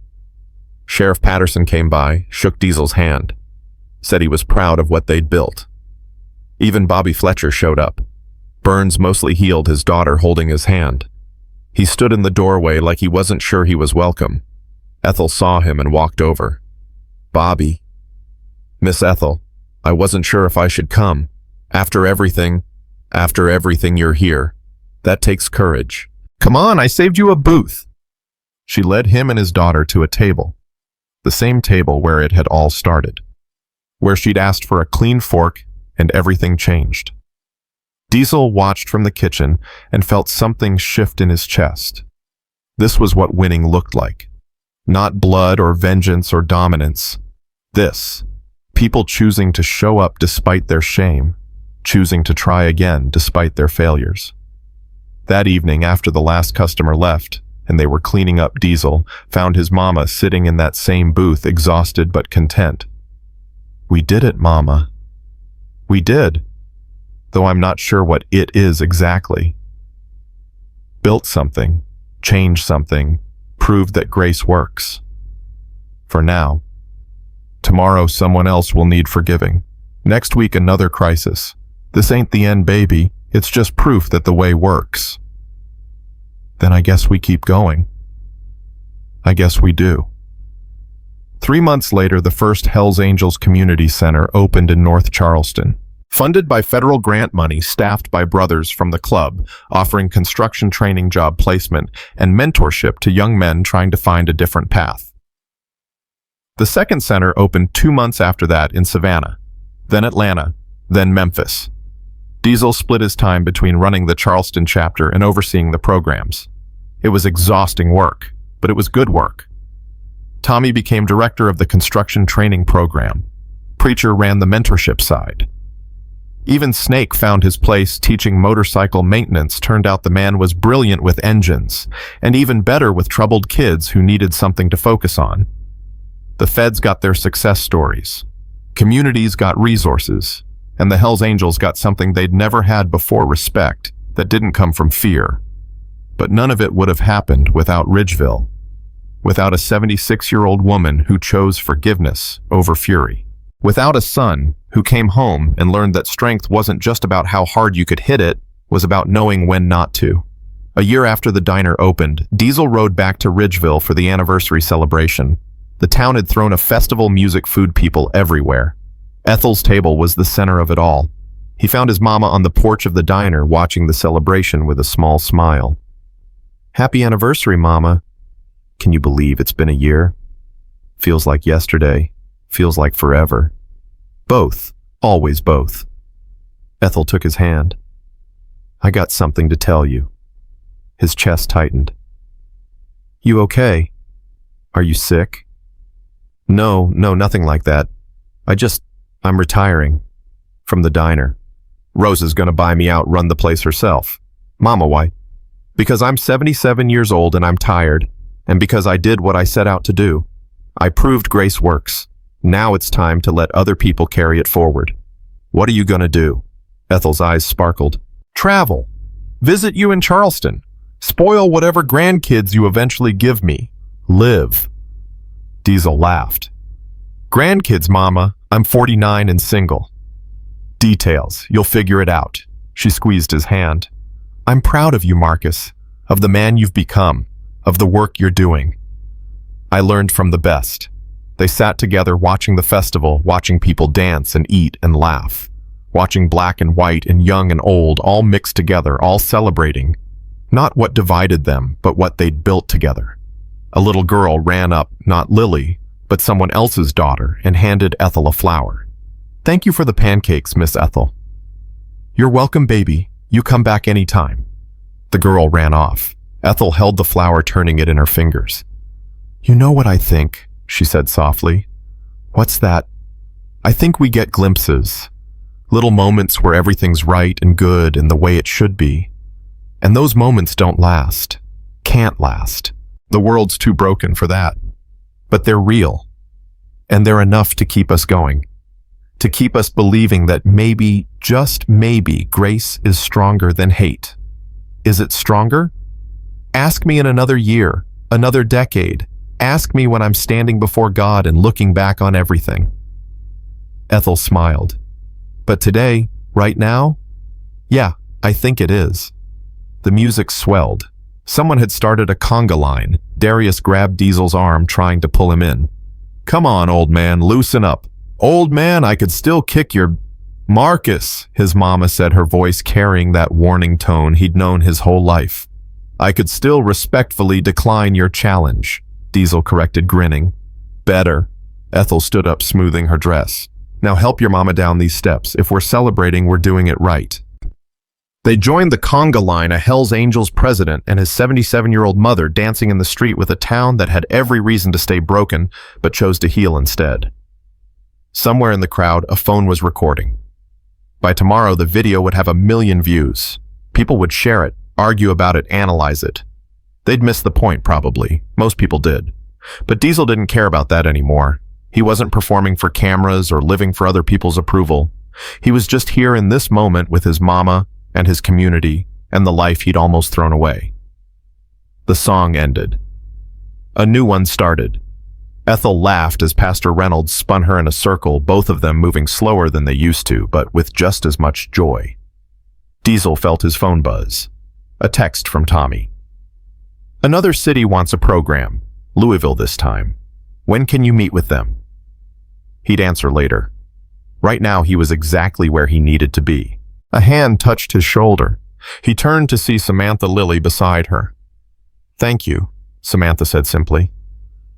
Sheriff Patterson came by, shook Diesel's hand, said he was proud of what they'd built. Even Bobby Fletcher showed up. Burns mostly healed, his daughter holding his hand. He stood in the doorway like he wasn't sure he was welcome. Ethel saw him and walked over. "Bobby." "Miss Ethel, I wasn't sure if I should come. After everything you're here. That takes courage." "Come on, I saved you a booth." She led him and his daughter to a table. The same table where it had all started. Where she'd asked for a clean fork and everything changed. Diesel watched from the kitchen and felt something shift in his chest. This was what winning looked like. Not blood or vengeance or dominance. This. People choosing to show up despite their shame. Choosing to try again despite their failures. That evening, after the last customer left, and they were cleaning up, Diesel found his mama sitting in that same booth, exhausted but content. "We did it, Mama. We did. Though I'm not sure what it is exactly. Built something, changed something, proved that grace works. For now. Tomorrow someone else will need forgiving. Next week another crisis. This ain't the end, baby. It's just proof that the way works." Then I guess we keep going. I guess we do. 3 months later, the first Hells Angels Community Center opened in North Charleston. Funded by federal grant money, staffed by brothers from the club, offering construction training, job placement, and mentorship to young men trying to find a different path. The second center opened 2 months after that in Savannah, then Atlanta, then Memphis. Diesel split his time between running the Charleston chapter and overseeing the programs. It was exhausting work, but it was good work. Tommy became director of the construction training program. Preacher ran the mentorship side. Even Snake found his place teaching motorcycle maintenance. Turned out the man was brilliant with engines, and even better with troubled kids who needed something to focus on. The feds got their success stories. Communities got resources, and the Hells Angels got something they'd never had before: respect that didn't come from fear. But none of it would have happened without Ridgeville, without a 76-year-old woman who chose forgiveness over fury, without a son who came home and learned that strength wasn't just about how hard you could hit it, was about knowing when not to. A year after the diner opened, Diesel rode back to Ridgeville for the anniversary celebration. The town had thrown a festival, music, food, people everywhere. Ethel's table was the center of it all. He found his mama on the porch of the diner watching the celebration with a small smile. "Happy anniversary, Mama. Can you believe it's been a year? Feels like yesterday. Feels like forever." "Both. Always both." Ethel took his hand. "I got something to tell you." His chest tightened. "You okay? Are you sick?" No, nothing like that. I'm retiring from the diner. Rose is gonna buy me out, run the place herself." "Mama, why?" "Because I'm 77 years old and I'm tired, and because I did what I set out to do. I proved grace works. Now it's time to let other people carry it forward." "What are you gonna do?" Ethel's eyes sparkled. "Travel. Visit you in Charleston. Spoil whatever grandkids you eventually give me. Live." Diesel laughed. "Grandkids, Mama. I'm 49 and single." "Details. You'll figure it out." She squeezed his hand. "I'm proud of you, Marcus, of the man you've become, of the work you're doing. I learned from the best." They sat together watching the festival, watching people dance and eat and laugh, watching black and white and young and old all mixed together, all celebrating, not what divided them, but what they'd built together. A little girl ran up, not Lily, but someone else's daughter, and handed Ethel a flower. "Thank you for the pancakes, Miss Ethel." "You're welcome, baby. You come back anytime." The girl ran off. Ethel held the flower, turning it in her fingers. "You know what I think?" she said softly. "What's that?" "I think we get glimpses, little moments where everything's right and good and the way it should be. And those moments don't last, can't last. The world's too broken for that. But they're real, and they're enough to keep us going, to keep us believing that maybe, just maybe, grace is stronger than hate. Is it stronger? Ask me in another year, another decade. Ask me when I'm standing before God and looking back on everything." Ethel smiled. "But today, right now? Yeah, I think it is." The music swelled. Someone had started a conga line. Darius grabbed Diesel's arm, trying to pull him in. "Come on, old man, loosen up." "Old man, I could still kick your—" "Marcus," his mama said, her voice carrying that warning tone he'd known his whole life. "I could still respectfully decline your challenge," Diesel corrected, grinning. "Better." Ethel stood up, smoothing her dress. "Now help your mama down these steps. If we're celebrating, we're doing it right." They joined the conga line, a Hells Angels president and his 77-year-old mother dancing in the street with a town that had every reason to stay broken, but chose to heal instead. Somewhere in the crowd, a phone was recording. By tomorrow, the video would have 1 million views. People would share it, argue about it, analyze it. They'd miss the point, probably. Most people did. But Diesel didn't care about that anymore. He wasn't performing for cameras or living for other people's approval. He was just here in this moment with his mama and his community and the life he'd almost thrown away. The song ended. A new one started. Ethel laughed as Pastor Reynolds spun her in a circle, both of them moving slower than they used to, but with just as much joy. Diesel felt his phone buzz. A text from Tommy. "Another city wants a program. Louisville this time. When can you meet with them?" He'd answer later. Right now he was exactly where he needed to be. A hand touched his shoulder. He turned to see Samantha Lilly beside her. "Thank you," Samantha said simply.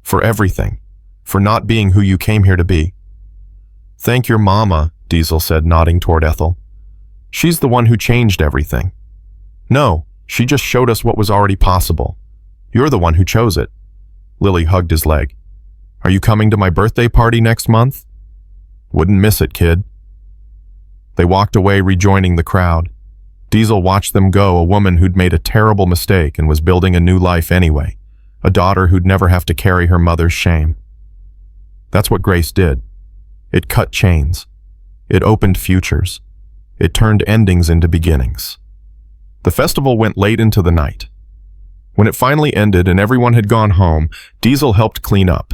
"For everything. For not being who you came here to be." "Thank your mama," Diesel said, nodding toward Ethel. She's the one who changed everything. No, she just showed us what was already possible. You're the one who chose it. Lily hugged his leg. Are you coming to my birthday party next month? Wouldn't miss it, kid. They walked away, rejoining the crowd. Diesel watched them go, a woman who'd made a terrible mistake and was building a new life anyway, a daughter who'd never have to carry her mother's shame. That's what Grace did. It cut chains. It opened futures. It turned endings into beginnings. The festival went late into the night. When it finally ended and everyone had gone home, Diesel helped clean up.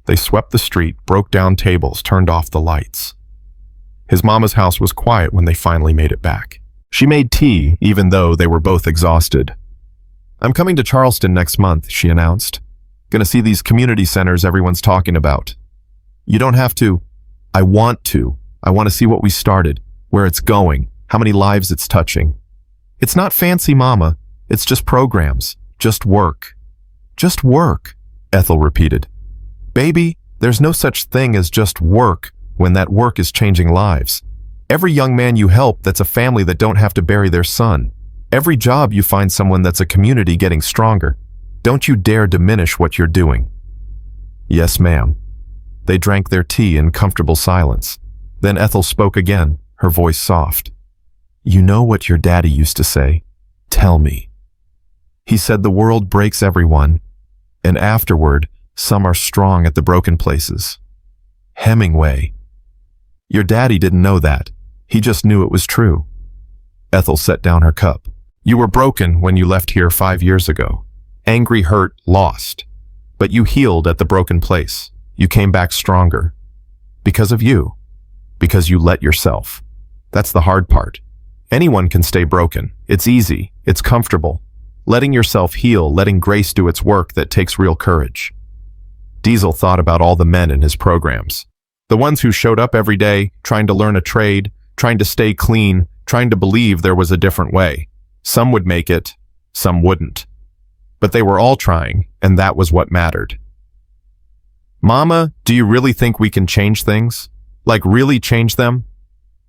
They swept the street, broke down tables, turned off the lights. His mama's house was quiet when they finally made it back. She made tea, even though they were both exhausted. I'm coming to Charleston next month, she announced. Gonna see these community centers everyone's talking about. You don't have to. I want to. I want to see what we started, where it's going, how many lives it's touching. It's not fancy, Mama. It's just programs. Just work. Just work, Ethel repeated. Baby, there's no such thing as just work when that work is changing lives. Every young man you help that's a family that don't have to bury their son. Every job you find someone that's a community getting stronger. Don't you dare diminish what you're doing. Yes, ma'am. They drank their tea in comfortable silence. Then Ethel spoke again, her voice soft. You know what your daddy used to say? Tell me. He said the world breaks everyone, and afterward, some are strong at the broken places. Hemingway. Your daddy didn't know that. He just knew it was true. Ethel set down her cup. You were broken when you left here 5 years ago. Angry, hurt, lost. But you healed at the broken place. You came back stronger. Because of you. Because you let yourself. That's the hard part. Anyone can stay broken. It's easy. It's comfortable. Letting yourself heal, letting grace do its work, that takes real courage. Diesel thought about all the men in his programs. The ones who showed up every day, trying to learn a trade, trying to stay clean, trying to believe there was a different way. Some would make it, some wouldn't. But they were all trying, and that was what mattered. Mama, do you really think we can change things? Like really change them?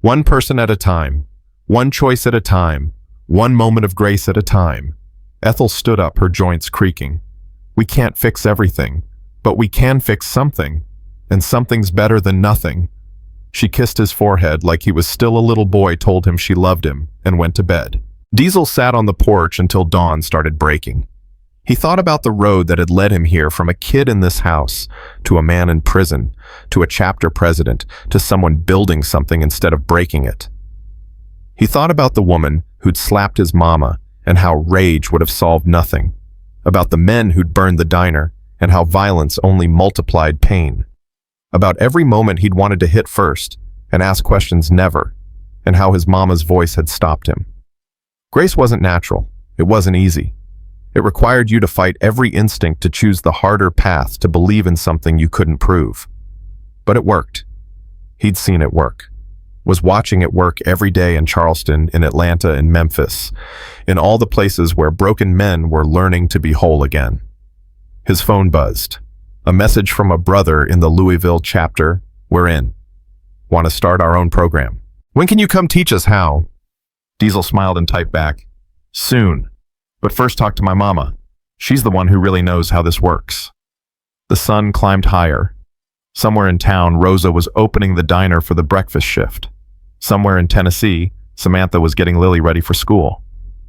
One person at a time. One choice at a time. One moment of grace at a time. Ethel stood up, her joints creaking. We can't fix everything, but we can fix something, and something's better than nothing. She kissed his forehead like he was still a little boy, told him she loved him, and went to bed. Diesel sat on the porch until dawn started breaking. He thought about the road that had led him here, from a kid in this house, to a man in prison, to a chapter president, to someone building something instead of breaking it. He thought about the woman who'd slapped his mama and how rage would have solved nothing, about the men who'd burned the diner and how violence only multiplied pain, about every moment he'd wanted to hit first and ask questions never, and how his mama's voice had stopped him. Grace wasn't natural. It wasn't easy. It required you to fight every instinct to choose the harder path, to believe in something you couldn't prove. But it worked. He'd seen it work. Was watching it work every day in Charleston, in Atlanta, in Memphis, in all the places where broken men were learning to be whole again. His phone buzzed. A message from a brother in the Louisville chapter. We're in. Want to start our own program. When can you come teach us how? Diesel smiled and typed back. Soon. But first talk to my mama. She's the one who really knows how this works. The sun climbed higher. Somewhere in town, Rosa was opening the diner for the breakfast shift. Somewhere in Tennessee, Samantha was getting Lily ready for school.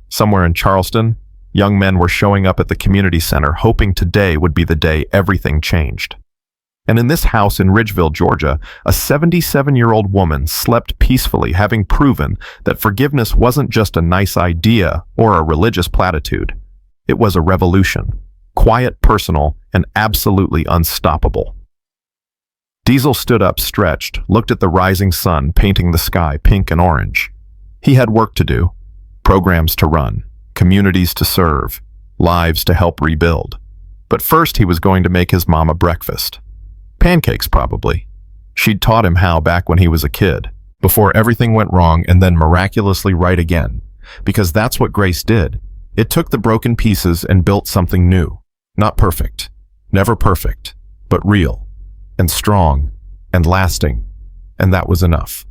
Somewhere in Charleston, young men were showing up at the community center, hoping today would be the day everything changed. And in this house in Ridgeville, Georgia, a 77-year-old woman slept peacefully, having proven that forgiveness wasn't just a nice idea or a religious platitude. It was a revolution, quiet, personal, and absolutely unstoppable. Diesel stood up, stretched, looked at the rising sun painting the sky pink and orange. He had work to do, programs to run, communities to serve, lives to help rebuild. But first he was going to make his mama breakfast. Pancakes, probably. She'd taught him how back when he was a kid, before everything went wrong and then miraculously right again. Because that's what Grace did. It took the broken pieces and built something new. Not perfect. Never perfect. But real. And strong. And lasting. And that was enough.